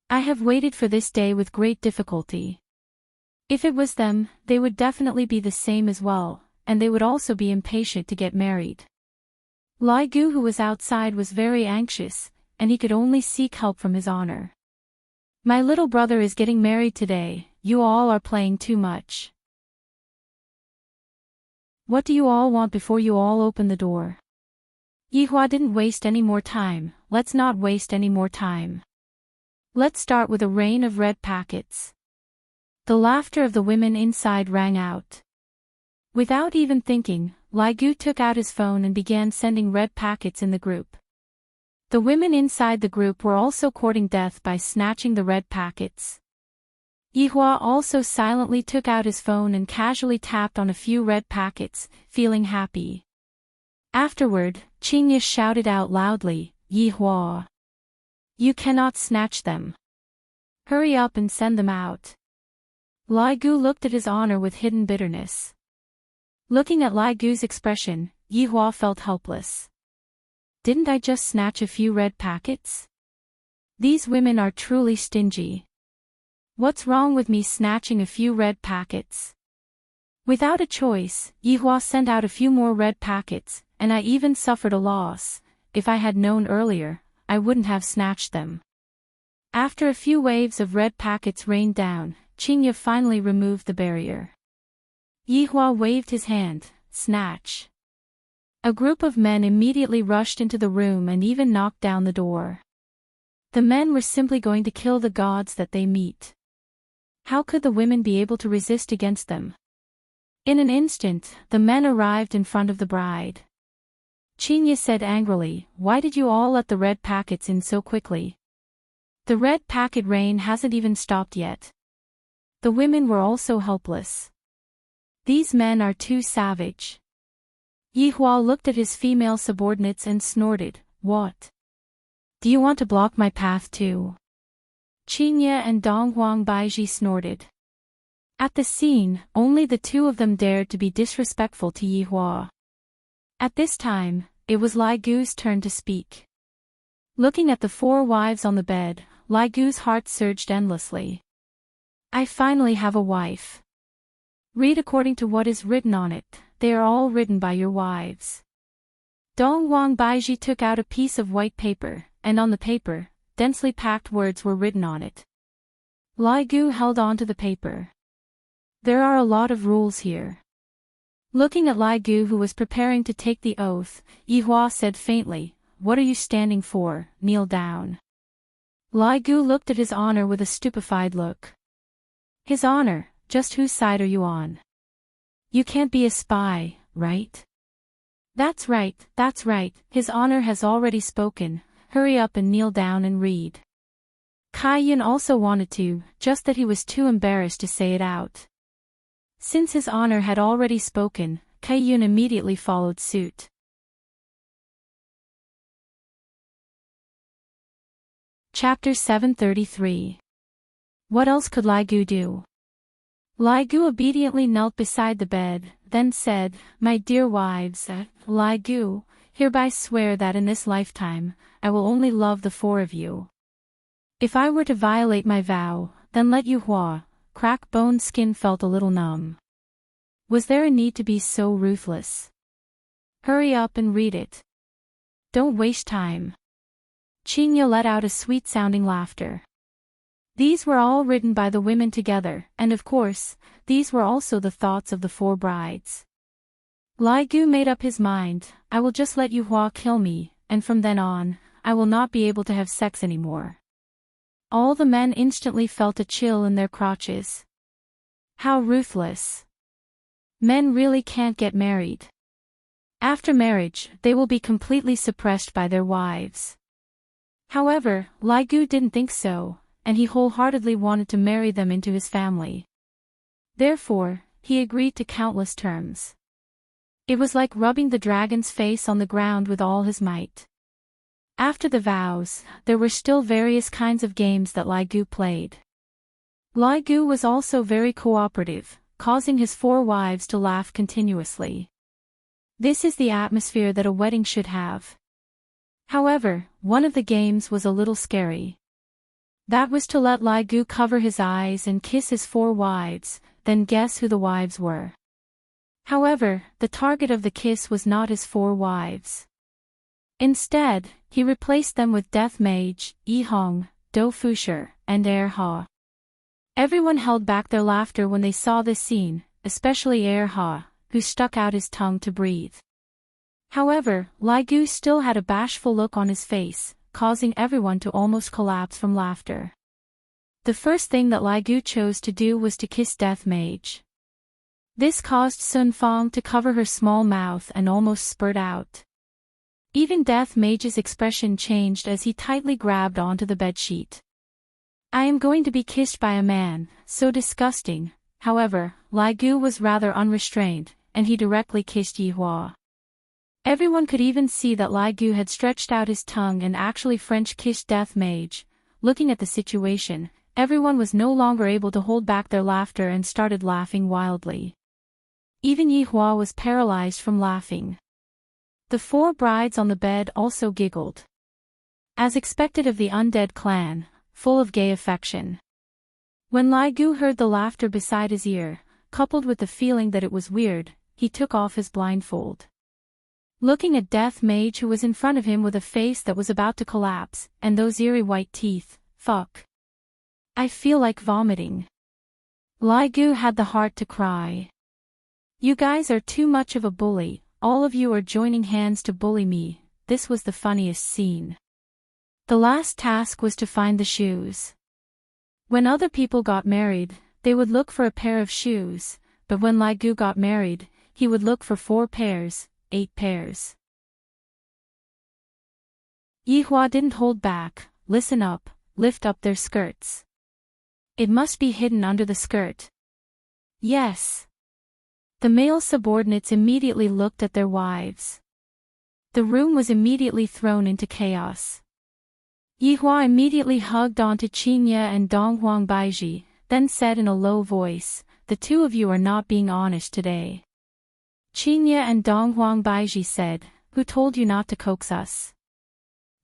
I have waited for this day with great difficulty." If it was them, they would definitely be the same as well, and they would also be impatient to get married. Lai Gu, who was outside, was very anxious, and he could only seek help from his honor. "My little brother is getting married today, you all are playing too much." What do you all want before you all open the door? Yihua didn't waste any more time. Let's not waste any more time. Let's start with a rain of red packets. The laughter of the women inside rang out. Without even thinking, Lai Gu took out his phone and began sending red packets in the group. The women inside the group were also courting death by snatching the red packets. Yihua also silently took out his phone and casually tapped on a few red packets, feeling happy. Afterward, Qingye shouted out loudly, "Yihua! You cannot snatch them. Hurry up and send them out." Lai Gu looked at his honor with hidden bitterness. Looking at Lai Gu's expression, Yihua felt helpless. Didn't I just snatch a few red packets? These women are truly stingy. What's wrong with me snatching a few red packets? Without a choice, Yihua sent out a few more red packets, and I even suffered a loss. If I had known earlier, I wouldn't have snatched them. After a few waves of red packets rained down, Qingye finally removed the barrier. Yihua waved his hand, "Snatch." A group of men immediately rushed into the room and even knocked down the door. The men were simply going to kill the gods that they meet. How could the women be able to resist against them? In an instant, the men arrived in front of the bride. Qingye said angrily, "Why did you all let the red packets in so quickly? The red packet rain hasn't even stopped yet." The women were also helpless. These men are too savage. Yihua looked at his female subordinates and snorted, "What? Do you want to block my path too?" Qingye and Donghuang Baiji snorted. At the scene, only the two of them dared to be disrespectful to Yihua. At this time, it was Lai Gu's turn to speak. Looking at the four wives on the bed, Lai Gu's heart surged endlessly. "I finally have a wife. Read according to what is written on it, they are all written by your wives." Donghuang Baiji took out a piece of white paper, and on the paper, densely packed words were written on it. Lai Gu held on to the paper. "There are a lot of rules here." Looking at Lai Gu, who was preparing to take the oath, Yihua said faintly, "What are you standing for? Kneel down." Lai Gu looked at his honor with a stupefied look. "His honor, just whose side are you on? You can't be a spy, right?" That's right, his honor has already spoken. Hurry up and kneel down and read." Kai Yun also wanted to, just that he was too embarrassed to say it out. Since his honor had already spoken, Kai Yun immediately followed suit. Chapter 733. What else could Lai Gu do? Lai Gu obediently knelt beside the bed, then said, "My dear wives, Lai Gu, hereby swear that in this lifetime, I will only love the four of you. If I were to violate my vow, then let Yihua." Crack Bone's skin felt a little numb. Was there a need to be so ruthless? Hurry up and read it. Don't waste time. Qingye let out a sweet-sounding laughter. These were all written by the women together, and of course, these were also the thoughts of the four brides. Lai Gu made up his mind, "I will just let Yihua kill me, and from then on, I will not be able to have sex anymore." All the men instantly felt a chill in their crotches. How ruthless. Men really can't get married. After marriage, they will be completely suppressed by their wives. However, Lai Gu didn't think so, and he wholeheartedly wanted to marry them into his family. Therefore, he agreed to countless terms. It was like rubbing the dragon's face on the ground with all his might. After the vows, there were still various kinds of games that Lai Gu played. Lai Gu was also very cooperative, causing his four wives to laugh continuously. This is the atmosphere that a wedding should have. However, one of the games was a little scary. That was to let Lai Gu cover his eyes and kiss his four wives, then guess who the wives were. However, the target of the kiss was not his four wives. Instead, he replaced them with Death Mage, Yi Hong, Do Fusher, and Er Ha. Everyone held back their laughter when they saw this scene, especially Er Ha. who stuck out his tongue to breathe. However, Lai Gu still had a bashful look on his face, causing everyone to almost collapse from laughter. The first thing that Lai Gu chose to do was to kiss Death Mage. This caused Sun Fong to cover her small mouth and almost spurt out. Even Death Mage's expression changed as he tightly grabbed onto the bedsheet. I am going to be kissed by a man, so disgusting. However, Lai Gu was rather unrestrained, and he directly kissed Yi Hua. Everyone could even see that Lai Gu had stretched out his tongue and actually French kissed Death Mage. Looking at the situation, everyone was no longer able to hold back their laughter and started laughing wildly. Even Yi Hua was paralyzed from laughing. The 4 brides on the bed also giggled. As expected of the undead clan, full of gay affection. When Lai Gu heard the laughter beside his ear, coupled with the feeling that it was weird, he took off his blindfold. Looking at Death Mage who was in front of him with a face that was about to collapse, and those eerie white teeth, fuck. I feel like vomiting. Lai Gu had the heart to cry. You guys are too much of a bully, all of you are joining hands to bully me. This was the funniest scene. The last task was to find the shoes. When other people got married, they would look for a pair of shoes, but when Lai Gu got married, he would look for 4 pairs, 8 pairs. Yi Hua didn't hold back. Listen up, lift up their skirts. It must be hidden under the skirt. Yes. The male subordinates immediately looked at their wives. The room was immediately thrown into chaos. Yi Hua immediately hugged onto Qin Ye and Dong Huang Baiji, then said in a low voice, the 2 of you are not being honest today. Qin Ye and Dong Huang Baiji said, who told you not to coax us?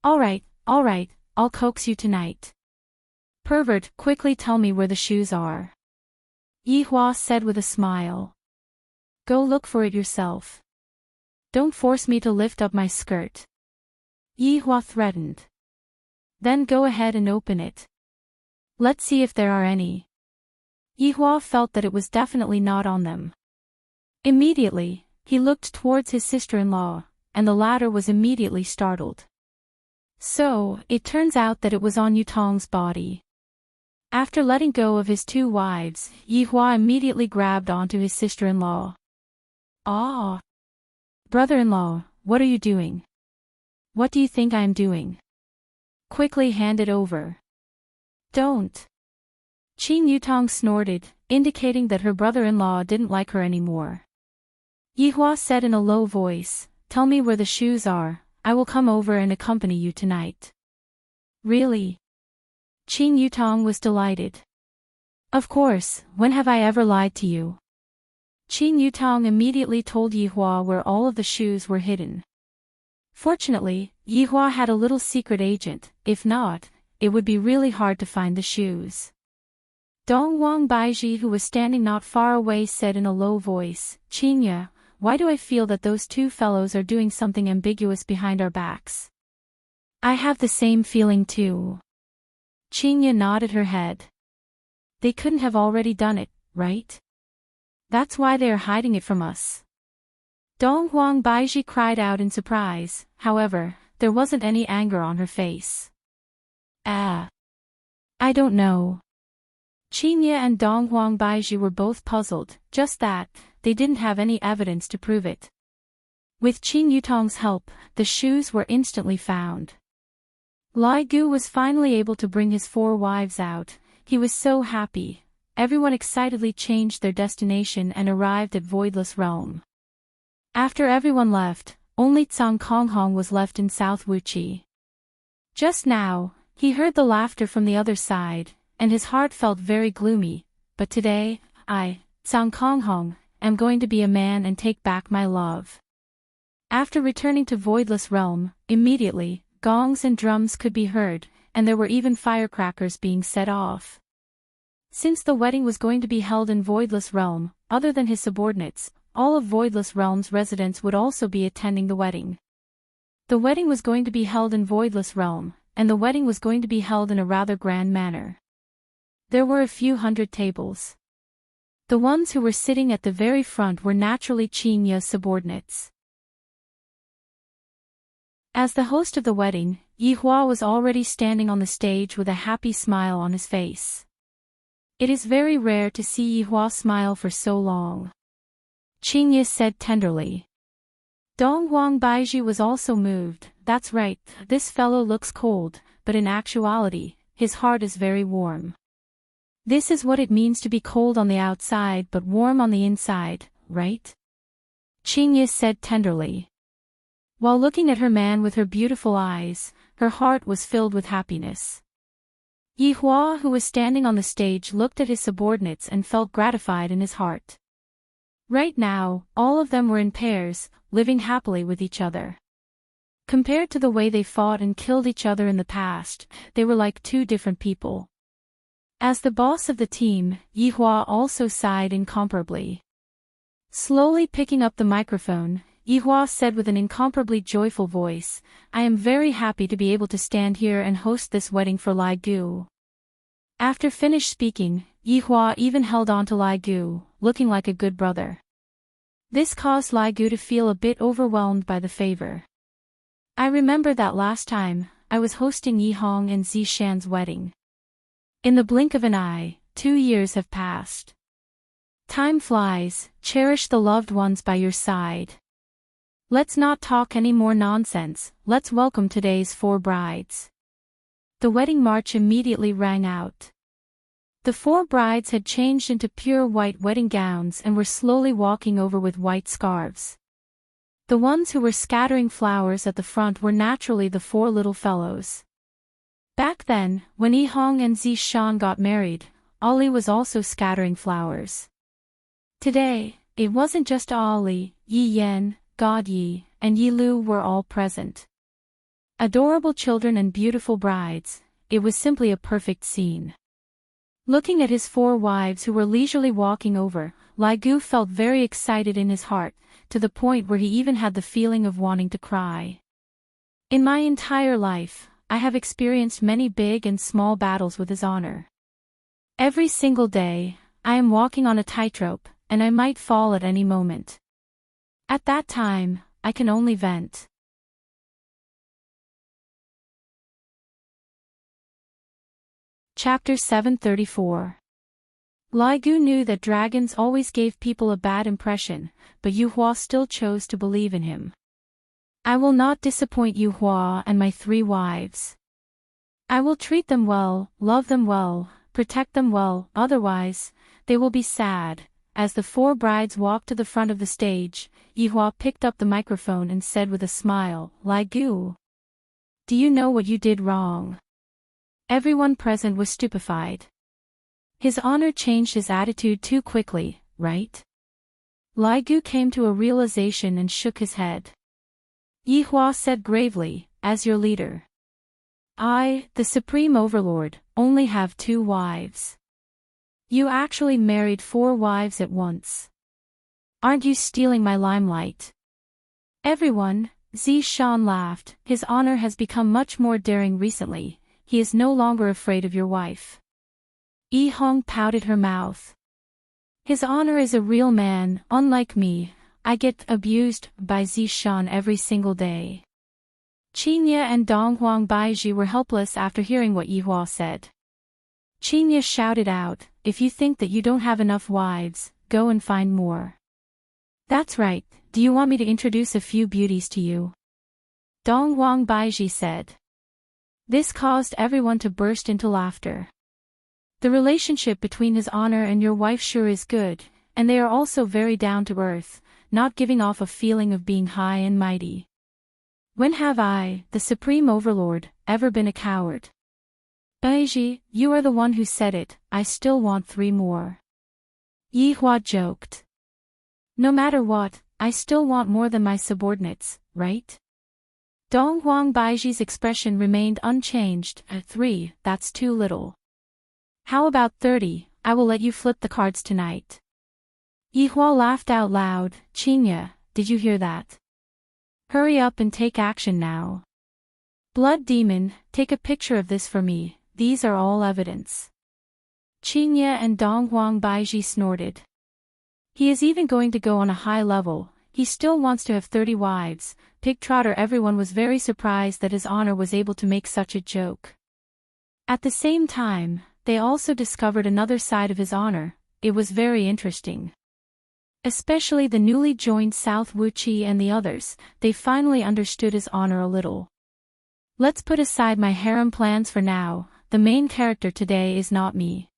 Alright, I'll coax you tonight. Pervert, quickly tell me where the shoes are. Yi Hua said with a smile. Go look for it yourself. Don't force me to lift up my skirt. Yi Hua threatened. Then go ahead and open it. Let's see if there are any. Yi Hua felt that it was definitely not on them. Immediately, he looked towards his sister-in-law, and the latter was immediately startled. So, it turns out that it was on Yutong's body. After letting go of his 2 wives, Yi Hua immediately grabbed onto his sister-in-law. Ah! Brother-in-law, what are you doing? What do you think I am doing? Quickly hand it over. Don't. Qin Yutong snorted, indicating that her brother-in-law didn't like her anymore. Yi Hua said in a low voice, tell me where the shoes are, I will come over and accompany you tonight. Really? Qin Yutong was delighted. Of course, when have I ever lied to you? Qin Yutong immediately told Yi Hua where all of the shoes were hidden. Fortunately, Yi Hua had a little secret agent, if not, it would be really hard to find the shoes. Dong Huang Baiji who was standing not far away said in a low voice, Qin Ye, why do I feel that those 2 fellows are doing something ambiguous behind our backs? I have the same feeling too. Qin Ye nodded her head. They couldn't have already done it, right? That's why they are hiding it from us. Dong Huang Baiji cried out in surprise, however, there wasn't any anger on her face. I don't know. Qin Ye and Dong Huang Baiji were both puzzled, just that, they didn't have any evidence to prove it. With Qin Yutong's help, the shoes were instantly found. Lai Gu was finally able to bring his 4 wives out. He was so happy. Everyone excitedly changed their destination and arrived at Voidless Realm. After everyone left, only Tsang Konghong was left in South Wuqi. Just now, he heard the laughter from the other side, and his heart felt very gloomy, but today, I, Tsang Konghong, am going to be a man and take back my love. After returning to Voidless Realm, immediately, gongs and drums could be heard, and there were even firecrackers being set off. Since the wedding was going to be held in Voidless Realm, other than his subordinates, all of Voidless Realm's residents would also be attending the wedding. The wedding was going to be held in Voidless Realm, and the wedding was going to be held in a rather grand manner. There were a few hundred tables. The ones who were sitting at the very front were naturally Qinya's subordinates. As the host of the wedding, Yihua was already standing on the stage with a happy smile on his face. It is very rare to see Yihua smile for so long. Qingya said tenderly. Donghuang Baiji was also moved. That's right, this fellow looks cold, but in actuality, his heart is very warm. This is what it means to be cold on the outside but warm on the inside, right? Qingya said tenderly. While looking at her man with her beautiful eyes, her heart was filled with happiness. Yihua, who was standing on the stage, looked at his subordinates and felt gratified in his heart. Right now, all of them were in pairs, living happily with each other. Compared to the way they fought and killed each other in the past, they were like two different people. As the boss of the team, Yihua also sighed incomparably. Slowly picking up the microphone, Yihua said with an incomparably joyful voice, I am very happy to be able to stand here and host this wedding for Lai Gu. After finished speaking, Yihua even held on to Lai Gu, looking like a good brother. This caused Lai Gu to feel a bit overwhelmed by the favor. I remember that last time, I was hosting Yi Hong and Zi Shan's wedding. In the blink of an eye, 2 years have passed. Time flies, cherish the loved ones by your side. Let's not talk any more nonsense, let's welcome today's 4 brides. The wedding march immediately rang out. The 4 brides had changed into pure white wedding gowns and were slowly walking over with white scarves. The ones who were scattering flowers at the front were naturally the 4 little fellows. Back then, when Yi Hong and Zi Shan got married, Ali was also scattering flowers. Today, it wasn't just Ali, Yi Yan, God Yi, and Yi Lu were all present. Adorable children and beautiful brides, it was simply a perfect scene. Looking at his 4 wives who were leisurely walking over, Lai Gu felt very excited in his heart, to the point where he even had the feeling of wanting to cry. In my entire life, I have experienced many big and small battles with his honor. Every single day, I am walking on a tightrope, and I might fall at any moment. At that time, I can only vent. Chapter 734. Lai Gu knew that dragons always gave people a bad impression, but Yuhua still chose to believe in him. I will not disappoint Yuhua and my 3 wives. I will treat them well, love them well, protect them well, otherwise, they will be sad. As the 4 brides walked to the front of the stage, Yuhua picked up the microphone and said with a smile, Lai Gu, do you know what you did wrong? Everyone present was stupefied. His honor changed his attitude too quickly, right? Lai Gu came to a realization and shook his head. Yihua said gravely, as your leader, I, the Supreme Overlord, only have 2 wives. You actually married 4 wives at once. Aren't you stealing my limelight? Everyone, Zi Shan laughed, his honor has become much more daring recently, he is no longer afraid of your wife. Yi Hong pouted her mouth. His honor is a real man, unlike me, I get abused by Zi Shan every single day. Qingya and Donghuang Baiji were helpless after hearing what Yihua said. Qingya shouted out, if you think that you don't have enough wives, go and find more. That's right, do you want me to introduce a few beauties to you? Donghuang Baiji said. This caused everyone to burst into laughter. The relationship between his honor and your wife sure is good, and they are also very down to earth, not giving off a feeling of being high and mighty. When have I, the Supreme Overlord, ever been a coward? Baiji, you are the one who said it, I still want 3 more. Yihua joked. No matter what, I still want more than my subordinates, right? Donghuang Baiji's expression remained unchanged, 3, that's too little. How about 30, I will let you flip the cards tonight. Yihua laughed out loud, Qingya, did you hear that? Hurry up and take action now. Blood Demon, take a picture of this for me, these are all evidence. Qingya and Donghuang Baiji snorted. He is even going to go on a high level. He still wants to have 30 wives. Pigtrotter. Everyone was very surprised that His Honor was able to make such a joke. At the same time, they also discovered another side of His Honor. It was very interesting. Especially the newly joined South Wuchi and the others, they finally understood His Honor a little. Let's put aside my harem plans for now. The main character today is not me.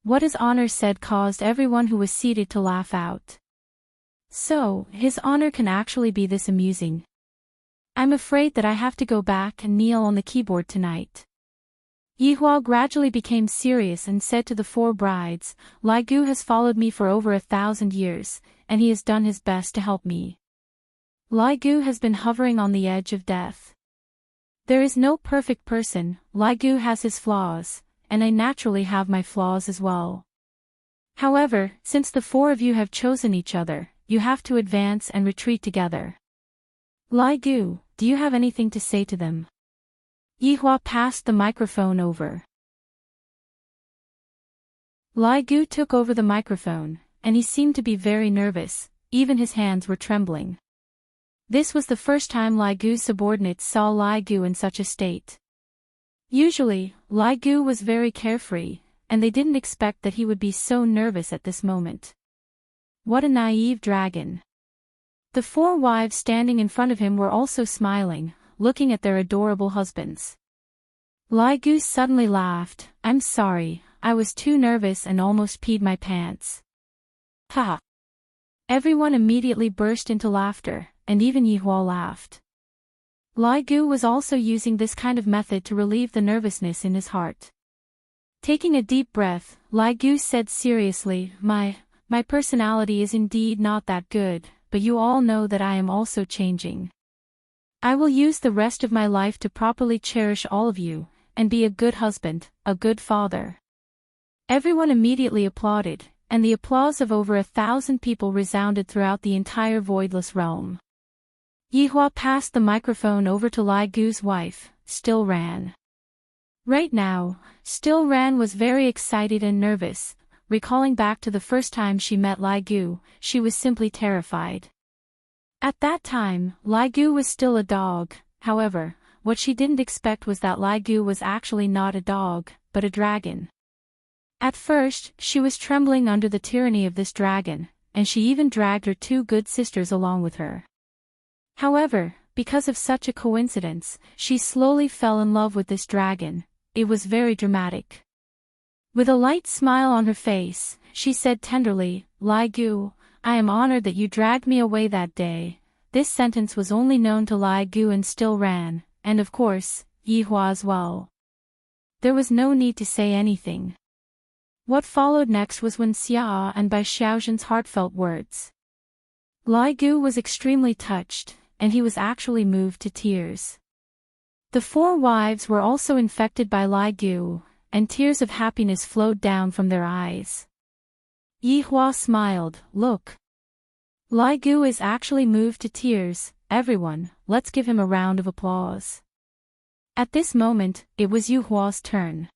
What His Honor said caused everyone who was seated to laugh out. So, His Honor can actually be this amusing. I'm afraid that I have to go back and kneel on the keyboard tonight. Yihua gradually became serious and said to the 4 brides, Lai Gu has followed me for over 1,000 years, and he has done his best to help me. Lai Gu has been hovering on the edge of death. There is no perfect person. Lai Gu has his flaws, and I naturally have my flaws as well. However, since the 4 of you have chosen each other, you have to advance and retreat together. Lai Gu, do you have anything to say to them? Yihua passed the microphone over. Lai Gu took over the microphone, and he seemed to be very nervous, even his hands were trembling. This was the first time Lai Gu's subordinates saw Lai Gu in such a state. Usually, Lai Gu was very carefree, and they didn't expect that he would be so nervous at this moment. What a naive dragon. The 4 wives standing in front of him were also smiling, looking at their adorable husbands. Lai Gu suddenly laughed. I'm sorry, I was too nervous and almost peed my pants. Haha. Everyone immediately burst into laughter, and even Yihua laughed. Lai Gu was also using this kind of method to relieve the nervousness in his heart. Taking a deep breath, Lai Gu said seriously, My personality is indeed not that good, but you all know that I am also changing. I will use the rest of my life to properly cherish all of you, and be a good husband, a good father. Everyone immediately applauded, and the applause of over 1,000 people resounded throughout the entire voidless realm. Yihua passed the microphone over to Lai Gu's wife, Still Ran. Right now, Still Ran was very excited and nervous. Recalling back to the first time she met Lai Gu, she was simply terrified. At that time, Lai Gu was still a dog. However, what she didn't expect was that Lai Gu was actually not a dog, but a dragon. At first, she was trembling under the tyranny of this dragon, and she even dragged her 2 good sisters along with her. However, because of such a coincidence, she slowly fell in love with this dragon. It was very dramatic. With a light smile on her face, she said tenderly, Lai Gu, I am honored that you dragged me away that day. This sentence was only known to Lai Gu and Still Ran, and of course, Yihua as well. There was no need to say anything. What followed next was when Xia and Bai Xiaozhen's heartfelt words. Lai Gu was extremely touched, and he was actually moved to tears. The 4 wives were also infected by Lai Gu, and tears of happiness flowed down from their eyes. Yihua smiled, Look. Lai Gu is actually moved to tears. Everyone, let's give him a round of applause. At this moment, it was Yuhua's turn.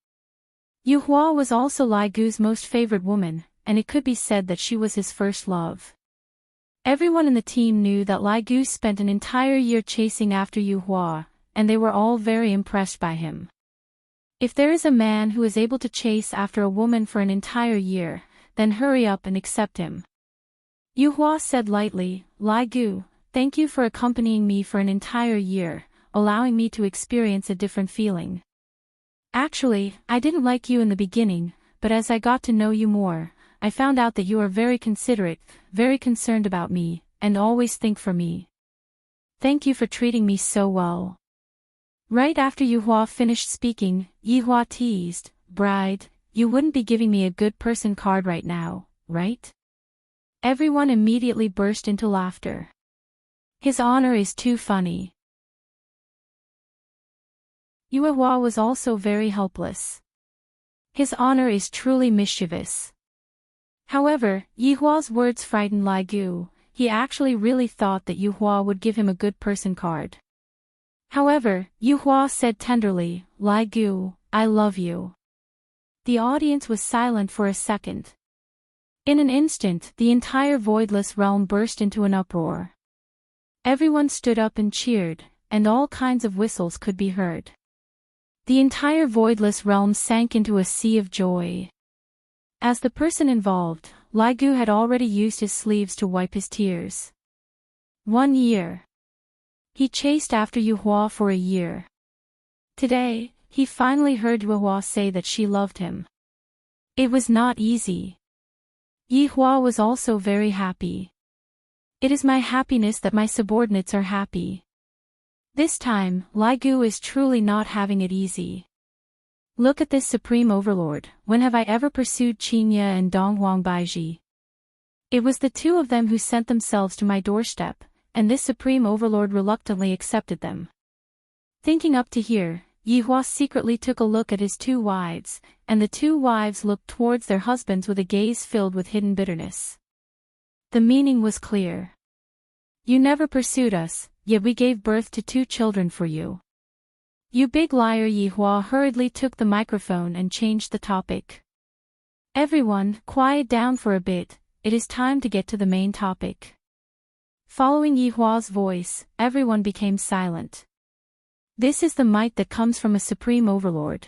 Yuhua was also Lai Gu's most favorite woman, and it could be said that she was his first love. Everyone in the team knew that Lai Gu spent an entire year chasing after Yuhua, and they were all very impressed by him. If there is a man who is able to chase after a woman for an entire year, then hurry up and accept him. Yuhua said lightly, Lai Gu, thank you for accompanying me for an entire year, allowing me to experience a different feeling. Actually, I didn't like you in the beginning, but as I got to know you more, I found out that you are very considerate, very concerned about me, and always think for me. Thank you for treating me so well. Right after Yuhua finished speaking, Yihua teased, Bride, you wouldn't be giving me a good person card right now, right? Everyone immediately burst into laughter. His honor is too funny. Yuhua was also very helpless. His honor is truly mischievous. However, Yihua's words frightened Lai Gu. He actually really thought that Yuhua would give him a good person card. However, Yuhua said tenderly, Lai Gu, I love you. The audience was silent for a second. In an instant, the entire voidless realm burst into an uproar. Everyone stood up and cheered, and all kinds of whistles could be heard. The entire voidless realm sank into a sea of joy. As the person involved, Lai Gu had already used his sleeves to wipe his tears. 1 year. He chased after Yu Hua for a year. Today, he finally heard Yu Hua say that she loved him. It was not easy. Yi Hua was also very happy. It is my happiness that my subordinates are happy. This time, Lai Gu is truly not having it easy. Look at this supreme overlord. When have I ever pursued Qingye and Donghuang Baiji? It was the two of them who sent themselves to my doorstep, and this supreme overlord reluctantly accepted them. Thinking up to here, Yi Hua secretly took a look at his 2 wives, and the 2 wives looked towards their husbands with a gaze filled with hidden bitterness. The meaning was clear. You never pursued us, yet we gave birth to 2 children for you. You big liar. Yi Hua hurriedly took the microphone and changed the topic. Everyone, quiet down for a bit, it is time to get to the main topic. Following Yi Hua's voice, everyone became silent. This is the might that comes from a supreme overlord.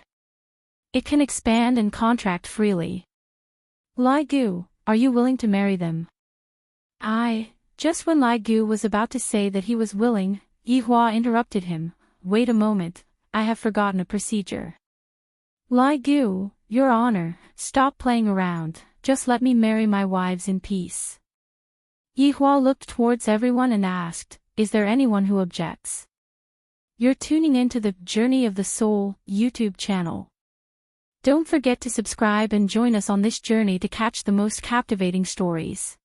It can expand and contract freely. Lai Gu, are you willing to marry them? Just when Lai Gu was about to say that he was willing, Yi Hua interrupted him. Wait a moment, I have forgotten a procedure. Lai Gu, Your Honor, stop playing around, just let me marry my wives in peace. Yi Hua looked towards everyone and asked, is there anyone who objects? You're tuning into the Journey of the Soul YouTube channel. Don't forget to subscribe and join us on this journey to catch the most captivating stories.